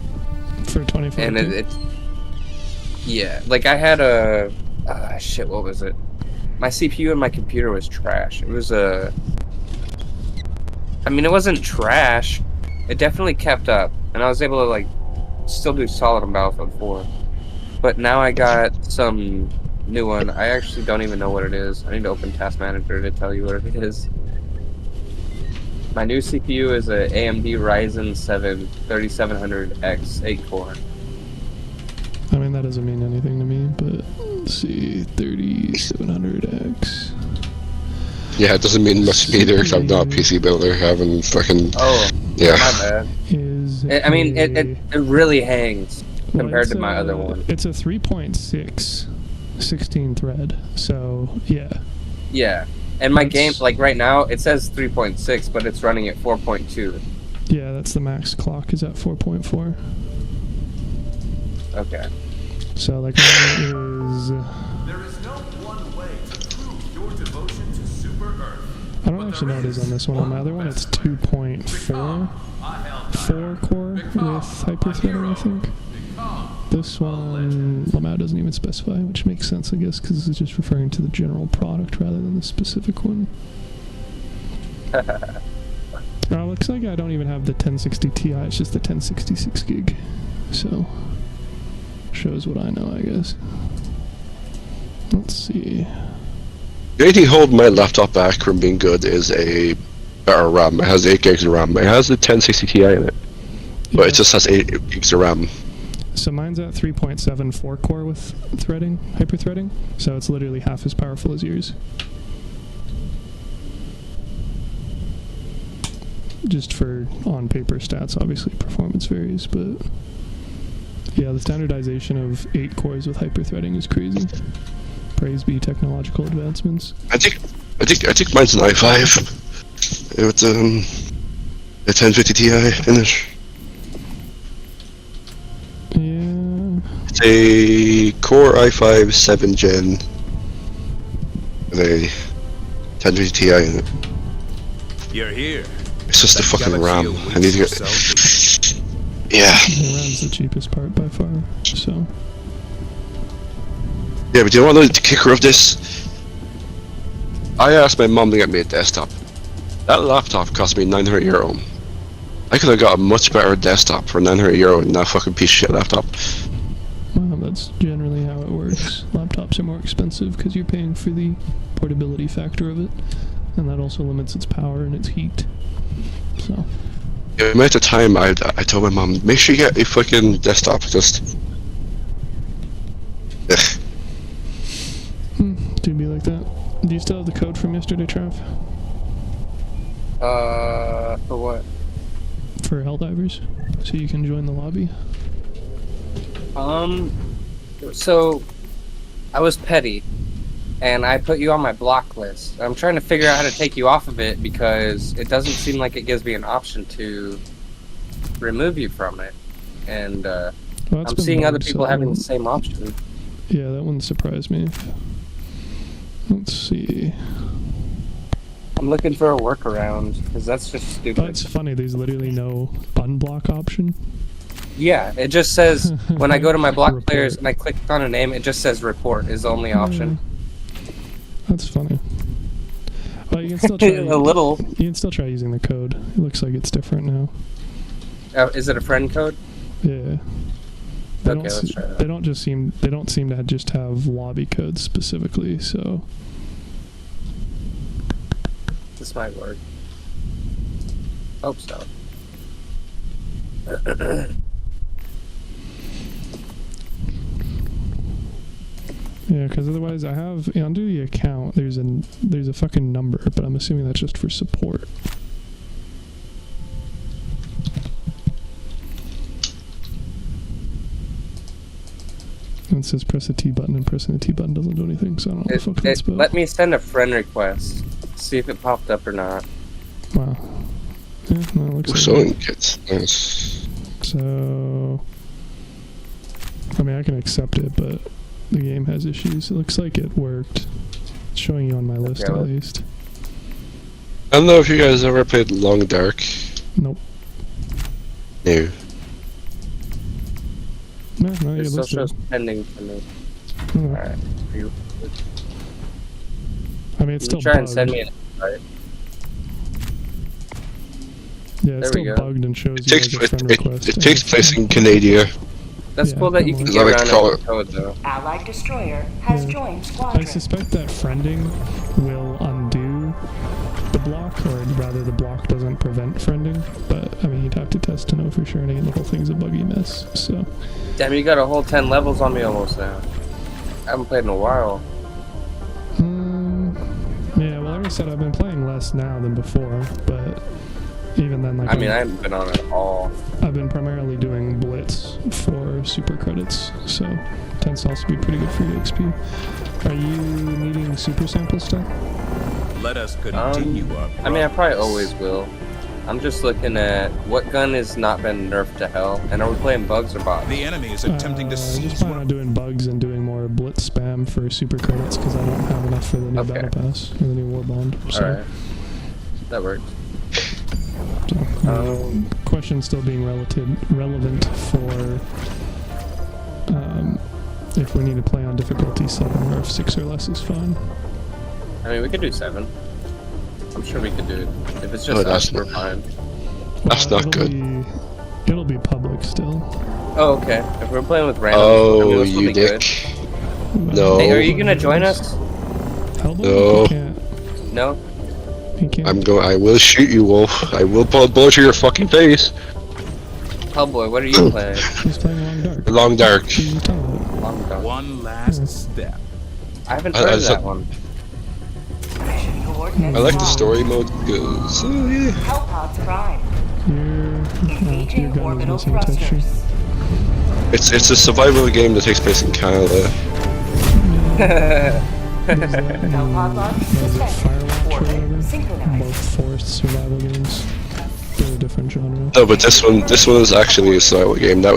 A: For 2042.
G: And it's yeah, like I had a shit. What was it? My CPU and my computer was trash. It was I mean, it wasn't trash. It definitely kept up, and I was able to like still do solid on Battlefield 4. But now I got some new one. I actually don't even know what it is. I need to open Task Manager to tell you what it is. My new CPU is a AMD Ryzen 7 3700X 8-core.
A: I mean, that doesn't mean anything to me, but let's see, 3700X.
F: Yeah, it doesn't mean much to me either, because I'm not a PC builder. Having fucking yeah.
G: My bad. I mean, it really hangs compared to my other one.
A: It's a 3.6 16 thread, so yeah.
G: Yeah, and my game, like right now, it says 3.6, but it's running at 4.2.
A: Yeah, that's the max clock is at 4.4.
G: Okay.
A: So like mine is.
I: There is no one way to prove your devotion to Super Earth.
A: I don't actually know what it is on this one. On my other one, it's 2.4 core with hyper-threading, I think. This one, Lamau doesn't even specify, which makes sense, I guess, because it's just referring to the general product rather than the specific one. Looks like I don't even have the 1060 Ti, it's just the 1066 gig. So, shows what I know, I guess. Let's see.
F: The only thing holding my laptop back from being good is a better RAM. It has 8 gigs of RAM. It has the 1060 Ti in it, but it just has 8 gigs of RAM.
A: So mine's at 3.74 core with threading, hyper-threading, so it's literally half as powerful as yours. Just for on-paper stats, obviously performance varies, but yeah, the standardization of 8 cores with hyper-threading is crazy. Praise be technological advancements.
F: I think mine's an i5 with a 1050 Ti finish.
A: Yeah.
F: It's a Core i5 7 Gen with a 1050 Ti in it.
I: You're here.
F: It's just the fucking RAM. I need to get. Yeah.
A: The RAM's the cheapest part by far, so.
F: Yeah, but do you want to know the kicker of this? I asked my mom to get me a desktop. That laptop cost me €900. I could have got a much better desktop for €900 than that fucking piece of shit laptop.
A: Well, that's generally how it works. Laptops are more expensive because you're paying for the portability factor of it, and that also limits its power and its heat. So.
F: The amount of time I told my mom, make sure you get a fucking desktop. Just. Ugh.
A: Do be like that. Do you still have the code from yesterday, Trav?
G: For what?
A: For Helldivers, so you can join the lobby.
G: So I was petty, and I put you on my block list. I'm trying to figure out how to take you off of it because it doesn't seem like it gives me an option to remove you from it. And
A: Well,
G: I'm seeing other
A: bugged,
G: people
A: so
G: having the same option.
A: Yeah, that wouldn't surprise me. Let's see.
G: I'm looking for a workaround because that's just stupid.
A: That's funny. There's literally no unblock option.
G: Yeah, it just says when I go to my block
A: Report.
G: players and I click on a name, it just says report is the only option.
A: That's funny. Well, you can still try.
G: A little.
A: You can still try using the code. It looks like it's different now.
G: Is it a friend code?
A: Yeah.
G: Okay, let's try that.
A: They don't seem to just have lobby codes specifically. So.
G: This might work. Hope so.
A: Yeah, because otherwise I have under the account there's a fucking number, but I'm assuming that's just for support. And it says press the T button, and pressing the T button doesn't do anything, so I don't know what the fuck that's about.
G: Let me send a friend request. See if it popped up or not.
A: Wow. Yeah, no, it looks like
F: Sewing kits. Nice.
A: So, I mean, I can accept it, but the game has issues. It looks like it worked. It's showing you on my list at least.
F: I don't know if you guys ever played Long Dark.
A: Nope.
F: No.
A: No,
G: It
A: you're
G: still
A: listed.
G: shows pending for me.
A: Oh.
G: Alright.
A: I mean, it's still
G: try
A: bugged.
G: and send me an invite.
A: Yeah, it's
G: There we
A: still
G: go.
A: bugged and shows
F: It
A: you
F: takes
A: as a friend request.
F: it takes place in Canada.
G: That's
A: Yeah,
G: cool that you
A: I'm
G: can
F: Is
G: get
F: that
G: around
F: a color?
G: it with code though.
H: Allied destroyer has
A: Yeah.
H: joined
A: I
H: squadron.
A: suspect that friending will undo the block, or rather the block doesn't prevent friending, but I mean, you'd have to test to know for sure, and again, the whole thing's a buggy mess, so.
G: Damn, you got a whole 10 levels on me almost now. I haven't played in a while.
A: Yeah, well, like I said, I've been playing less now than before, but even then, like,
G: I mean, I haven't been on it at all.
A: I've been primarily doing Blitz for super credits, so it tends to also be pretty good for your XP. Are you needing super sample stuff?
I: Let us continue our
G: I mean, I probably always will. I'm just looking at what gun has not been nerfed to hell, and are we playing bugs or bots?
I: The enemy is attempting to
A: Just
I: seize
A: plan on doing bugs and doing more Blitz spam for super credits, because I don't have enough for the new
G: Okay.
A: Battle Pass, or the new Warbond, so.
G: Alright. That works.
A: Question still being relevant for if we need to play on difficulty 7, or if 6 or less is fine.
G: I mean, we could do 7. I'm sure we could do it. If it's
F: Oh,
G: just
F: that's
G: us, we're
F: not-
G: fine.
F: That's not
A: it'll
F: good.
A: It'll be public still.
G: Oh, okay. If we're playing with randoms, I mean,
F: Oh,
G: this will
F: you
G: be good.
F: dick. No.
G: Hey, are you gonna join us?
A: Hellboy?
F: No.
A: He can't.
G: No?
A: He can't.
F: I will shoot you, Wolf. I will pull a bullet to your fucking face.
G: Hellboy, what are you playing?
A: He's playing Long Dark.
F: Long Dark.
A: He's a talent.
G: Long Dark.
I: one last step.
G: I haven't
F: I-
G: tried
F: I
G: that
F: said-
G: one.
H: Mission coordinates.
F: I like the story mode because yeah.
H: Hellpods prime.
A: Your
H: Engaging
A: gun is
H: orbital
A: missing a texture.
H: thrusters.
F: It's a survival game that takes place in Canada.
H: Hellpod launch suspended.
A: Firewatch or
H: Orbit
A: whatever.
H: synchronized.
A: Both forced survival games. They're a different genre.
F: No, but this one is actually a survival game. That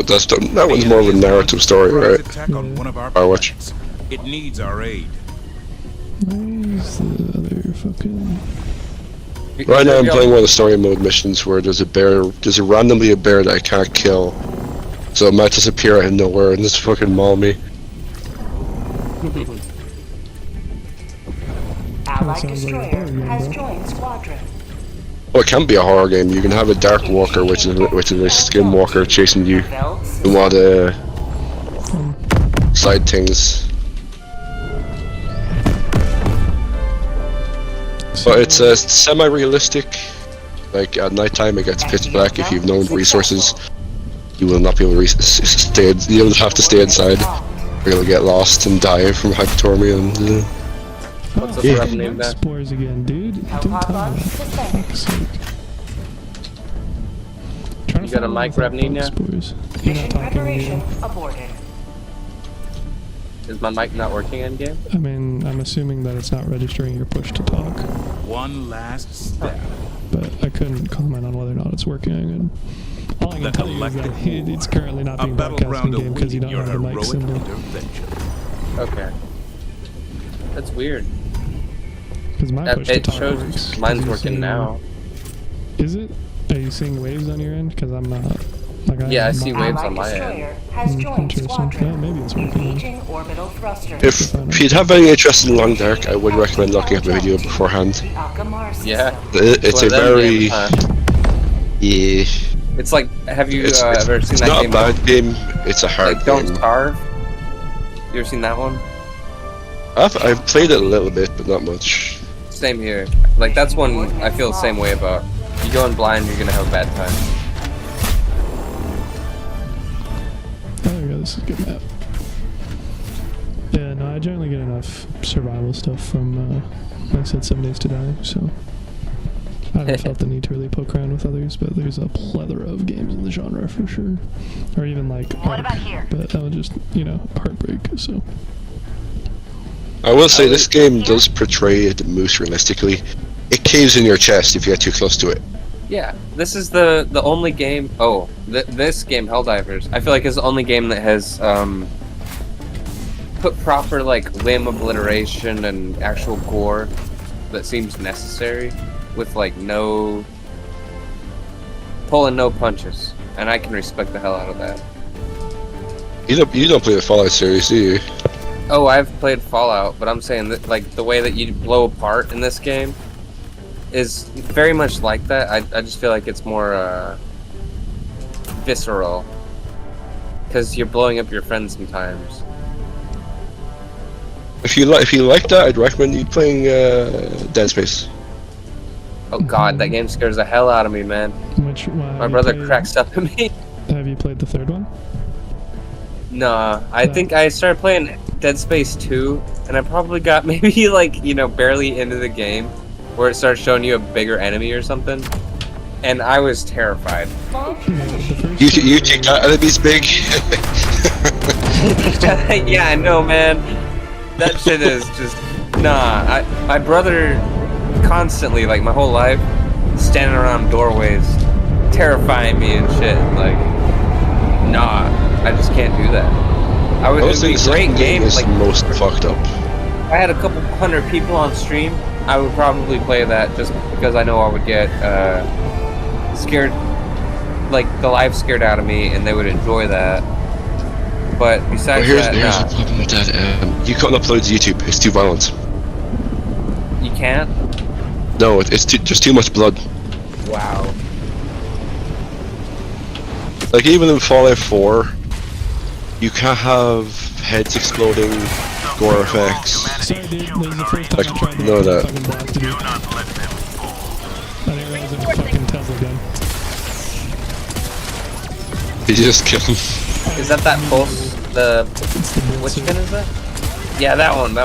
F: one's more of a narrative story, right?
I: Attack on one of our
F: Firewatch.
I: planets. It needs our aid.
A: Where's the other fucking...
F: Right now I'm playing one of the story mode missions where there's randomly a bear that I can't kill. So it might disappear out of nowhere and just fucking maul me.
H: Allied
A: sounds like a
H: destroyer
A: horror game,
H: has
A: bro.
H: joined squadron.
F: Well, it can be a horror game. You can have a Dark Walker, which is a skinwalker chasing you.
H: Belts.
F: You want to side things. But it's semi-realistic. Like at nighttime, it gets pitch black. If you've no resources, you will not be able to stay. You'll have to stay inside. Or you'll get lost and die from hypothermia. And
G: What's the
F: Yeah.
G: rep name back?
A: Spores again, dude. Didn't tell me that. Fuck's sake. Trying to
G: You got a
A: find
G: mic,
A: out about
G: Ravnina?
A: spores. You're
H: Mission
A: not talking to
H: preparation
A: me.
H: aborted.
G: Is my mic not working in game?
A: I mean, I'm assuming that it's not registering your push to talk,
I: One last step.
A: but I couldn't comment on whether or not it's working. And all I can
I: The
A: tell you is that
I: collective
A: it's currently not
I: A
A: being broadcast in
I: battleground
A: game because you
I: awaiting
A: don't
I: your
A: have the mic
I: heroic
A: symbol.
I: intervention.
G: Okay. That's weird.
A: Because my push to
G: It
A: talk
G: shows
A: works. 'Cause
G: mine's
A: you
G: working
A: see-
G: now.
A: Is it? Are you seeing waves on your end? Because I'm not. Like
G: Yeah, I
A: I'm
G: see
A: not-
G: waves on
H: Allied
G: my end.
H: destroyer has joined
A: Interesting. Yeah,
H: squadron.
A: maybe it's working.
H: Engaging orbital thruster.
F: if you'd have any interest in Long Dark, I would recommend looking up a video beforehand.
H: Alchemar
G: Yeah.
H: system.
F: It's
G: one
F: a
G: of them
F: very
G: games, huh?
F: yeah.
G: It's like, have you
F: It's
G: ever seen that
F: not a
G: game?
F: bad game. It's a hard
G: Like, Don't
F: game.
G: Starve? You ever seen that one?
F: I've played it a little bit, but not much.
G: Same here. Like, that's one I feel the same way about. You go in blind, you're gonna have a bad time.
A: Oh, there we go. This is a good map. Yeah, no, I generally get enough survival stuff from, like I said, 7 Days to Die, so I haven't felt the need to really poke around with others, but there's a plethora of games in the genre for sure. Or even like
C: What
A: Ark,
C: about here?
A: but that was just, Heartbreak, so.
F: I will say this game does portray it most realistically. It caves in your chest if you get too close to it.
G: Yeah, this is the only game. Oh, this game, Helldivers, I feel like is the only game that has put proper like limb obliteration and actual gore that seems necessary, with like no pulling no punches, and I can respect the hell out of that.
F: You don't play the Fallout series, do you?
G: Oh, I've played Fallout, but I'm saying that like the way that you blow apart in this game is very much like that. I just feel like it's more visceral, because you're blowing up your friends sometimes.
F: If you like that, I'd recommend you playing Dead Space.
G: Oh god, that game scares the hell out of me, man. My brother cracks up at me.
A: Have you played the third one?
G: Nah, I think I started playing Dead Space 2, and I probably got maybe like, barely into the game, where it starts showing you a bigger enemy or something, and I was terrified.
F: You think that enemy's big?
G: Yeah, I know, man. That shit is just nah. My brother constantly, like my whole life, standing around doorways, terrifying me and shit. Like, nah, I just can't do that. It would be a great game.
F: Is
G: Like,
F: most fucked up.
G: I had a couple hundred people on stream, I would probably play that just because I know I would get scared, like the life scared out of me, and they would enjoy that. But besides
F: Here's
G: that,
F: the
G: nah,
F: problem with that. You can't upload to YouTube. It's too violent.
G: you can't.
F: No, it's just too much blood.
G: Wow.
F: Like even in Fallout 4, you can't have heads exploding, gore effects.
A: Sorry, dude. This is the first time
F: Like,
A: I tried to
F: know that.
A: fucking blasted you. I didn't realize it was a fucking Tesla gun.
F: You just kill him.
G: Is that pulse?
A: It's the
G: Which
A: Blitzer.
G: gun is that? Yeah, that one.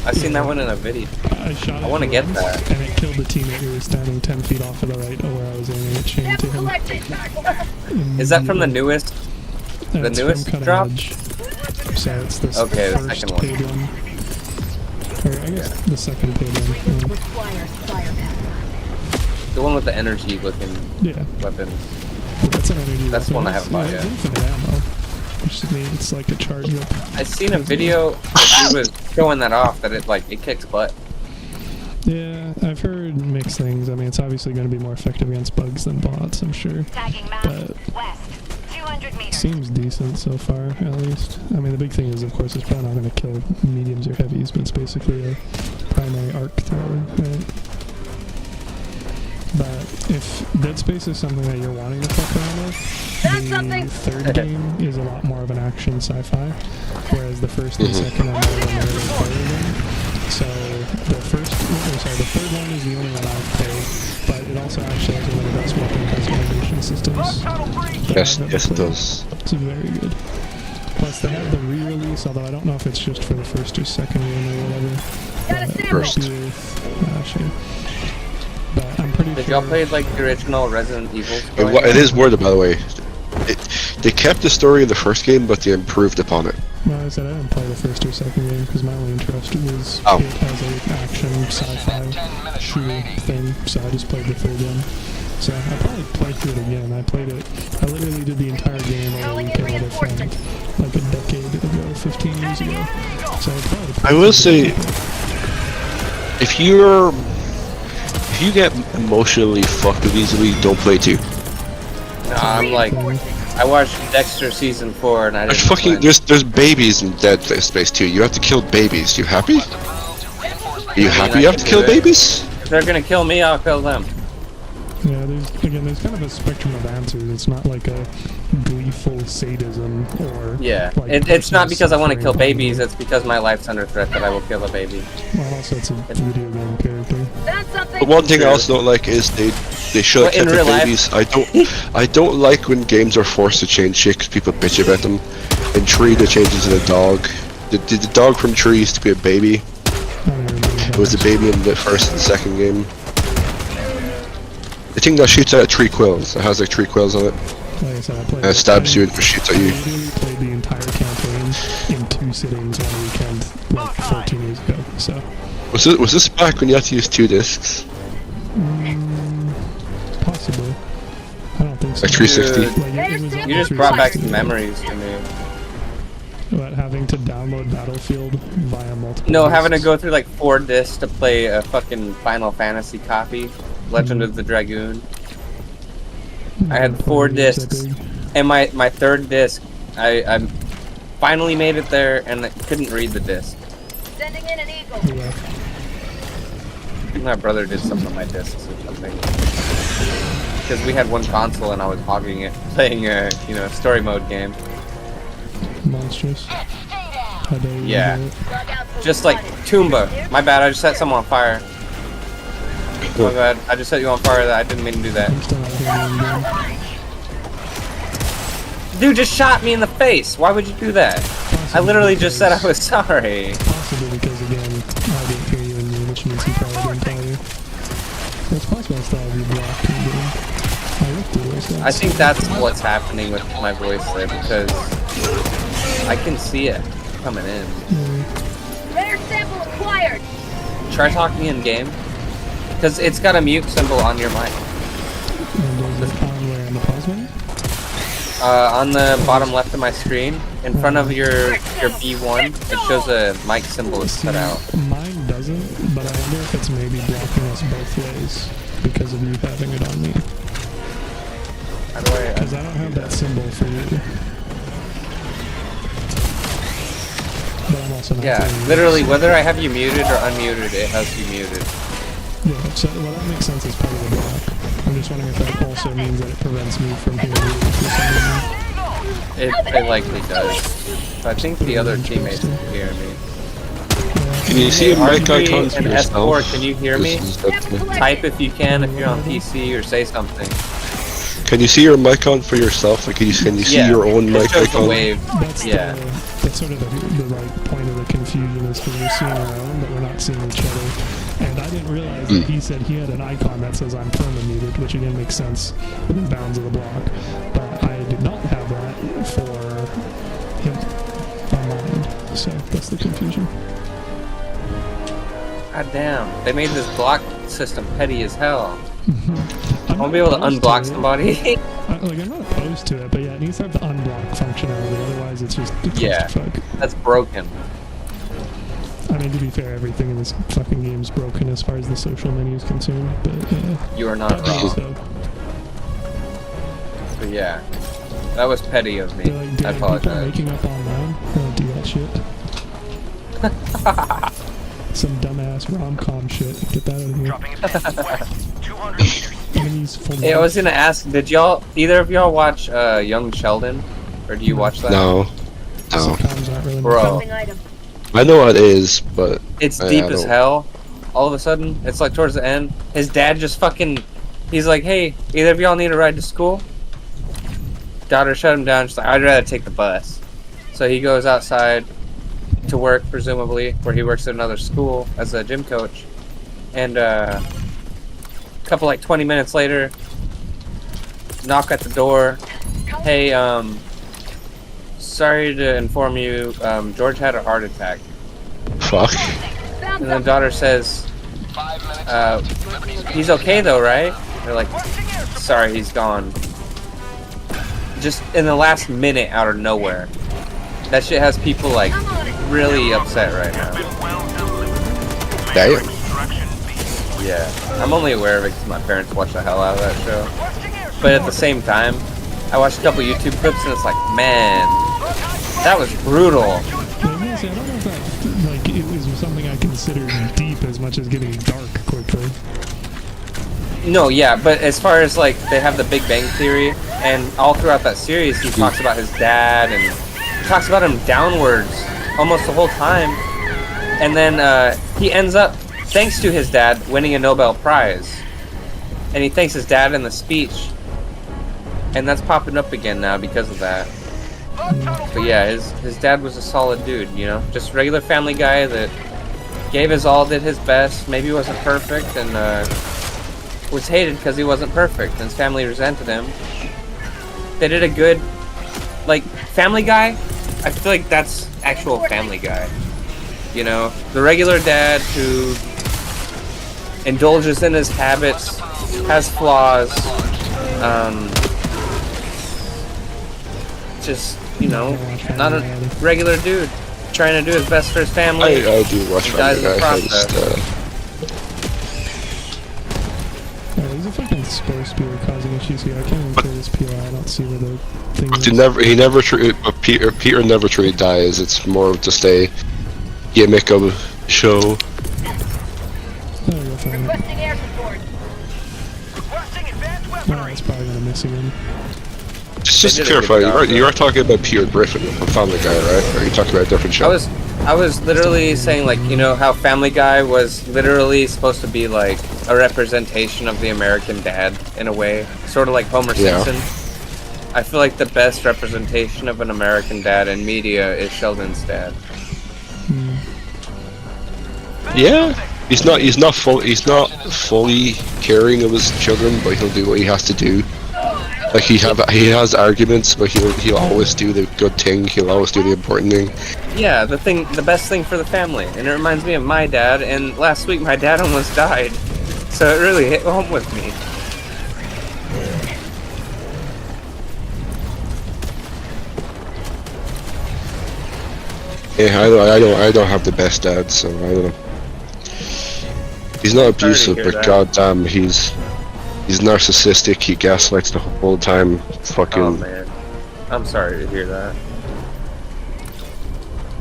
G: I've seen that one in a video.
A: I shot it.
G: I wanna get
A: once,
G: that.
A: And it killed the teammate who was standing 10 feet off to the right of where I was aiming it, chained to him.
G: Is that from the newest?
A: And
G: the
A: it's
G: newest
A: from Cutting
G: drop?
A: Edge. So it's this
G: Okay, the
A: first
G: second one.
A: paid one. Or I guess the second paid one.
C: Requires firepower.
G: The one with the energy looking
A: Yeah.
G: weapons.
A: That's an energy
G: That's the one I
A: weapon.
G: haven't bought
A: It's
G: yet.
A: infinite ammo. Which just means it's like a charge whip.
G: I seen a video that he was showing that off, that it kicks butt.
A: Yeah, I've heard mixed things. I mean, it's obviously going to be more effective against bugs than bots, I'm sure.
C: Tagging map.
A: But
C: West. 200 meters.
A: seems decent so far, at least. I mean, the big thing is, of course, it's probably not going to kill mediums or heavies, but it's basically a primary primary arc thrower, right? But if Dead Space is something that you're wanting to fuck around with, the third game is a lot more of an action sci-fi, whereas the first and second are more of a narrative horror game. So the third one is the only one I've played, but it also actually has one of the best weapon customization systems.
F: Yes, it does.
A: It's very good. Plus they have the re-release, although I don't know if it's just for the first or second game or whatever.
F: First.
A: But I'm pretty
G: Did
A: sure...
G: y'all play like the original Resident Evil story?
F: It is worded, by the way. They kept the story of the first game, but they improved upon it.
A: No, I said I didn't play the first or second game because my only interest was it as a action sci-fi shooter thing, so I just played the third one. So I probably played through it again. I literally did the entire game over a weekend with a friend, like a decade ago, 15 years ago. So
F: I will say, if you get emotionally fucked with easily, don't play 2.
G: No, I'm like, I watched Dexter season 4 and I didn't.
F: There's babies in Dead Space 2. You have to kill babies. You happy? Are you happy you have to kill babies?
G: If they're gonna kill me, I'll kill them.
A: Yeah, there's kind of a spectrum of answers. It's not like a gleeful sadism or...
G: Yeah,
A: like
G: it's not because I want to kill
A: suffering.
G: babies, it's because my life's under threat that I will kill a baby.
A: Well, also it's a video game character.
F: But one thing I also don't like is they show
G: Well, in
F: kept the
G: real life-
F: babies. I don't like when games are forced to change shit because people bitch about them. In 3 they changed it to the dog. The dog from 3 used to be a baby. It was a baby in the first and second game. The thing that shoots out 3 quills. It has like 3 quills on it.
A: Like I said, I played
F: And it stabs you and shoots at you.
A: I literally played the entire campaign in 2 sittings on a weekend, like 14 years ago, so...
F: Was this back when you had to use 2 discs?
A: Possibly. I don't think so.
F: Like 360?
A: Like, it was
G: You
A: on
G: just brought back
A: 360.
G: some memories to me.
A: But having to download Battlefield via multiple
G: No, having to
A: discs.
G: go through like 4 discs to play a fucking Final Fantasy copy, Legend of the Dragoon. I had 4 discs, and my 3rd disc, I finally made it there, and I couldn't read the disc.
C: Sending in an eagle.
A: Yeah.
G: I think my brother did something on my discs or something. Because we had one console and I was hogging it, playing a story mode game.
A: Monstrous. How dare you
G: Yeah.
A: do it?
G: Just like Toomba. My bad, I just set someone on fire. My bad, I just set you on fire. I didn't mean to do that.
A: I'm still not hearing you again.
G: Dude just shot me in the face. Why would you do that? I literally just said I was sorry.
A: Possibly because, again, I didn't hear you in you, which means he probably didn't tell you. It's possible I still have you blocked in the game. I looked through those things.
G: I think that's what's happening with my voice there, because I can see it coming in.
C: Rare sample acquired.
G: Try talking in game, because it's got a mute symbol on your mic.
A: And is it on where, on the pause menu?
G: On the bottom left of my screen, in front of your B1, it shows a mic symbol is cut out.
A: Mine doesn't, but I wonder if it's maybe blocking us both ways because of you having it on me.
G: How do I?
A: Because I don't have that symbol for you. But I'm also not
G: Yeah,
A: doing
G: literally,
A: this.
G: whether I have you muted or unmuted, it has you muted.
A: Yeah, so well, that makes sense as part of the block. I'm just wondering if that also means that it prevents me from hearing you for some reason.
G: It likely does. I think the other teammates can hear me.
F: Can you see a mic icon for
G: and
F: yourself?
G: S4, can you hear me? Type if you can, if you're on PC, or say something.
F: Can you see your mic on for yourself? Like, can you see
G: Yeah,
F: your own
G: it
F: mic
G: shows the
F: icon?
G: wave.
A: That's
G: Yeah.
A: that's sort of the like point of the confusion is because we're seeing our own, but we're not seeing each other. And I didn't realize that he said he had an icon that says I'm perma-muted, which again makes sense within the bounds of the block. But I did not have that for him on mine. So that's the confusion.
G: God damn, they made this block system petty as hell. I
A: I'm
G: won't be able to
A: not opposed
G: unblock
A: it.
G: somebody.
A: I'm not opposed to it, but yeah, it needs to have the unblock functionality. Otherwise, it's just a
G: Yeah.
A: clusterfuck.
G: That's broken.
A: I mean, to be fair, everything in this fucking game is broken as far as the social menu is concerned, but
G: You are not wrong.
A: so,
G: But yeah, that was petty of me.
A: they're like,
G: I
A: damn, people
G: apologize.
A: making up online. I don't do that shit. some dumbass rom-com shit. Get that out of here.
D: Dropping it west, 200 meters.
A: Enemies full
G: Hey, I was gonna ask, did either of y'all watch Young Sheldon? Or do you watch that?
F: No. No.
A: Sitcoms aren't really
G: Bro.
C: Dropping item.
F: I know what it is, but
G: It's
F: I
G: deep as
F: don't-
G: hell. All of a sudden, it's like towards the end, his dad just fucking, he's like, hey, either of y'all need a ride to school? Daughter shut him down, she's like, I'd rather take the bus. So he goes outside to work, presumably, where he works at another school as a gym coach. And a couple, like 20 minutes later, knock at the door. Hey, sorry to inform you, George had a heart attack.
F: Fuck.
C: Found
G: And the
C: something.
G: daughter says, he's okay though, right? They're like, sorry, he's gone. Just in the last minute out of nowhere. That shit has people like
C: I'm on it.
G: really upset right now.
F: Damn.
G: Yeah. I'm only aware of it because my parents watch the hell out of that show. But at the same time, I watched a couple YouTube clips and it's like, man, that was brutal.
A: Yeah, I don't know if that, like, it was something I considered deep as much as getting dark quickly.
G: No, yeah, but as far as like they have the Big Bang Theory, and all throughout that series, he talks about his dad and talks about him downwards almost the whole time, and then he ends up, thanks to his dad, winning a Nobel Prize, and he thanks his dad in the speech, and that's popping up again now because of that. But yeah, his dad was a solid dude, you know, just regular family guy that gave his all, did his best, maybe wasn't perfect, and was hated because he wasn't perfect, and his family resented him. They did a good, like, Family Guy. I feel like that's actual Family Guy. You know, the regular dad who indulges in his habits, has flaws, just, you know, not a regular dude trying to do his best for his family.
F: I do watch
G: He dies
F: Family
G: in the
F: Guy. I
G: process.
F: just,
A: He's a fucking supposed to be causing issues here. I can't even clear this PI. I don't see where the thing is.
F: he never truly, Peter never truly dies. It's more of just a gimmick of a show.
A: There we go, find it.
C: Requesting air support.
E: Requesting advanced
A: Oh,
E: weaponry.
A: it's probably gonna miss again.
F: Just
G: They
F: to
G: did a
F: clarify,
G: good job,
F: you are talking about Peter Griffin from Family Guy, right? Or are you talking about a different show?
G: I was literally saying, like, you know how Family Guy was literally supposed to be like a representation of the American dad in a way, sort of like Homer
F: Yeah.
G: Simpson. I feel like the best representation of an American dad in media is Sheldon's dad.
F: Yeah, he's not fully caring of his children, but he'll do what he has to do. Like he has arguments, but he'll always do the good thing. He'll always do the important thing.
G: Yeah, the best thing for the family, and it reminds me of my dad. And last week my dad almost died, so it really hit home with me.
F: Yeah, I don't have the best dad, so I don't know. He's not abusive,
G: hear
F: but
G: that.
F: goddamn, he's narcissistic. He gaslights the whole time. Fucking.
G: Oh man, I'm sorry to hear that.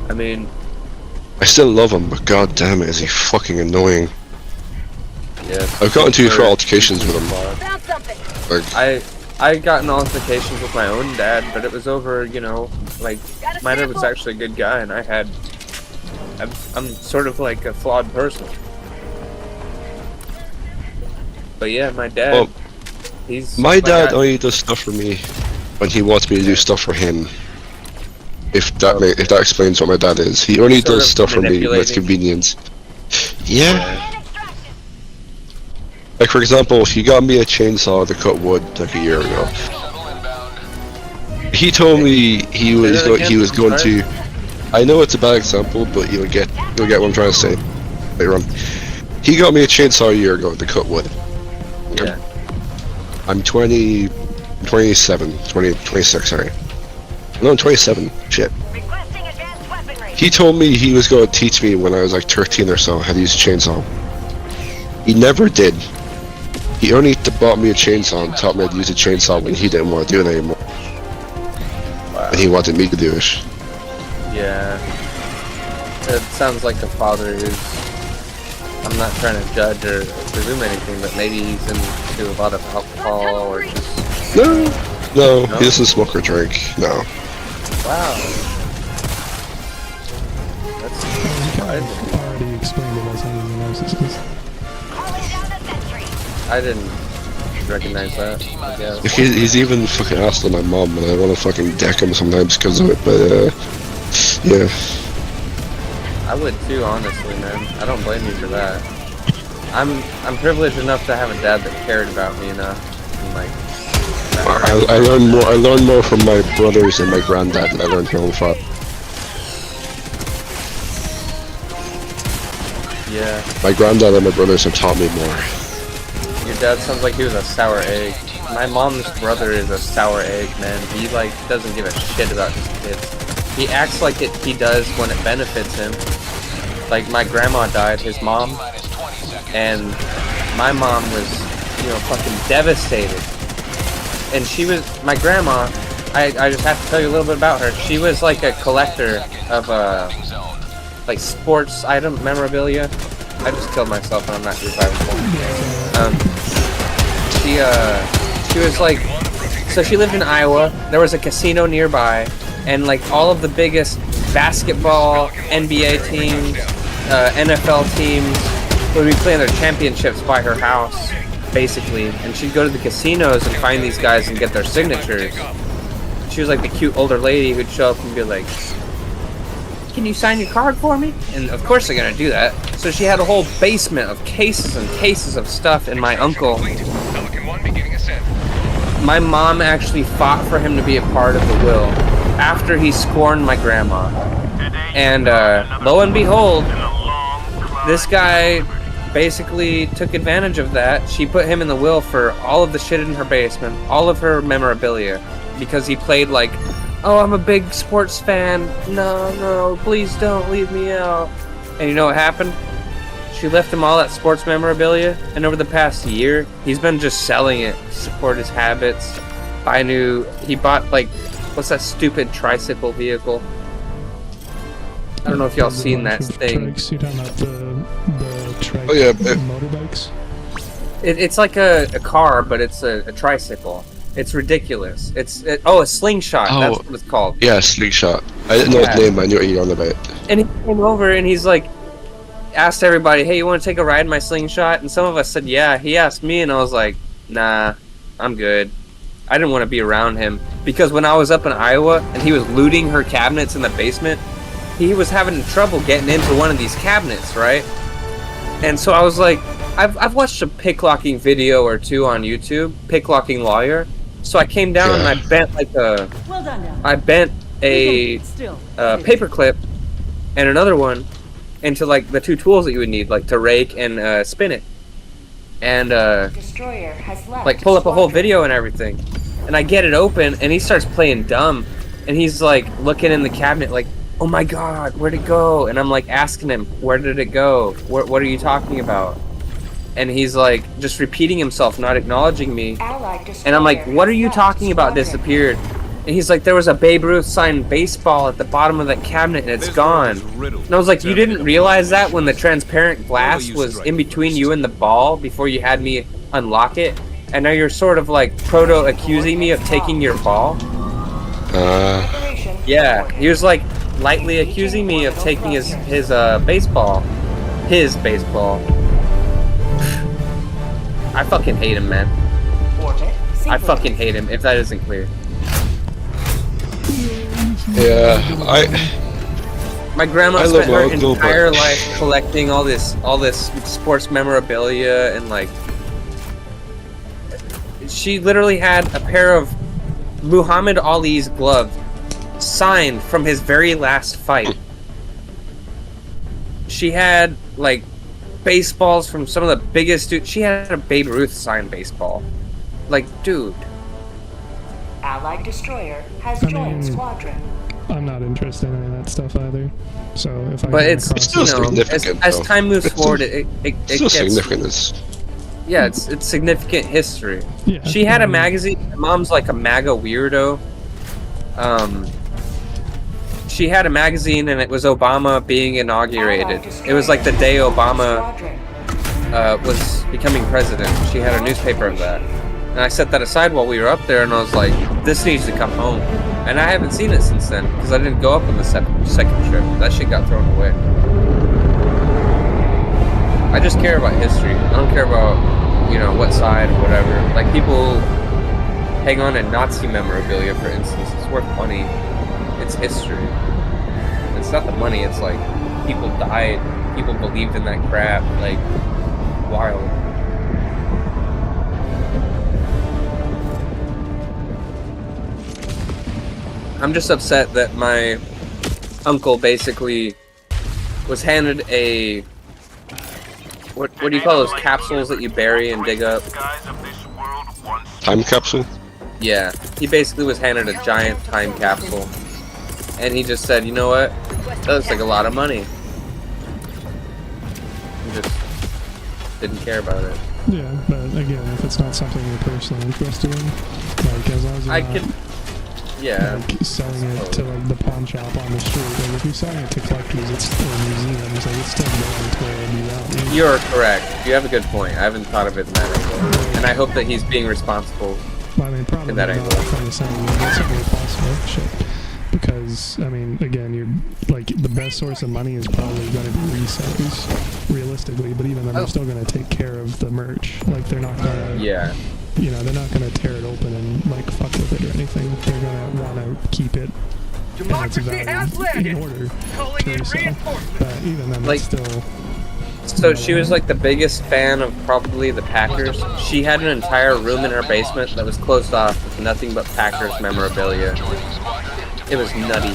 G: I mean,
F: I still love him, but goddamn it, is he fucking annoying.
G: yes.
F: I've gotten into a few altercations with him.
C: Found something.
F: Like,
G: I got in altercations with my own dad, but it was over, you know, like,
C: Got a
G: my dad was
C: sample.
G: actually a good guy, and I'm sort of like a flawed person. But yeah, my dad,
F: Well,
G: he's...
F: my dad
G: guy.
F: only does stuff for me when he wants me to do stuff for him. If that explains what my dad is, he only
G: Sort
F: does
G: of
F: stuff for me when it's
G: manipulating.
F: convenience. Yeah. Like for example, he got me a chainsaw to cut wood like a year ago. He told me he was going to. I know it's a bad example, but you'll get what I'm trying to say later on. He got me a chainsaw a year ago to cut wood.
G: Yeah.
F: I'm 27, 26, sorry. No, I'm 27. Shit.
C: Requesting advanced weaponry.
F: He told me he was going to teach me when I was like 13 or so how to use a chainsaw. He never did. He only bought me a chainsaw and taught me how to use a chainsaw when he didn't want to do it anymore.
G: Wow.
F: And he wanted me to do it.
G: Yeah. It sounds like a father who's I'm not trying to judge or presume anything, but maybe he's into a lot of alcohol or just...
F: No, he doesn't smoke or drink. No.
G: Wow. That's surprising.
A: Already explained it as having a narcissist.
C: Calling down the sentry.
G: I didn't recognize that, I guess.
F: He's even fucking asked to my mom, and I want to fucking deck him sometimes because of it, but yeah.
G: I would too, honestly, man. I don't blame you for that. I'm privileged enough to have a dad that cared about me enough. And, like,
F: I learned more from my brothers and my granddad than I learned from my father.
G: yeah.
F: My granddad and my brothers have taught me more.
G: Your dad sounds like he was a sour egg. My mom's brother is a sour egg, man. He, like, doesn't give a shit about his kids. He acts like he does when it benefits him. Like, my grandma died, his mom, and my mom was, you know, fucking devastated. And she was, my grandma, I just have to tell you a little bit about her. She was like a collector of, like, sports item memorabilia. I just killed myself and I'm not revivable. She was like, so she lived in Iowa, there was a casino nearby, and like all of the biggest basketball, NBA teams, NFL teams would be playing their championships by her house, basically, and she'd go to the casinos and find these guys and get their signatures. She was like the cute older lady who'd show up and be like, can you sign your card for me? And of course they're gonna do that. So she had a whole basement of cases and cases of stuff, and my uncle, my mom actually fought for him to be a part of the will after he scorned my grandma. And lo and behold, this guy basically took advantage of that. She put him in the will for all of the shit in her basement, all of her memorabilia, because he played like, oh, I'm a big sports fan, no, please don't leave me out. And you know what happened? She left him all that sports memorabilia, and over the past year, he's been just selling it to support his habits. He bought, like, what's that stupid tricycle vehicle? I don't know if y'all seen that thing.
A: Trikes. You're talking about the trike motorbikes?
G: It's like a car, but it's a tricycle. It's ridiculous. Oh, a slingshot.
F: Oh,
G: that's what it's called.
F: Yeah, slingshot. I didn't know his name, but I knew what you were on about.
G: And he came over and he's like, asked everybody, hey, you want to take a ride in my slingshot? And some of us said, yeah. He asked me, and I was like, nah, I'm good. I didn't want to be around him. Because when I was up in Iowa and he was looting her cabinets in the basement, he was having trouble getting into one of these cabinets, right? And so I was like, I've watched a picklocking video or two on YouTube, picklocking lawyer. So I came down and I bent like a, paperclip and another one into like the two tools that you would need, like to rake and spin it, and
H: Destroyer has left
G: like pull up a whole video and everything. And I get it open, and he starts playing dumb, and he's like looking in the cabinet like, oh my god, where'd it go? And I'm like asking him, where did it go? What are you talking about? And he's like just repeating himself, not acknowledging me. And I'm like, what are you talking about disappeared? And he's like, there was a Babe Ruth signed baseball at the bottom of that cabinet and it's gone. And I was like, you didn't realize that when the transparent glass was in between you and the ball before you had me unlock it? And now you're sort of like proto-accusing me of taking your ball? Yeah, he was like lightly accusing me of taking his baseball. His baseball. I fucking hate him, man. I fucking hate him, if that isn't clear.
F: Yeah,
G: my grandma spent her entire life collecting all this sports memorabilia, and like she literally had a pair of Muhammad Ali's gloves signed from his very last fight. She had like baseballs from some of the biggest dudes. She had a Babe Ruth signed baseball. Like, dude.
H: Allied destroyer has joined squadron.
A: I'm not interested in any of that stuff either. So if I
G: but it's
F: still significant,
G: as time moves forward, it
F: still
G: gets
F: significant.
G: Yeah, it's significant history.
A: Yeah,
G: she had a magazine. My mom's like a MAGA weirdo. She had a magazine, and it was Obama being inaugurated. It was like the day Obama was becoming president. She had a newspaper of that. And I set that aside while we were up there, and I was like, this needs to come home. And I haven't seen it since then, because I didn't go up on the second trip. That shit got thrown away. I just care about history. I don't care about, you know, what side or whatever. Like, people hang on to Nazi memorabilia, for instance. It's worth money. It's history. It's not the money, it's like, people died, people believed in that crap, like, wild. I'm just upset that my uncle basically was handed a... What do you call those capsules that you bury and dig up?
F: Time capsule?
G: Yeah, he basically was handed a giant time capsule. And he just said, you know what? That looks like a lot of money. He just didn't care about it.
A: Yeah, but again, if it's not something you're personally interested in, like as long as you're not like selling it to like the pawn shop on the street, like if you're selling it to collectors, it's or museums, like it's still going to be out.
G: You're correct. You have a good point. I haven't thought of it in that angle, and I hope that he's being responsible.
A: Well, I mean, probably
G: in that
A: not
G: angle.
A: from the sound, that's certainly possible. Shit. Because, I mean, again, you're like the best source of money is probably going to be resellers, realistically. But even then, they're still going to take care of the merch. Like they're not going to, you know, they're not going to tear it open and like fuck with it or anything. They're going to want to keep it in its value in order to resell. But even then,
G: Like,
A: it's still.
G: So she was like the biggest fan of probably the Packers. She had an entire room in her basement that was closed off with nothing but Packers memorabilia. It was nutty.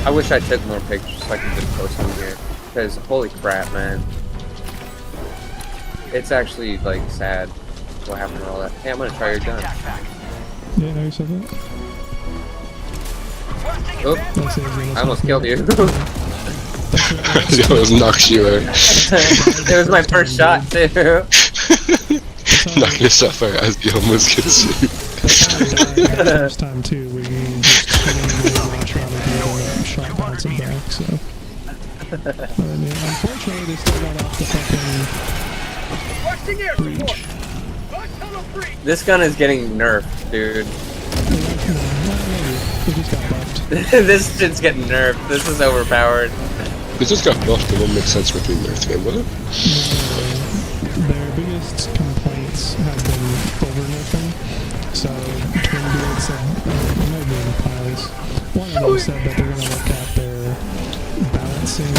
G: I wish I took more pictures so I could just post them here. Because holy crap, man. It's actually like sad what happened to all that. Hey, I'm gonna try your gun.
A: Yeah, know yourself that?
G: Oh, I almost killed you.
F: It almost knocks you out.
G: It was my first shot too.
F: Knock yourself out as you almost kills you.
A: First time too, we just launch around and shot bouncing back. So, but, I mean, unfortunately, they still got off the fucking breach.
G: This gun is getting nerfed, dude.
A: It just got buffed.
G: This shit's getting nerfed. This is overpowered.
F: It just got buffed. It won't make sense between nerf game, will it?
A: Their biggest complaints have been over nerfing. So, Twin Beard said, it might be in the piles. One of them said that they're going to look at their balancing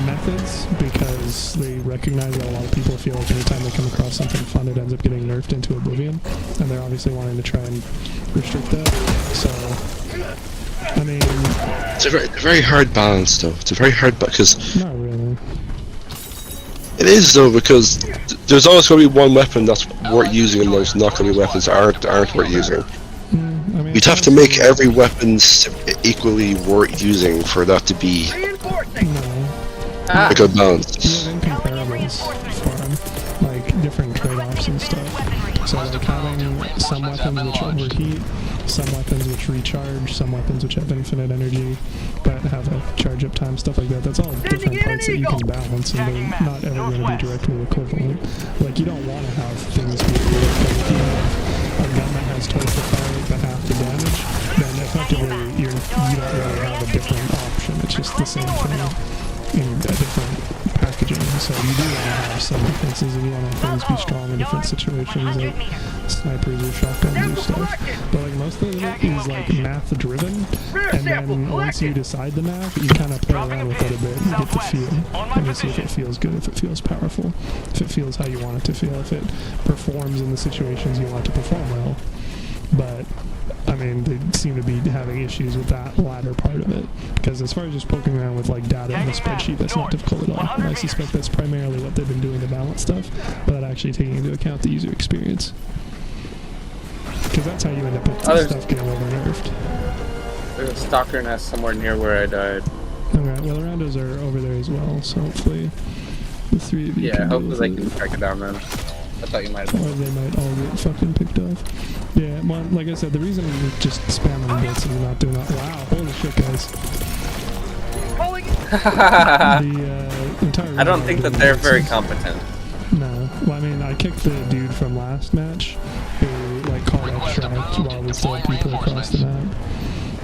A: methods because they recognize that a lot of people feel like anytime they come across something fun, it ends up getting nerfed into oblivion. And they're obviously wanting to try and restrict that. So, I mean...
F: It's a very hard balance, though. It's a very hard balance, because...
A: Not really.
F: It is, though, because there's always going to be one weapon that's worth using, and there's not going to be weapons that aren't worth using.
A: I mean,
F: You'd have to make every weapon equally worth using for that to be a good balance.
A: You have incomparables for like different trade-offs and stuff. So like having some weapons which overheat, some weapons which recharge, some weapons which have infinite energy but have a charge up time, stuff like that. That's all different parts that you can balance, and they're not ever going to be directly equivalent. Like you don't want to have things be like if you have a gun that has twice the fire rate but half the damage, then effectively you don't really have a different option. It's just the same thing in a different packaging. So you do want to have some defenses, and you want to have things be strong in different situations, like snipers or shotguns or stuff. But like most of it is like math driven, and then once you decide the math, you kind of play around with it a bit. You get the feel, and you see if it feels good, if it feels powerful, if it feels how you want it to feel, if it performs in the situations you want it to perform well. But I mean, they seem to be having issues with that latter part of it. Because as far as just poking around with like data in a spreadsheet, that's not difficult at all. And I suspect that's primarily what they've been doing to balance stuff, without actually taking into account the user experience. Because that's how you end up with stuff getting over-nerfed.
G: There's a stalker nest somewhere near where I died.
A: Alright, well the randos are over there as well, so hopefully the three of you can
G: hopefully they can track it down then. I thought you might have.
A: Or they might all get fucking picked off. Yeah, well, like I said, the reason we're just spamming bits and not doing that. Wow, holy shit, guys. entire
G: I don't
A: reason
G: think
A: why
G: that
A: I'm
G: they're
A: doing
G: very
A: this is-
G: competent.
A: No. Well, I mean, I kicked the dude from last match who, like, called extra while we still had people across the map.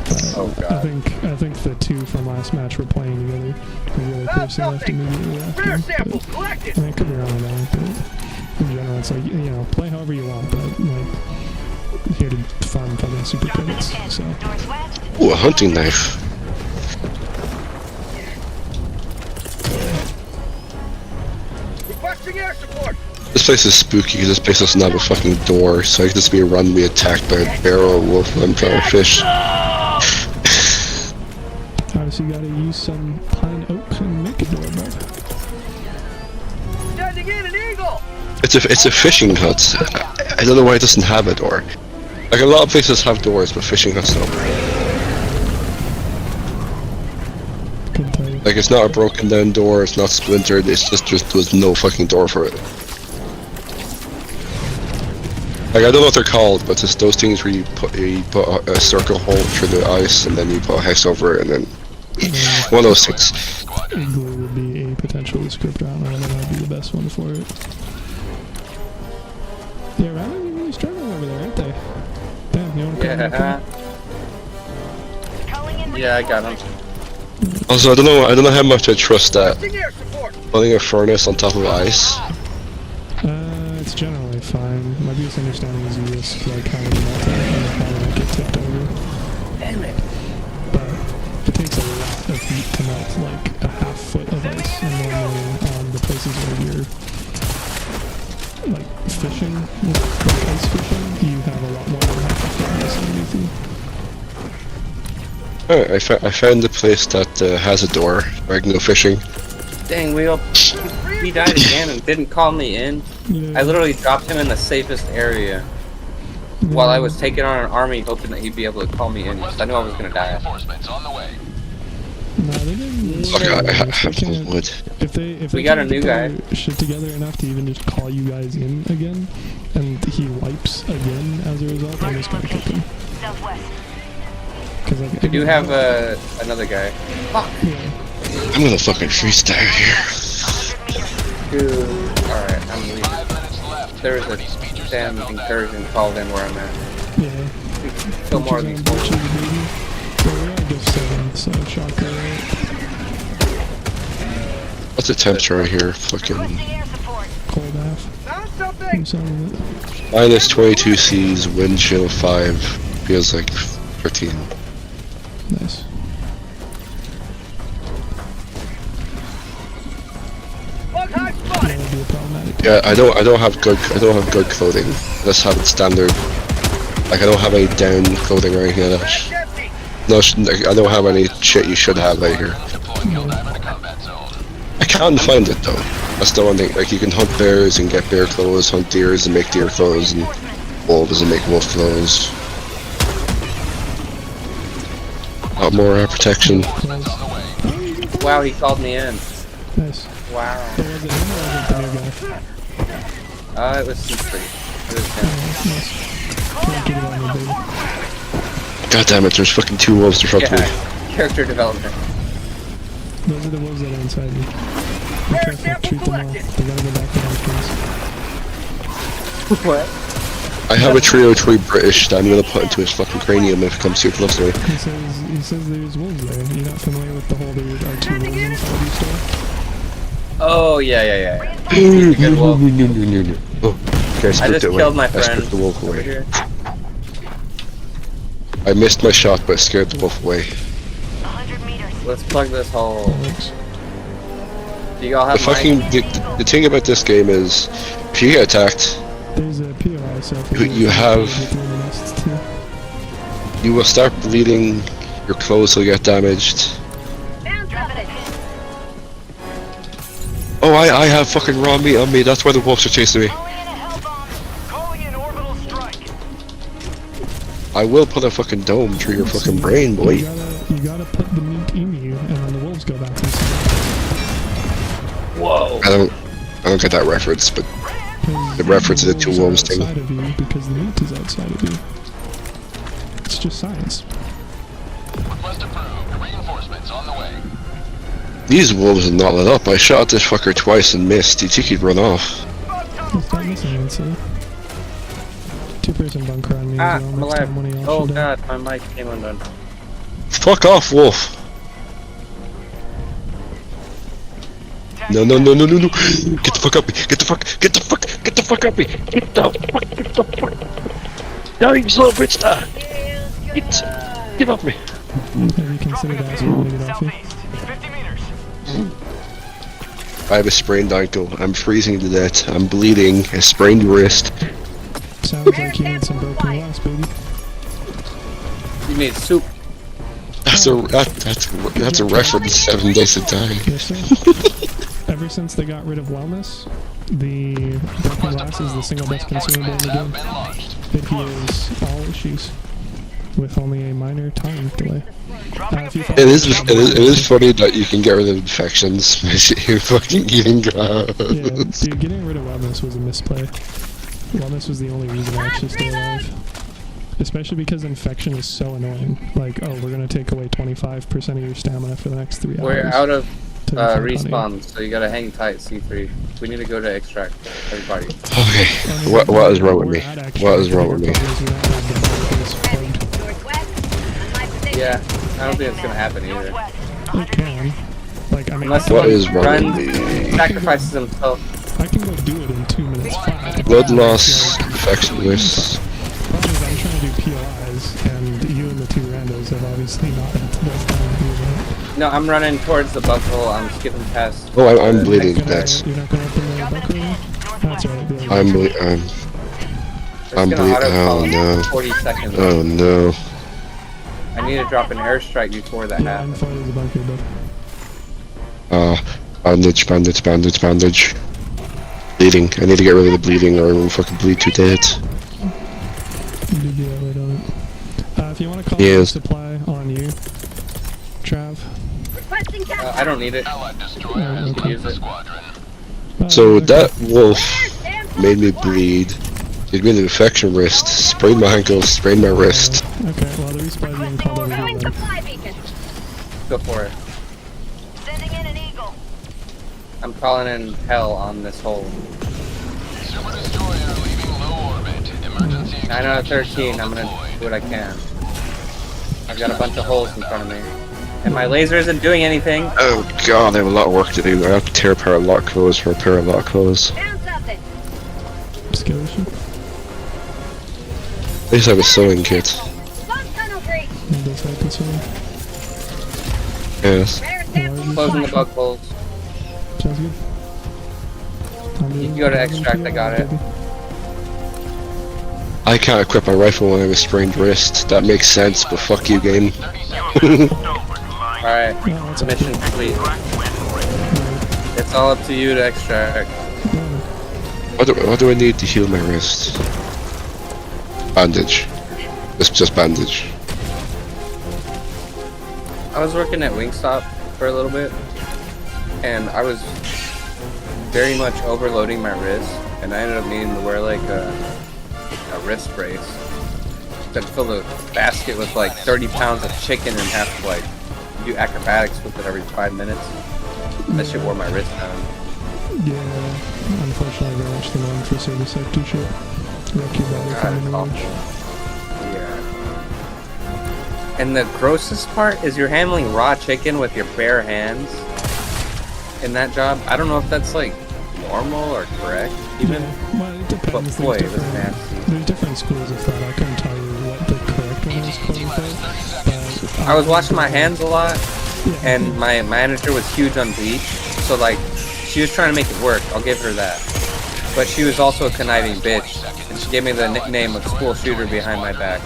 A: But
G: Oh, God.
A: I think the two from last match were playing together. The other person left immediately after.
E: Rare
A: But,
E: samples collected.
A: I mean, it could be wrong with that, but in general, it's like, you know, play however you want, but, like, here to farm fucking super credits, so.
C: Northwest.
F: Ooh, a hunting knife.
E: Requesting air support.
F: This place is spooky because this place doesn't have a fucking door, so I could just be randomly attacked by a bear or a wolf when I'm trying to fish.
A: Obviously, you gotta use some pine oak and make a door, bud.
E: Sending in an eagle.
F: It's a fishing hut. I don't know why it doesn't have a door. Like a lot of places have doors, but fishing huts don't.
A: Couldn't tell you.
F: Like it's not a broken down door, it's not splintered, it's just there's no fucking door for it. Like I don't know what they're called, but it's those things where you put a circle hole through the ice and then you put a hex over it and then one of those things.
A: Igloo would be a potential descriptor. I don't know whether that would be the best one for it. Yeah, Ryan, you're really struggling over there, aren't they? Damn, you wanna come
G: Yeah.
C: Calling in
G: Yeah, I got him.
F: Also, I don't know how much I trust that
E: Requesting air support.
F: putting a furnace on top of ice.
A: It's generally fine. My biggest understanding is you risk like having a melt and the power might get tipped over.
G: Damn it.
A: But it takes a lot of heat to melt like a half foot of ice, and normally on the places where you're like fishing, like ice fishing, you have a lot more than half a foot of ice underneath you.
F: Alright, I found a place that has a door where I can go fishing.
G: Dang, he died again and didn't call me in.
A: Yeah.
G: I literally dropped him in the safest area while I was taking on an army, hoping that he'd be able to call me in, because I knew I was gonna die.
I: Reinforcements on the way.
A: No, they didn't.
F: Fuck, I have
A: They
F: no
A: can't-
F: wood.
A: If they
G: We got a
A: can't
G: new
A: get
G: guy.
A: their shit together enough to even just call you guys in again, and he wipes again as a result, I just gotta kick him.
C: Southwest.
A: Cause like,
G: We do have another guy.
A: Yeah.
F: I'm gonna fucking freestyle here.
C: 100 meters.
G: Alright, I'm leaving. There was a damn incursion called in where I'm at.
A: Yeah.
G: Kill more of these
A: Butchers
G: fools.
A: on Butchers, baby. So we're at diff 7, so shocker, right?
F: What's the temperature right here? Fucking
C: Requesting air support.
A: Cold half.
E: Found something.
A: I'm selling it.
F: minus 22 C's, wind chill 5, feels like 13.
A: Nice.
E: Bug hive
A: That
E: spotted.
A: would be a problematic.
F: Yeah, I don't have good clothing. I just have it standard. Like I don't have any down clothing or anything like that.
E: Rack's empty.
F: No, I don't have any shit you should have like here.
I: Deploying Helldiver to combat zone.
F: I can't find it though. That's the one thing. Like you can hunt bears and get bear clothes, hunt deers and make deer clothes, and wolves and make wolf clothes. A lot more protection.
A: Close.
G: Wow, he called me in.
A: Nice.
G: Wow.
A: So was it him or was it the new guy?
G: It was C3. It was him.
A: Nice. Can't get it on me, baby.
F: God damn it! There's fucking 2 wolves in front of me.
G: Yeah, character development.
A: Those are the wolves that are inside you. Be
E: Rare
A: careful,
E: sample
A: treat them all.
E: collected.
A: They gotta go back to hospitals.
G: What?
F: I have a trio 3 British that I'm gonna put into his fucking cranium if it comes too close to me.
A: He says there's wolves there. You're not familiar with the whole there are 2 wolves inside you still?
G: Oh, yeah. He's a good wolf.
F: Oh, okay,
G: I
F: spooked
G: just
F: it away.
G: killed my
F: I
G: friend
F: spooked the wolf
G: over
F: away.
G: here.
F: I missed my shot, but scared the wolf away.
C: 100 meters.
G: Let's plug this hole.
A: That works.
G: Do you all
F: The
G: have
F: fucking
G: mine?
F: the thing about this game is, if you get attacked,
A: There's a POI, so if
F: You have-
A: between the nests too.
F: you will start bleeding. Your clothes will get damaged.
E: Found
C: Dropping
E: something.
C: it.
F: Oh, I have fucking raw meat on me. That's why the wolves are chasing me.
C: Calling in a hell bomb.
E: Calling in orbital strike.
F: I will put a fucking dome through your fucking brain, boy.
A: You gotta put the meat in you, and then the wolves go back inside.
G: Whoa.
F: I don't get that reference, but the reference to the 2 wolves thing.
A: Outside of you because the meat is outside of you. It's just science.
I: Request approved. Reinforcements on the way.
F: These wolves are not lit up. I shot at this fucker twice and missed. You'd think he'd run off.
A: It's not missing one, see? Two-person bunker on me as well.
G: I'm
A: Next time one of
G: alive.
A: y'all
G: Oh
A: should die.
G: god, my mic came undone.
F: Fuck off, wolf. No. Get the fuck up me. Get the fuck up me. Get the fuck. No, you slow bitch. Get off me.
A: Have you considered asking me to get off you?
D: Southeast. 50 meters.
F: I have a sprained ankle. I'm freezing to death. I'm bleeding. A sprained wrist.
A: Sounds like you need some broken glass, baby.
G: You need soup.
F: That's a reference. 7 days to die.
A: Yes, sir. Ever since they got rid of wellness, the broken glass is the single best consumable in the game. It heals all issues with only a minor time delay.
F: It is funny that you can get rid of infections by fucking eating glass.
A: Yeah, dude, getting rid of wellness was a misplay. Wellness was the only reason I actually stay alive. Especially because infection is so annoying. Like, oh, we're gonna take away 25% of your stamina for the next 3 hours.
G: We're out of
A: to infect on you.
G: respawn, so you gotta hang tight, C3. We need to go to extract, everybody.
F: Okay, what is wrong with me? What is wrong with me?
G: Yeah, I don't think it's gonna happen either.
A: It can. Like, I mean,
G: Unless
F: What
G: someone
F: is wrong
G: runs,
F: with me?
G: sacrifices himself.
A: I can go do it in 2 minutes flat.
F: Blood loss, infection risk.
A: Problem is, I'm trying to do POIs, and you and the two randos have obviously not had enough time to do that.
G: No, I'm running towards the bug hole. I'm skipping past.
F: Oh, I'm bleeding.
A: You're
F: That's.
A: not gonna open the bunker anymore? That's right. the other
F: I'm
A: one.
F: bleeding.
G: It's
F: I'm
G: gonna
F: bleeding.
G: auto-fall
F: Oh
G: in
F: no.
G: 40 seconds.
F: Oh no.
G: I need to drop an airstrike before that
A: Yeah, I'm
G: happens.
A: fine as a bunker, but
F: Bandage. Bleeding. I need to get rid of the bleeding or I will fucking bleed to death.
A: you did get right on it. If you want to call
F: Yes.
A: supply on you, Trav.
G: I don't need it.
A: Oh,
G: You can
A: okay.
G: use it.
F: So
A: okay.
F: that wolf made me bleed. Gave me an infection wrist. Sprained my ankle. Sprained my wrist.
A: Okay, well, the resupply is being called over here then.
G: Go for it.
C: Sending in an eagle.
G: I'm calling in hell on this hole. 9 out of 13. I'm gonna do what I can. I've got a bunch of holes in front of me. And my laser isn't doing anything.
F: Oh god, I have a lot of work to do. I have to tear apart a lot of clothes for a pair of lot of clothes.
C: Found something.
A: Skill issue?
F: At least I have a sewing kit.
C: Smoke tunnel breach.
A: It does help as well.
F: Yes.
C: Rare sample.
G: Closing the bug holes.
A: Sounds good.
G: You can go to extract, I got it.
F: I can't equip my rifle when I have a sprained wrist. That makes sense, but fuck you, game.
G: Alright,
A: No, it's
G: mission complete. It's all up to you to extract.
F: What do I need to heal my wrist? Bandage. It's just bandage.
G: I was working at Wingstop for a little bit, and I was very much overloading my wrist, and I ended up needing to wear like a wrist brace. I'd fill the basket with like 30 pounds of chicken and have to like do acrobatics with it every 5 minutes. That shit wore my wrist down.
A: Yeah, unfortunately very much the norm for service sector shit. Wreck your body
G: God,
A: from
G: it's
A: the
G: awful.
A: range.
G: Yeah. And the grossest part is you're handling raw chicken with your bare hands in that job. I don't know if that's like normal or correct even.
A: Yeah, well, it
G: But
A: depends.
G: boy, it
A: There's
G: was
A: different,
G: nasty.
A: there's different schools of thought. I couldn't tell you what the correct one is, quote unquote. But
G: I was washing my hands a lot,
A: Yeah,
G: and my manager was huge on bleach, so like she was trying to make it work. I'll give her that. But she was also a conniving bitch, and she gave me the nickname of school shooter behind my back.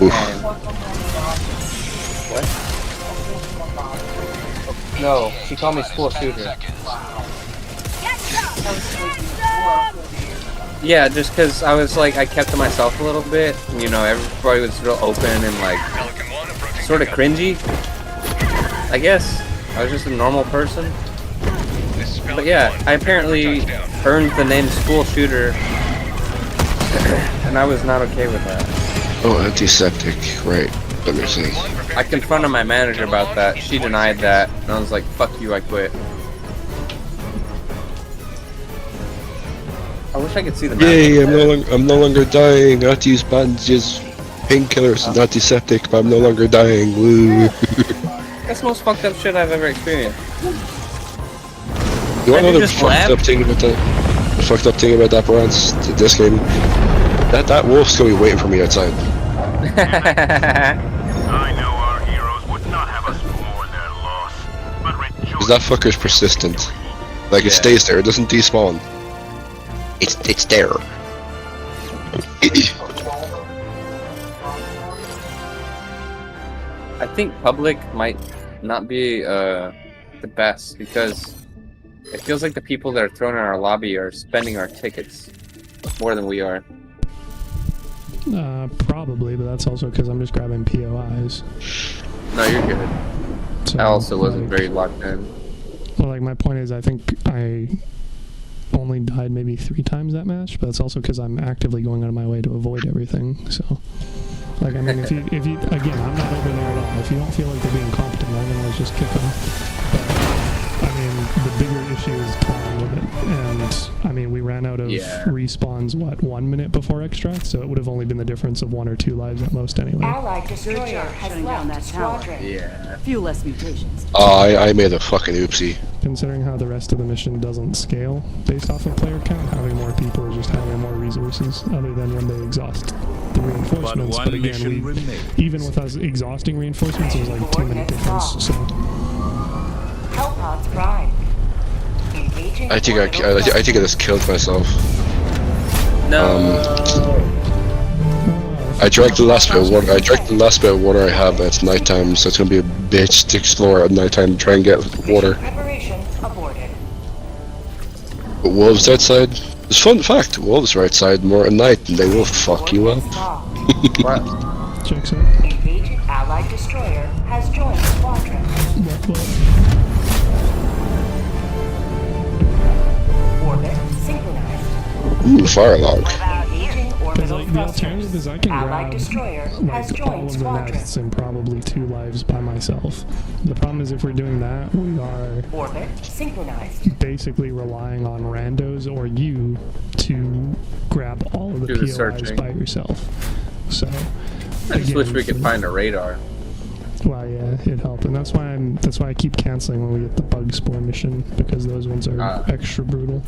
F: Oof.
G: And what? No, she called me school shooter. Yeah, just because I was like, I kept to myself a little bit. You know, everybody was real open and like sort of cringy. I guess I was just a normal person. But yeah, I apparently earned the name school shooter, and I was not okay with that.
F: Oh, antiseptic. Right. That makes sense.
G: I confronted my manager about that. She denied that, and I was like, "Fuck you, I quit." I wish I could see the map.
F: Yay! I'm no longer dying. I have to use bandages, painkillers, and antiseptic, but I'm no longer dying. Woo!
G: That's the most fucked up shit I've ever experienced.
F: You want to know the
G: just
F: fucked up thing about that? The fucked up thing about that, Brans? This game? That wolf's gonna be waiting for me outside.
D: I know our heroes would not have us mourn their loss, but rejoice.
F: Cause that fucker's persistent. Like, it stays there, it doesn't despawn. It's there.
G: I think public might not be the best because it feels like the people that are thrown in our lobby are spending our tickets more than we are.
A: Probably, but that's also because I'm just grabbing POIs.
G: No, you're good.
A: So,
G: I also wasn't
A: like,
G: very locked in.
A: Well, like, my point is, I think I only died maybe 3 times that match, but it's also because I'm actively going out of my way to avoid everything, so... Like, I mean, if you, again, I'm not over there at all. If you don't feel like they're being competent, I can always just kick them. But, I mean, the bigger issue is time with it. And, I mean, we ran out of respawns, what, 1 minute before extract? So it would have only been the difference of 1 or 2 lives at most anyway.
H: Allied destroyer has left that squadron.
G: Yeah.
K: Few less mutations.
F: I made a fucking oopsie.
A: Considering how the rest of the mission doesn't scale based off of player count, having more people is just having more resources, other than when they exhaust the reinforcements. But again, even with us exhausting reinforcements, there's like 2 minute difference. So
H: Hellpod's prime.
F: I think I just killed myself.
G: No.
F: I drank the last bit of water. I drank the last bit of water I have. It's nighttime, so it's gonna be a bitch to explore at nighttime. Try and get water.
H: Preparation aborted.
F: But wolves outside. It's a fun fact. Wolves are outside more at night, and they will fuck you up.
A: checks out.
H: Engaging Allied destroyer has joined the squadron. Orbit synchronized.
F: Ooh, fire log.
H: Engaging orbital
A: Like, the alternative is I can
H: Allied
A: grab
H: destroyer has
A: like all
H: joined
A: of the
H: squadron.
A: nests and probably 2 lives by myself. The problem is if we're doing that, we are
H: Orbit synchronized.
A: basically relying on randos or you to grab all of the
G: Do the
A: POIs
G: searching.
A: by yourself. So
G: I just wish we could
A: for-
G: find a radar.
A: Well, yeah, it helped, and that's why I keep canceling when we get the bug spore mission, because those ones are extra brutal.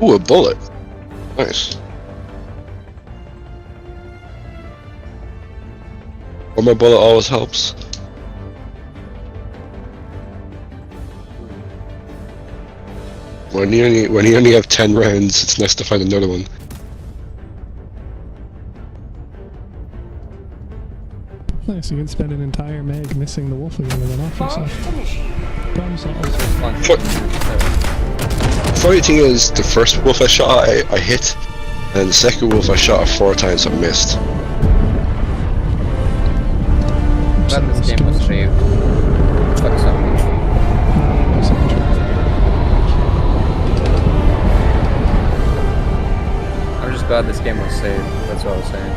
F: Ooh, a bullet. Nice. Or my bullet always helps. When you only have 10 rounds, it's nice to find another one.
A: Nice, you can spend an entire mag missing the wolf again and then off
H: Bomb
A: yourself.
H: initiated.
A: Problem solved.
F: Funny thing is, the first wolf I shot, I hit, and the second wolf I shot 4 times, I missed.
G: Glad this game was saved. Fuck something. I'm just glad this game was saved. That's what I was saying.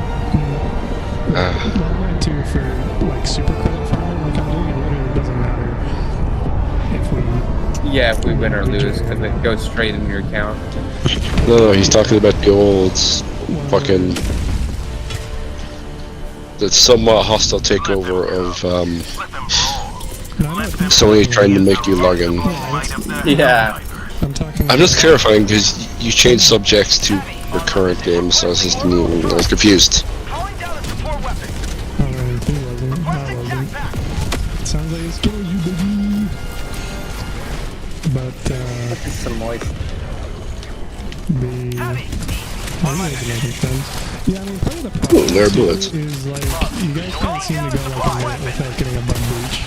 A: Well, mine too, for like super credit farming, like I'm doing it literally doesn't matter if we...
G: Yeah, if we win or lose, because it goes straight in your account.
F: No, he's talking about the old fucking... the somewhat hostile takeover of Sony trying to make you log in.
G: Yeah.
F: I'm just clarifying because you changed subjects to your current game, so I was just confused.
A: Sounds like it's killing you, baby. But
G: some moist.
A: Yeah, I mean, part of the problem
F: there are bullets.
A: is like you guys can't seem to go like a minute without getting a bug breach.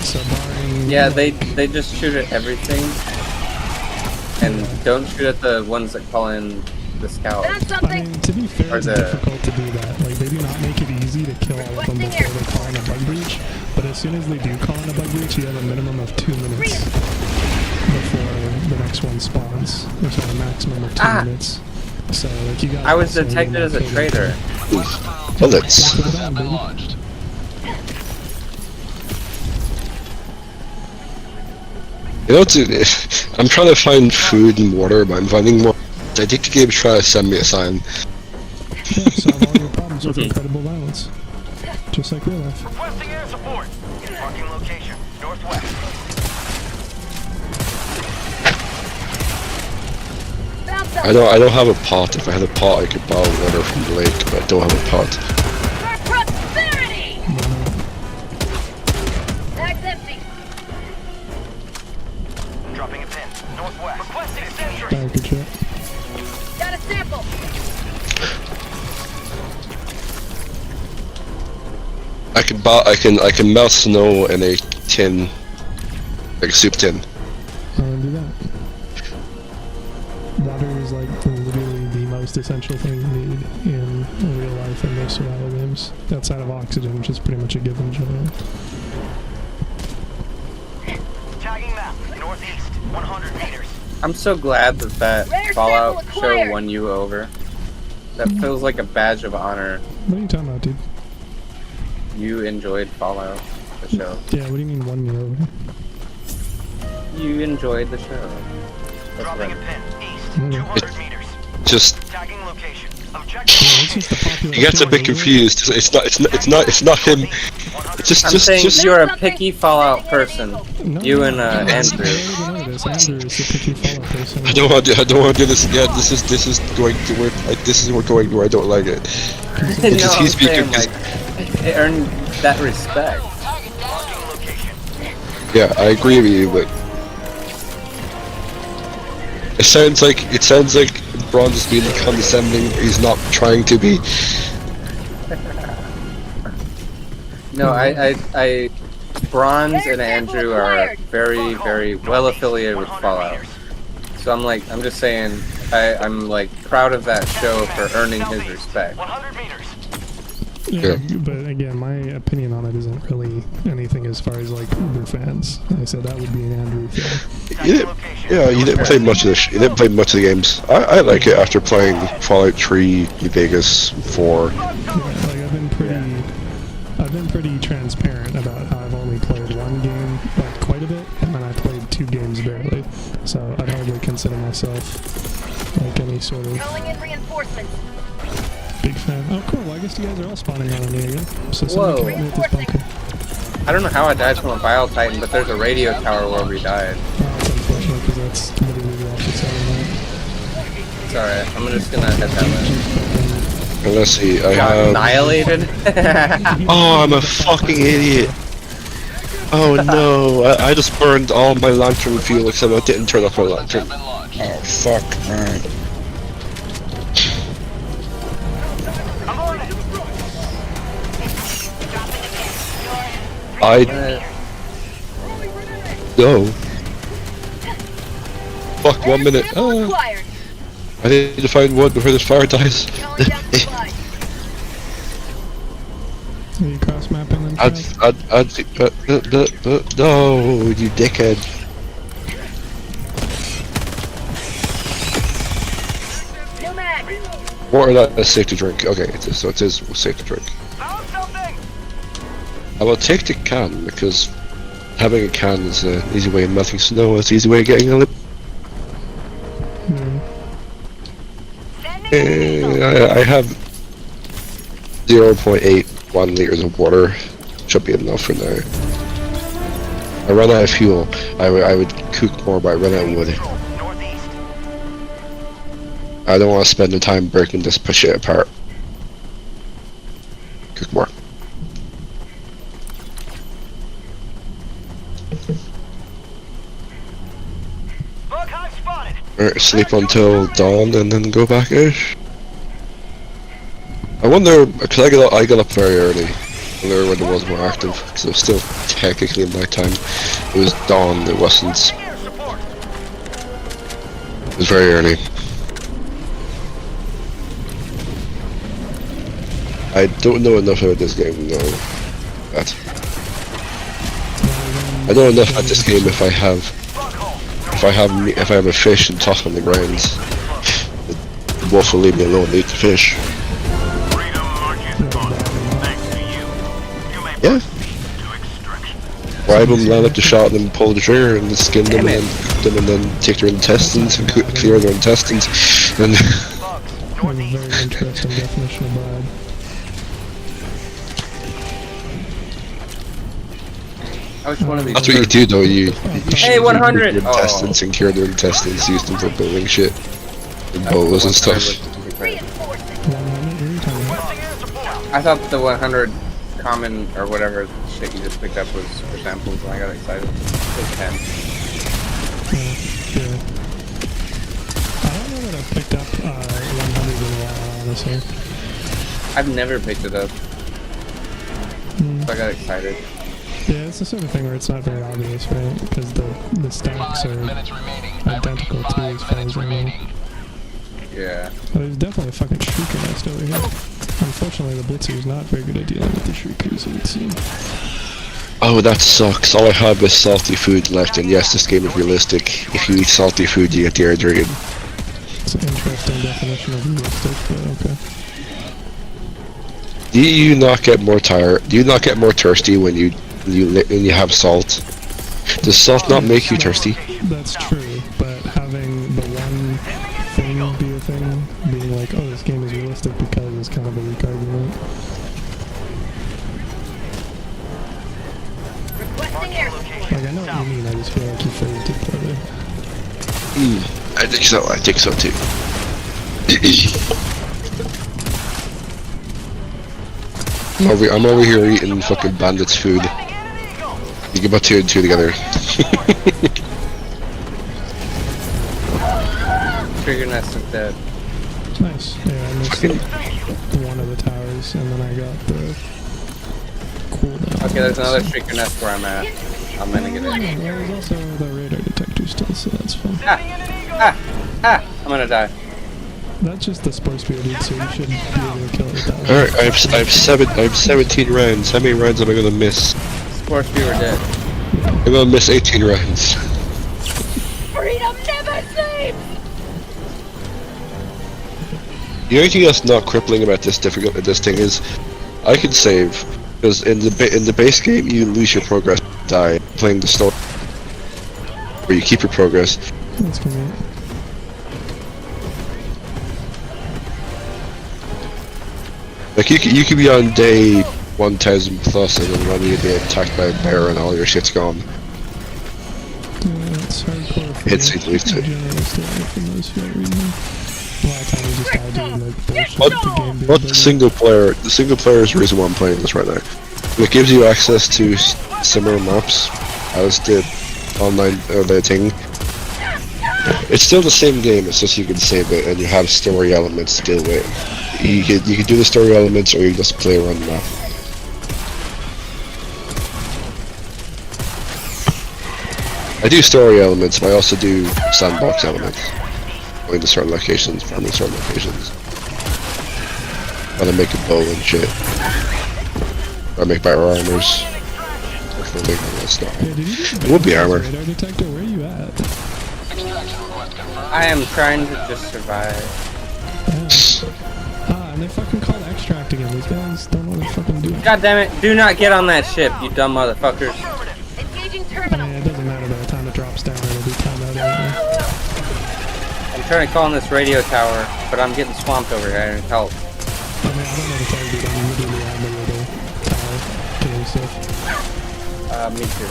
A: So barring
G: Yeah, they just shoot at everything, and don't shoot at the ones that call in the scout.
A: I mean, to be fair,
G: Or
A: it's
G: the-
A: difficult to do that. Like, they do not make it easy. easy to kill all of them before they call in a bug breach, but as soon as they do call in a bug breach, you have a minimum of 2 minutes before the next one spawns. There's a maximum of 2 minutes. So, like, you got.
G: I was detected as a traitor.
F: Bullets. You know, I'm trying to find food and water, but I'm finding more. I think the game's trying to send me a sign.
A: Yeah, solve all your problems with incredible violence. Just like real life.
E: Requesting air support. Marking location. Northwest.
F: I don't have a pot. If I had a pot, I could borrow water from the lake, but I don't have a pot.
C: For prosperity! Bag's empty.
E: Dropping a pin. Northwest. Requesting sentry.
A: Good shit.
C: Got a sample.
F: I can melt snow in a tin, like a soup tin.
A: Do that. Water is like literally the most essential thing you need in real life and most survival games, outside of oxygen, which is pretty much a given generally.
E: Tagging map. Northeast. 100 meters.
G: I'm so glad that
C: Rare
G: Fallout
C: sample
G: show
C: acquired.
G: won you over. That feels like a badge of honor.
A: What are you talking about, dude?
G: You enjoyed Fallout, the show.
A: Yeah, what do you mean won me over?
G: You enjoyed the show. That's
E: Dropping a
G: right.
E: pin. East. 200 meters.
F: Just
E: Tagging location.
A: Yeah,
E: Objective.
A: it's just the popular
F: he gets a bit confused. It's not him. It's
G: I'm
F: just
G: saying
F: just.
G: you're a picky Fallout person.
A: No,
G: You and
A: I
G: Andrew.
A: already know this. Andrew is the picky Fallout person.
F: I don't want to do this. Yeah, this is going to where we're going where I don't like it.
G: No,
F: Because
G: I'm
F: he's
G: saying,
F: being
G: like, it earned that respect.
E: Marking location.
F: Yeah, I agree with you, but it sounds like Braun is being condescending. He's not trying to be.
G: No, I Bronze and Andrew are very, very well affiliated with Fallout. So I'm just saying, I'm like proud of that show for earning his respect.
E: 100 meters.
A: Yeah, but again, my opinion on it isn't really anything as far as like Uber fans. I said that would be an Andrew thing.
F: You didn't play much of the. You didn't play much of the games. I like it after playing Fallout 3, New Vegas 4.
A: Yeah, like I've been pretty transparent about how I've only played one game like quite a bit, and then I played 2 games barely. So I'd hardly consider myself like any sort of
C: Calling in reinforcements.
A: big fan. Oh, cool. Well, I guess you guys are all spawning on me again. So
G: Whoa.
A: somebody can with this bunker.
G: I don't know how I died from a Bile Titan, but there's a radio tower where we died.
A: Oh, it's unfortunate because that's literally the opposite side of that.
G: It's alright, I'm just gonna head that way.
F: And let's see, I
G: Got
F: have.
G: annihilated?
F: Oh, I'm a fucking idiot. Oh no, I just burned all my lantern fuel except I didn't turn off my lantern. Oh fuck, man. No. Fuck, 1 minute.
C: Acquired.
F: I need to find wood before this fire dies.
C: Calling down supplies.
A: Are you cross mapping them?
F: No, you dickhead.
C: New mag.
F: Water that is safe to drink. Okay, so it is safe to drink.
E: Found something.
F: I will take the can because having a can is an easy way of melting snow. It's an easy way of getting a lip. I have 0.81 liters of water. Should be enough for now. I run out of fuel. I would cook more, but I run out of wood.
E: Northeast.
F: I don't want to spend the time breaking this shit apart. Cook more.
E: Bug hive spotted.
F: Alright, sleep until dawn and then go back out. I wonder, because I got up very early. I wonder when it was more active, because it was still technically night time. It was dawn, it wasn't.
E: Air support.
F: It was very early. I don't know enough about this game to know that. I know enough about this game if I have a fish and toss on the ground. The wolf will leave me alone and eat the fish.
D: Freedom marches on. Thanks to you. You may
F: Yeah.
D: proceed to extraction.
F: Bribe them, line up the shot, and then pull the trigger, and then skin them, and then cook them, and then take their intestines, and clear their intestines, and
A: A very interesting definition of bribe.
G: Which one of these?
F: that's what you do though, you
G: Hey,
F: shoot
G: 100!
F: their intestines and cure their intestines, use them for building shit, and bows and stuff.
G: I thought the 100 common or whatever shit you just picked up was for samples, and I got excited. It was 10.
A: Yeah. I don't know that I've picked up 100 in a while, honestly.
G: I've never picked it up, so I got excited.
A: Yeah, it's the sort of thing where it's not very obvious, right? Because the stacks are identical too, as far as I know.
G: Yeah.
A: But there's definitely a fucking shrieker nest over here. Unfortunately, the Blitzer is not very good at dealing with the shriekers, it would seem.
F: Oh, that sucks. All I have is salty food left, and yes, this game is realistic. If you eat salty food, you get dehydrated.
A: It's an interesting definition of realistic, but okay.
F: Do you not get more tired? Do you not get more thirsty when you have salt? Does salt not make you thirsty?
A: That's true, but having the one thing be a thing, being like, oh, this game is realistic because it's kind of a weak argument.
C: Requesting air support.
A: Like, I know what you mean, I just feel like you phrased it poorly.
F: I think so. I think so too. I'm over here eating fucking bandits' food. You can put two and two together.
G: Trigger nest is dead.
A: Nice. Yeah, I missed one of the towers, and then I got the cooldown.
G: Okay, there's another trigger nest where I'm at. I'm gonna get it.
A: There's also the radar detector still, so that's fun.
G: I'm gonna die.
A: That's just the spore spear, dude, so you should be able to kill it with that one.
F: Alright, I have 17 rounds. How many rounds am I gonna miss?
G: Spore spear dead.
F: I'm gonna miss 18 rounds.
C: Freedom never sleeps!
F: The only thing that's not crippling about this thing is, I can save, because in the base game you lose your progress, die playing the story, where you keep your progress.
A: That's convenient.
F: Like you could be on day 1000 plus and then when you get attacked by a bear and all your shit's gone.
A: Yeah, it's hardcore for
F: It's at least it.
A: generally stay away from those who don't read them. A lot of times you just gotta do like bullshit with the game being
F: But the
A: better.
F: single player is the reason why I'm playing this right now. It gives you access to similar maps as the online the thing. It's still the same game, it's just you can save it and you have story elements to deal with. You can do the story elements or you just play around the map. I do story elements, but I also do sandbox elements. Going to certain locations, farming certain locations. How to make a bow and shit. Or make better armors.
A: Yeah, did you just
F: It would be armor.
A: radar detector? Where are you at?
G: I am trying to just survive.
A: And they fucking called extract again. These guys don't know what they're fucking doing.
G: God damn it! Do not get on that ship, you dumb motherfuckers.
C: Engaging
A: I
C: terminal.
A: mean, it doesn't matter by the time it drops down, it'll be timed out anyway.
G: I'm trying to call on this radio tower, but I'm getting swamped over here. I need help.
A: I mean, I don't know the target, dude. I'm literally on the radar tower doing stuff.
G: Me too.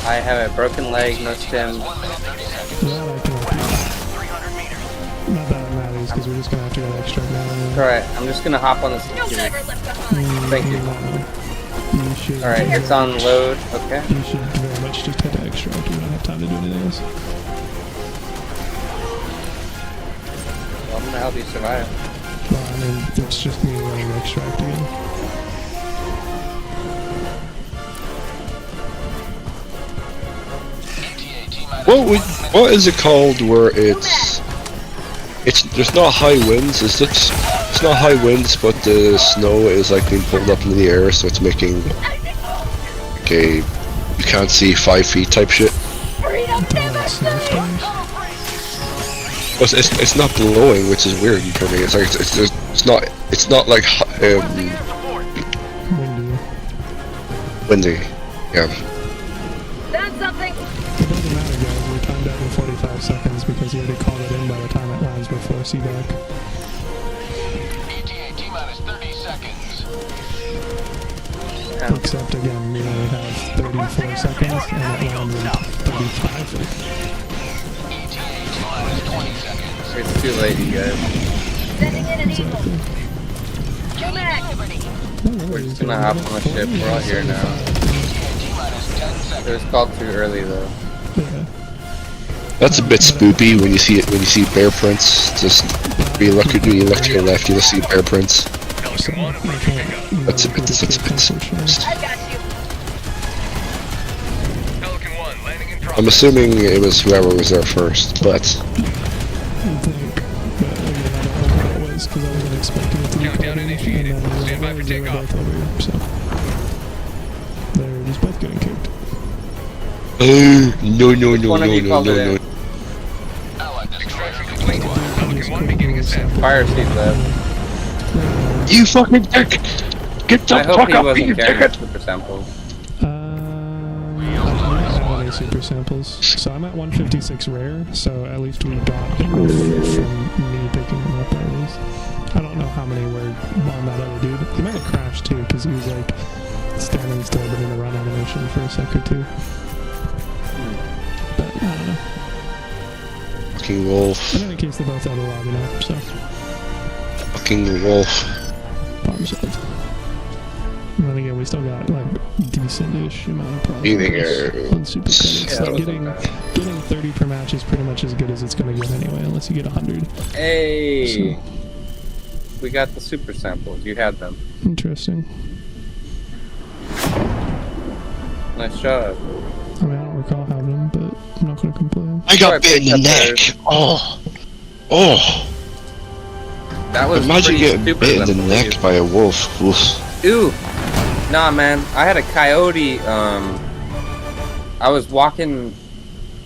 G: I have a broken leg, no stem.
A: That I can help you. Not that it matters, because we're just gonna have to get extract now. Anyway.
G: Alright, I'm just gonna hop on this
C: No
G: computer.
C: diver left behind.
G: Thank you.
A: You should.
G: Alright, it's on load. Okay.
A: You should very much just hit extract. We don't have time to do anything else.
G: Well, I'm gonna help you survive.
A: Well, I mean, it's just me running extract again.
F: What is it called where it's there's not high winds. It's not high winds, but the snow is like being pulled up into the air, so it's making okay. You can't see 5 feet type shit.
C: Freedom never sleeps!
F: But it's not blowing, which is weird for me. It's like it's not like windy. Yeah.
C: That's something.
A: It doesn't matter, guys. We timed out in 45 seconds because you already called it in by the time it lands before CDAC.
E: ETA T-minus 30 seconds.
A: Except again, we only have 34 seconds and it lands in 35.
E: ETA T-minus 20 seconds.
G: It's too late, you guys.
C: Sending in an eagle.
A: Exactly.
C: Human activity.
G: We're just gonna hop on the ship. We're all here now. It was called too early though.
A: Yeah.
F: That's a bit spoopy when you see it. When you see bear prints, just when you look to your left, you'll see bear prints. That's a bit spoopy.
C: I got you.
E: Pelican 1 landing in progress.
F: I'm assuming it was whoever was there first, but
A: You'd think, but again, I don't know what it was because I wasn't expecting it to be
E: Countdown
A: coding,
E: initiated.
A: and then
E: Stand by for
A: they were
E: takeoff.
A: both over here, so they're just both getting kicked.
F: no.
G: one of you called it in?
E: Allied extraction complete. Pelican 1 beginning ascent.
G: Fire seat left.
F: You fucking dick! Get the
G: I hope
F: fuck
G: he
F: up, you
G: wasn't carrying
F: dickhead!
G: super samples.
A: I don't have any super samples, so I'm at 156 rare, so at least we got enough from me picking them up at least. I don't know how many were on that other dude. He might have crashed too, because he was like standing still but in a run animation for a sec or two. But I don't know.
F: Fucking wolf.
A: In any case, they're both out of the lobby now, so
F: Fucking wolf.
A: problem solved. And then again, we still got like decent-ish amount of progress
F: Either
A: on super credits.
G: Yeah,
A: Like
G: that
A: getting
G: wasn't bad.
A: 30 per match is pretty much as good as it's gonna get anyway, unless you get 100.
G: Hey,
A: So
G: we got the super samples. You had them.
A: interesting.
G: Nice job.
A: I mean, I don't recall having them, but I'm not gonna complain.
F: I got
G: Sorry,
F: bit in the
G: picked up
F: neck! Oh! Oh!
G: That was
F: Imagine
G: pretty
F: getting
G: stupid
F: bit in
G: of
F: the
G: them to
F: neck
G: leave.
F: by a wolf. Oof.
G: Ooh, nah, man. I had a coyote. I was walking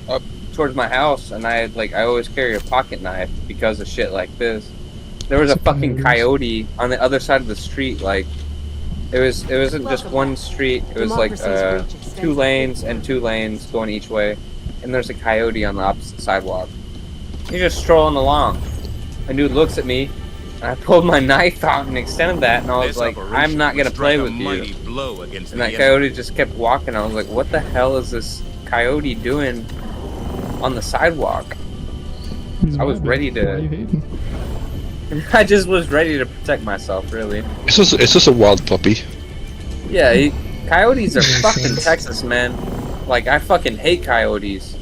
G: up towards my house, and I always carry a pocket knife because of shit like this. There was a fucking coyote on the other side of the street. Like, it wasn't just one street. It was like 2 lanes and 2 lanes going each way, and there's a coyote on the opposite sidewalk. He's just strolling along. A dude looks at me. I pulled my knife out and extended that, and I was like, I'm not gonna play with you. And that coyote just kept walking. I was like, what the hell is this coyote doing on the sidewalk? I was ready
A: Why are you
G: to.
A: hating?
G: I just was ready to protect myself, really.
F: It's just a wild puppy.
G: Yeah, coyotes are
A: Makes
G: fucking
A: sense.
G: Texas, man. Like, I fucking hate coyotes.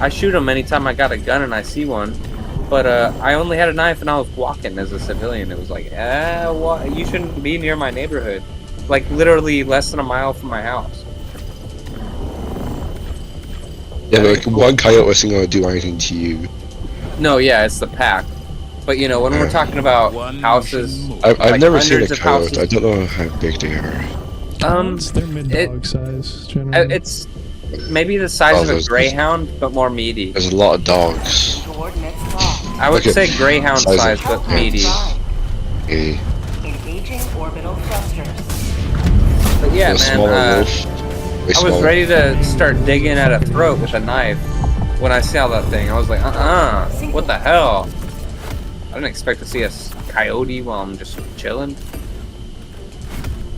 G: I shoot them anytime I got a gun and I see one. But I only had a knife and I was walking as a civilian. It was like, you shouldn't be near my neighborhood. Like, literally less than a mile from my house.
F: Yeah, but like, one coyote isn't gonna do anything to you.
G: No, yeah, it's the pack. But, you know, when we're talking about houses...
F: I've
G: like
F: never seen a
G: hundreds of
F: coyote.
G: houses.
F: I don't know how big they are.
A: They're mid-dog size, generally.
G: It's maybe the size
F: Oh,
G: of a
F: those-
G: greyhound, but more meaty.
F: There's a lot of dogs.
H: Coordinates locked.
G: I would
F: Look at
G: say greyhound
F: size of-
G: size, but
H: Helper
G: meaty.
H: prime.
F: Eh,
H: Engaging orbital thrusters.
G: But yeah,
F: a
G: man,
F: smaller wolf. Way
G: I was
F: smaller.
G: ready to start digging at a throat with a knife when I saw that thing. I was like, what the hell? I didn't expect to see a coyote while I'm just chilling.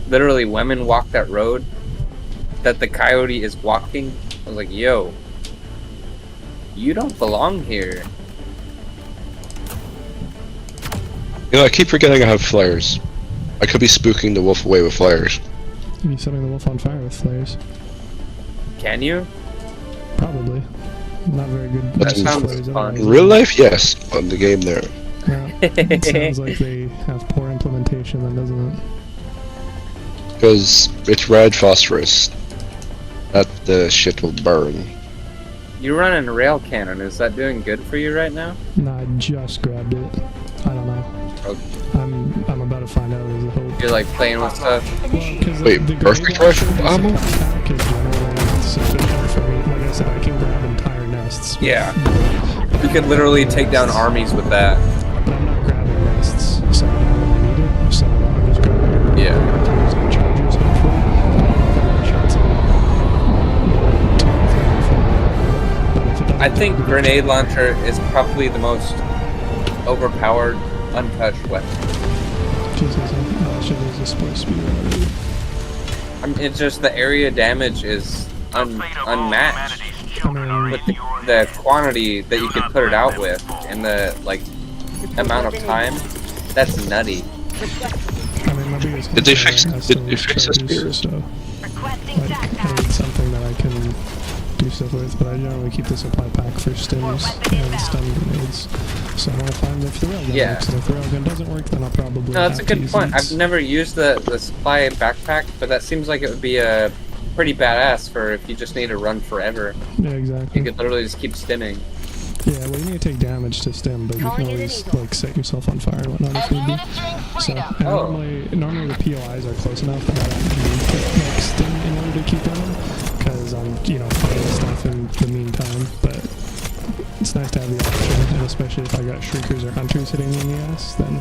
G: Literally, women walk that road that the coyote is walking. I was like, yo, you don't belong here.
F: You know, I keep forgetting I have flares. I could be spooking the wolf away with flares.
A: You'd be setting the wolf on fire with flares.
G: Can you?
A: Probably. Not very good.
F: That
A: use
G: sounds
A: flares
G: fun.
A: otherwise.
F: In real life, yes. But in the game, there.
A: Yeah, it sounds like they have poor implementation then, doesn't it?
F: Because it's red phosphorus. That the shit will burn.
G: You're running a rail cannon. Is that doing good for you right now?
A: No, I just grabbed it. I don't know. I'm about to find out as a hope.
G: You're like playing with stuff.
F: Wait, perfect rifle ammo?
A: Pack is generally sufficient for me. Like I said, I can grab entire nests.
G: Yeah. You could literally take down armies with that.
A: But I'm not grabbing nests, so I don't really need it. So I'm just grabbing
G: Yeah.
A: chargers,
G: I think grenade launcher is probably the most overpowered, untouched weapon.
A: Jesus, I should use a sport speed already.
G: I mean, it's just the area damage is unmatched. With the quantity that you can put it out with and the like amount of time, that's nutty.
A: I mean, my biggest
F: Did they
A: concern
F: fix the spears?
A: So, like, I need something that I can do stuff with, but I generally keep the supply pack for stims and stun grenades. So I want to find if the railgun works, and if the railgun doesn't work, then I'll probably
G: No, that's a
A: have
G: good
A: to use
G: point.
A: these.
G: I've never used the supply backpack, but that seems like it would be a pretty badass for if you just need to run forever.
A: Yeah, exactly.
G: You could literally just keep stimming.
A: Yeah, well, you need to take damage to stim, but you can always like set yourself on fire and whatnot if need be. So, and normally the POIs are close enough that I don't need to like stim in order to keep running, because I'm fighting stuff in the meantime. But it's nice to have the option, and especially if I got shriekers or hunters hitting me in the ass, then I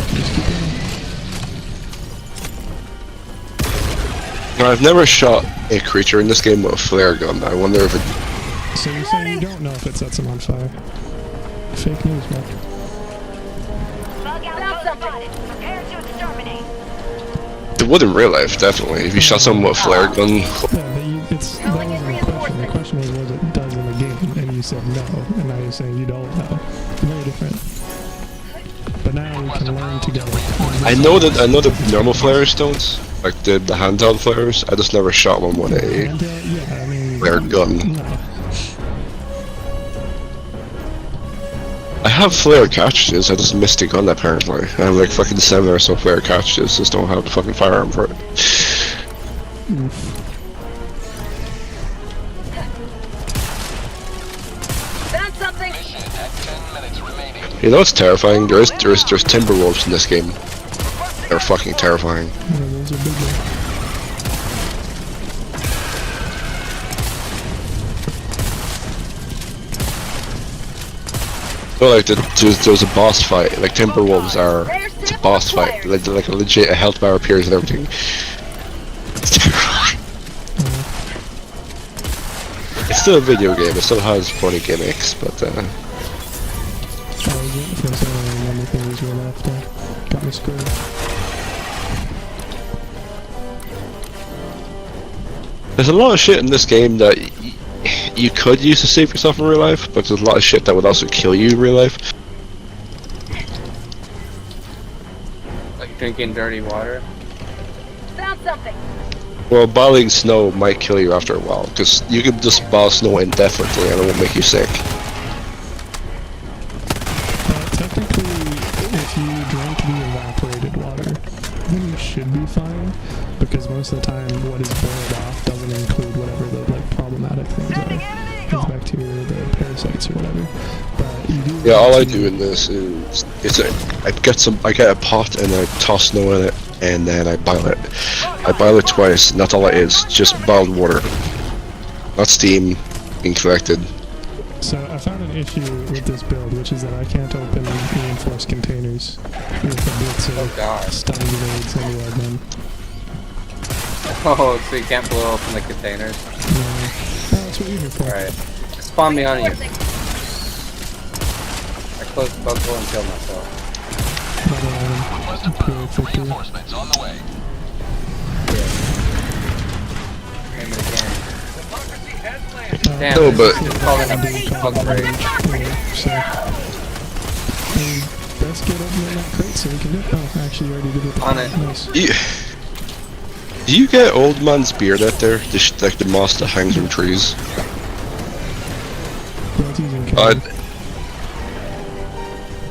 A: can just keep running.
F: I've never shot a creature in this game with a flare gun. I wonder if it.
A: So you're saying you don't know if it sets them on fire? Fake news, man.
C: Bug out spotted. Prepare to exterminate.
F: It would in real life, definitely. If you shot someone with a flare gun.
A: Yeah, but that wasn't the question. The question was what it does in the game, and you said no, and now you're saying you don't know. Very different. But now we can learn together.
F: I know the normal flares don't, like the handheld flares. I just never shot one with a flare gun.
A: No.
F: I have flare cartridges, I just missed the gun apparently. I have like fucking 7 or so flare cartridges, just don't have the fucking firearm for it.
C: Found something.
F: You know what's terrifying? There's timberwolves in this game. They're fucking terrifying.
A: Yeah, those are big ones.
F: So like there's a boss fight, like timberwolves are, it's a boss fight, like a legit health bar appears and everything. It's terrifying. It's still a video game, it still has funny gimmicks, but
A: Got me screwed.
F: there's a lot of shit in this game that you could use to save yourself in real life, but there's a lot of shit that would also kill you in real life.
G: Like drinking dirty water.
C: Found something.
F: Well, boiling snow might kill you after a while, because you can just boil snow indefinitely and it won't make you sick.
A: Technically, if you drink the evaporated water, then you should be fine, because most of the time what is boiled off doesn't include whatever the problematic things are. The bacteria, the parasites, or whatever. But you do.
F: Yeah, all I do in this is I get a pot and I toss snow in it and then I boil it. I boil it twice, and that's all it is, just boiled water. Not steam being collected.
A: So I found an issue with this build, which is that I can't open reinforced containers with a blitz of stun grenades anywhere then.
G: Oh, so you can't blow open the containers?
A: No. That's what you're here for.
G: Alright. Spawn me on you. I closed the bug hole and killed myself.
I: Reinforcements on the way.
G: Name it again.
I: Damn.
F: No, but
G: Bug break.
A: So, let's get opening that crate so we can do it. Oh, actually, you already did it.
G: On it.
A: Nice.
F: Do you get old man's beard out there? Like the moss that hangs from trees?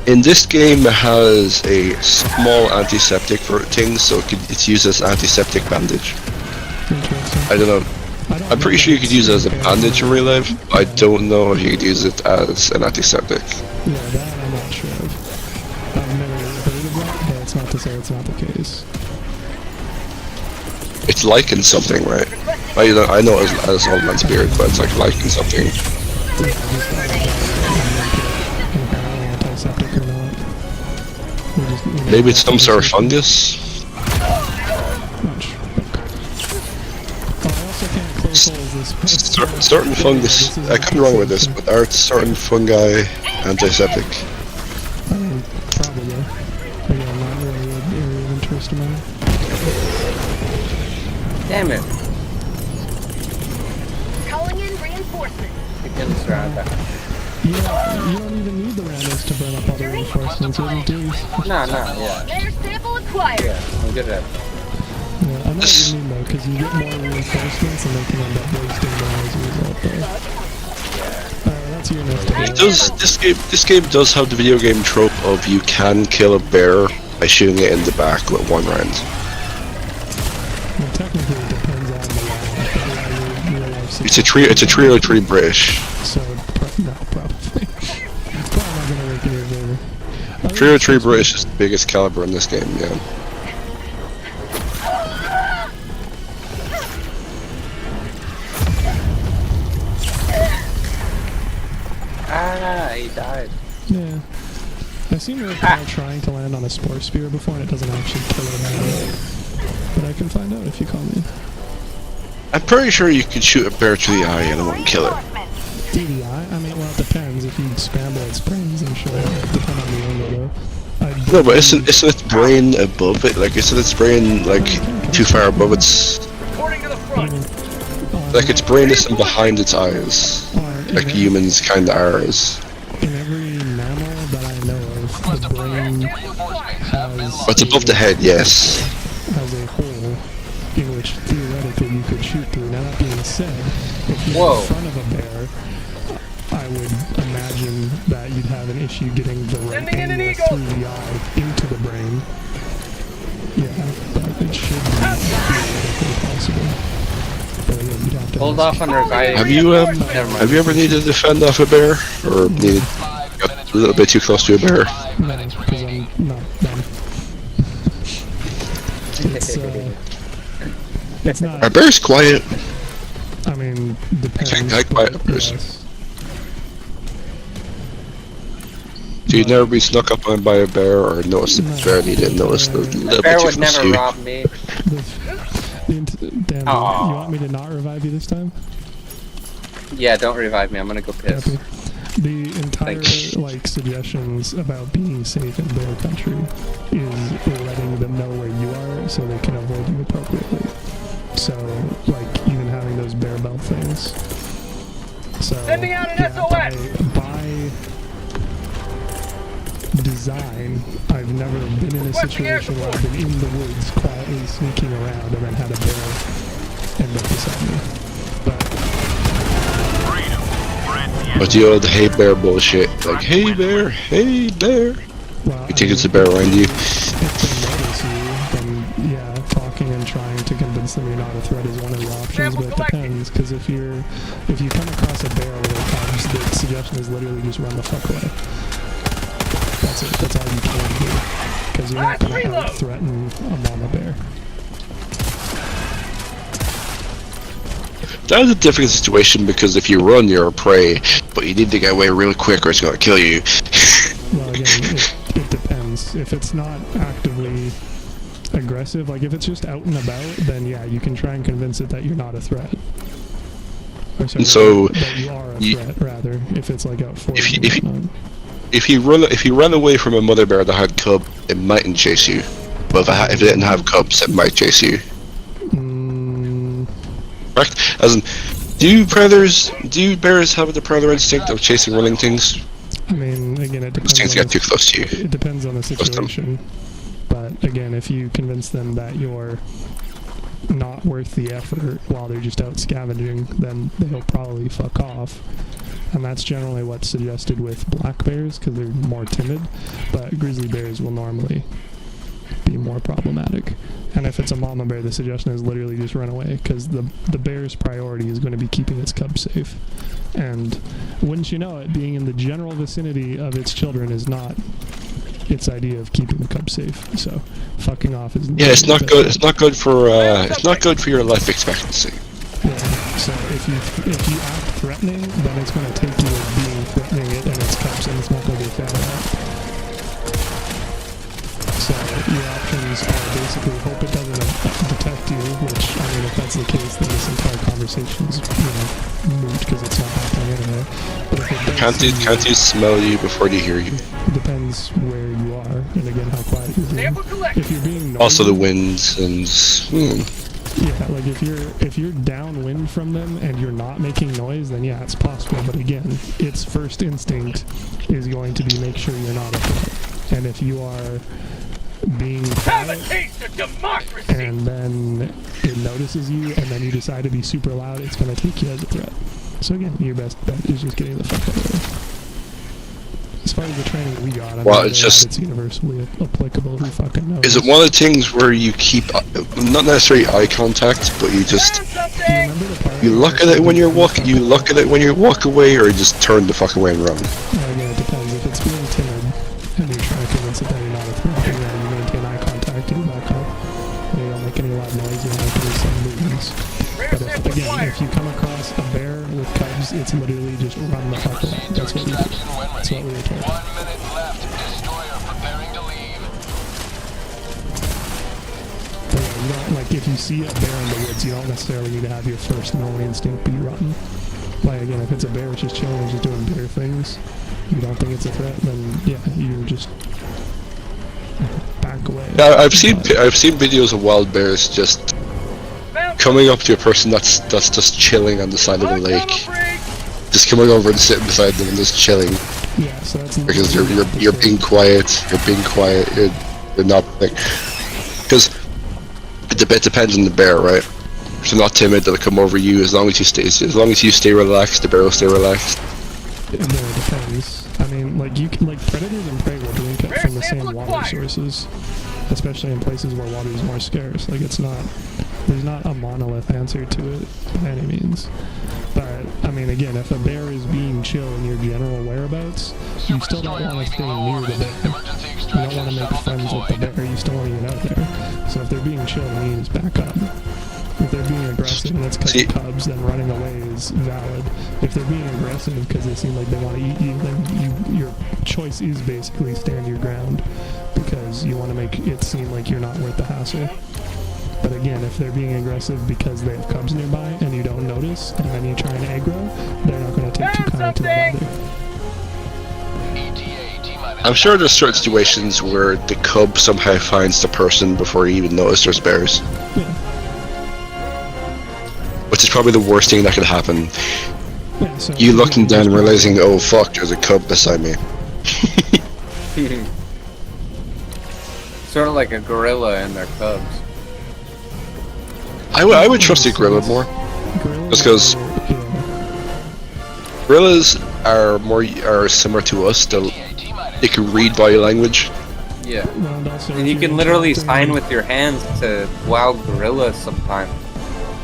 F: In this game, it has a small antiseptic for things, so it's used as antiseptic bandage.
A: Interesting.
F: I don't know. I'm pretty sure you could use it as a bandage in real life. I don't know if you could use it as an antiseptic.
A: Yeah, that I'm not sure of. I've never heard of that, but it's not to say it's not the case.
F: It's liking something, right? I know as Old Man's Beard, but it's like liking something.
A: Yeah, just antiseptic or not.
F: Maybe it's some sort of fungus?
A: Not sure. I also can't close holes this
F: Certain fungus, I could be wrong with this, but are certain fungi antiseptic?
A: I mean, probably. But yeah, not really an area of interest of mine.
G: Damn it.
C: Calling in reinforcements.
G: I can surround that.
A: You don't even need the randos to burn up all the reinforcements. What do you do?
G: No, yeah.
C: Air sample acquired.
G: Yeah, I'm good at it.
A: Yeah, I know what you mean though, because you get more reinforcements and they can end up wasting them as a result though. Alright, that's your next idea.
F: This game does have the video game trope of you can kill a bear by shooting it in the back with one round.
A: Well, technically it depends on the round, but yeah, your life
F: It's a 303 British.
A: So, no, probably. It's probably not gonna work in your favor.
F: 303 British is the biggest caliber in this game, yeah.
G: Ah, he died.
A: Yeah. I've seen her trying to land on a spore spear before and it doesn't actually kill it anyway. But I can find out if you call me.
F: I'm pretty sure you could shoot a bear to the eye and it won't kill it.
A: To the eye? I mean, well, it depends. If you scramble its brains, I'm sure it would depend on the angle, though.
F: No, but isn't its brain above it? Like, isn't its brain, like, too far above its...
E: Reporting to the front.
F: Like, its brain isn't behind its eyes. Like humans kinda are.
A: In every mammal that I know of, the brain has...
F: But it's above the head, yes.
A: ...has a hole in which theoretically you could shoot through. Now that being said, if you're in front of a bear, I would imagine that you'd have an issue getting the right angle through the eye into the brain. Yeah, but it should be theoretically possible. But again, you'd have to
G: Hold off on her guy.
F: Have you ever needed to defend off a bear? Or needed got a little bit too close to a bear?
A: No, because I'm not done. It's not...
F: Are bears quiet?
A: I mean, depends.
F: I quiet bears.
A: Yes.
F: Do you never be snuck up on by a bear or notice the bear and you didn't notice the little
G: Bear
F: bit too
G: would
F: close to
G: never
F: you?
G: rob me.
A: Damn, you want me to not revive you this time?
G: Yeah, don't revive me. I'm gonna go piss.
A: Happy. The entire suggestions about being safe in bear country is letting them know where you are so they can avoid you appropriately. So, like, even having those bear belt things. So,
E: Sending out an SOS!
A: By design, I've never been in a situation where I've been in the woods quietly sneaking around and then had a bear end up beside me.
F: But the old hey bear bullshit, like hey bear,
A: well,
F: you think it's a bear around you?
A: If they notice you, then yeah, talking and trying to convince them you're not a threat is one of the options, but it depends, because if you come across a bear with a cubs, the suggestion is literally just run the fuck away. That's it, that's all you can do, because you're not going to out-threaten a mama bear.
F: That is a difficult situation because if you run, you're a prey, but you need to get away really quick or it's gonna kill you.
A: Well, again, it depends. If it's not actively aggressive, like if it's just out and about, then yeah, you can try and convince it that you're not a threat. Or sorry,
F: And so
A: that you are a threat, rather, if it's like out for
F: if you run away from a mother bear that had cub, it mightn't chase you. But if it didn't have cubs, it might chase you. Correct? As in, do bears have the predator instinct of chasing running things?
A: I mean, again, it depends.
F: Things get too close to you.
A: It depends on the situation. But again, if you convince them that you're not worth the effort while they're just out scavenging, then they'll probably fuck off. And that's generally what's suggested with black bears, because they're more timid. But grizzly bears will normally be more problematic. And if it's a mama bear, the suggestion is literally just run away, because the bear's priority is going to be keeping its cubs safe. And wouldn't you know it, being in the general vicinity of its children is not its idea of keeping the cubs safe. So fucking off is
F: it's not good. It's not good for your life expectancy.
A: Yeah. So if you act threatening, then it's going to take you as being threatening it and its cubs, and it's not going to be a fan of that. So your options are basically hope it doesn't detect you, which, I mean, if that's the case, then this entire conversation's, moot, because it's not happening anyway. But if it does
F: Can't you smell you before they hear you?
A: it depends where you are, and again, how quiet you're being.
E: Sample collected.
A: If you're being noisy,
F: Also the winds and
A: yeah, like if you're downwind from them and you're not making noise, then yeah, it's possible. But again, its first instinct is going to be make sure you're not a threat. And if you are being
E: Have a
A: quiet,
E: taste of democracy.
A: and then it notices you, and then you decide to be super loud, it's going to take you as a threat. So again, your best bet is just getting the fuck out of there. As far as the training we got, I mean,
F: Well, it's just-
A: it's universally applicable. Who fucking knows?
F: is it one of the things where you keep not necessarily eye contact, but you just you look at it when you're walking, you look at it when you walk away, or you just turn the fuck away and run?
A: Well, again, it depends. If it's being timid and you're trying to convince it that you're not a threat, then yeah, you maintain eye contact, you back up, and you don't make any loud noise, you don't make any sudden movements. But if you come across a bear with cubs, it's literally just run the fuck away. That's what we do. That's what we were told.
I: 1 minute left. Destroyer preparing to leave.
A: But yeah, you don't, like, if you see a bear in the woods, you don't necessarily need to have your first known instinct be run. Like, again, if it's a bear which is chilling and just doing bear things, you don't think it's a threat, then yeah, you're just back away.
F: Yeah, I've seen videos of wild bears just coming up to a person that's just chilling on the side of the lake, just coming over and sitting beside them and just chilling.
A: Yeah, so that's
F: Because you're being quiet. You're not like, because it depends on the bear, right? If they're not timid, they'll come over you. As long as you stay relaxed, the bear will stay relaxed.
A: It really depends. I mean, like predators and prey will drink it from the same water sources, especially in places where water is more scarce. Like there's not a monolith answer to it by any means. But I mean, again, if a bear is being chill in your general whereabouts, you still don't want to stay near the bear. You don't want to make friends with the bear. You still want to get out there. So if they're being chill, it means back up. If they're being aggressive and it's because of cubs, then running away is valid. If they're being aggressive because they seem like they want to eat you, then your choice is basically stand your ground, because you want to make it seem like you're not worth the hassle. But again, if they're being aggressive because they have cubs nearby and you don't notice, and then you try and aggro, they're not going to take too kind to that either.
F: I'm sure there's certain situations where the cub somehow finds the person before you even notice there's bears.
A: Yeah.
F: Which is probably the worst thing that could happen.
A: Yeah, so
F: You looking down and realizing, oh fuck, there's a cub beside me.
G: Sort of like a gorilla and their cubs.
F: I would trust a gorilla more. Just because gorillas are similar to us. They can read body language.
G: Yeah. And you can literally sign with your hands to wild gorillas sometimes.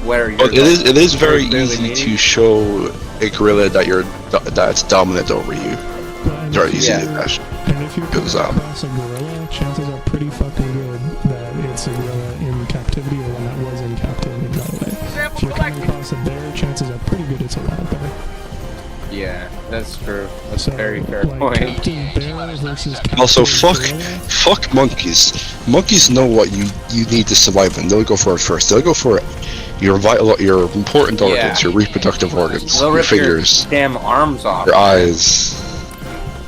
G: Where
F: But it is very easy to show a gorilla that's dominant over you. It's very easy to do that.
A: And if you're coming across a gorilla, chances are pretty fucking good that it's a gorilla in captivity or one that was in captivity and got away. If you're coming across a bear, chances are pretty good it's a wild bear.
G: Yeah, that's true. That's a very fair point.
A: Captive bear versus captive
F: Also,
A: gorilla.
F: fuck monkeys. Monkeys know what you need to survive, and they'll go for it first. They'll go for your important organs, your reproductive organs,
G: They'll
F: your
G: rip
F: fingers,
G: your damn arms off.
F: your eyes.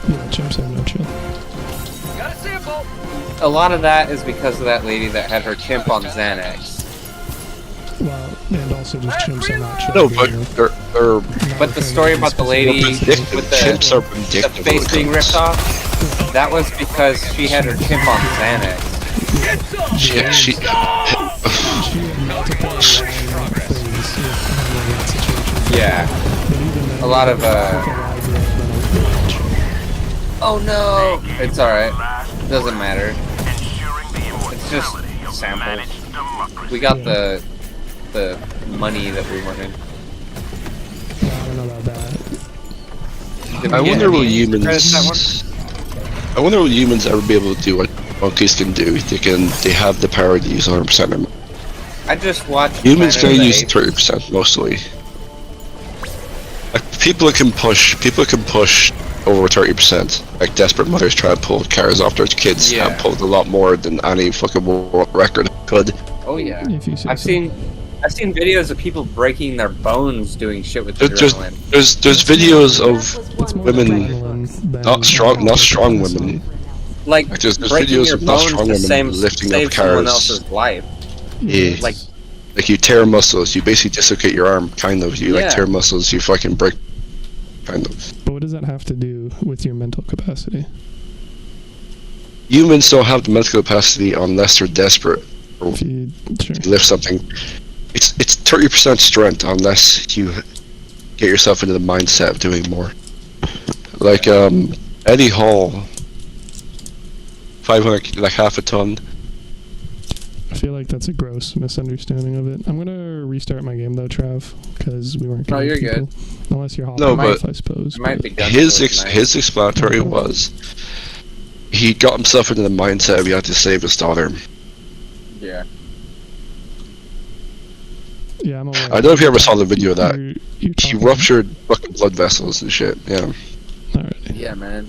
A: Yeah, chimps have no chill.
E: Got a sample.
G: A lot of that is because of that lady that had her chimp on Xanax.
A: Well, and also just chimps are not chill.
F: No, but they're
G: But the story about the lady with
F: chimps are
G: the
F: vindictive
G: face
F: when it
G: being
F: comes.
G: ripped off, that was because she had her chimp on Xanax.
F: Yeah, she.
A: She had multiple things with handling that situation.
G: Yeah.
A: But even then,
G: A lot of, Oh no! It's alright. Doesn't matter.
D: Ensuring the
G: just samples.
D: Managed democracy.
G: We got the money that we wanted.
A: I don't know about that.
G: Did
F: I
G: we get
F: wonder will
G: any credits for that one?
F: humans. I wonder will humans ever be able to do what monkeys can do? They have the power to use 100% of them.
G: I just watched.
F: Humans can
G: Planet of the
F: use
G: Apes.
F: 30% mostly. Like, people can push over 30%. Like desperate mothers try to pull cars off their kids
G: Yeah.
F: have pulled a lot more than any fucking world record could.
G: Oh yeah.
A: If you say
G: I've
A: so.
G: seen videos of people breaking their bones doing shit with
F: There's
G: adrenaline.
F: there's videos of
A: It's more
F: women,
A: adrenaline than
F: not strong women.
G: Like
F: there's
G: breaking
F: videos
G: your
F: of not
G: bones
F: strong
G: to
F: women lifting up
G: save someone
F: cars.
G: else's life.
F: Yeah.
G: Like
F: Like you tear muscles, you basically dislocate your arm, kind of. You
G: Yeah.
F: like tear muscles, you fucking break, kind of.
A: But what does that have to do with your mental capacity?
F: Humans don't have the mental capacity unless they're desperate
A: If you, sure.
F: to lift something. It's 30% strength unless you get yourself into the mindset of doing more. Like Eddie Hall, 500, like half a ton.
A: I feel like that's a gross misunderstanding of it. I'm gonna restart my game though, Trav, because we weren't.
G: No,
A: getting
G: you're
A: people. Unless you're hopping
F: No,
A: off,
F: but
A: I suppose.
G: it might
A: but-
G: be done.
F: His
G: for tonight.
F: his explanatory was he got himself into the mindset of he had to save his daughter.
G: Yeah.
A: Yeah, I'm aware.
F: I don't know if you ever saw the video of that.
A: You're
F: He
A: talking-
F: ruptured fucking blood vessels and shit. Yeah.
A: Alright.
G: Yeah, man.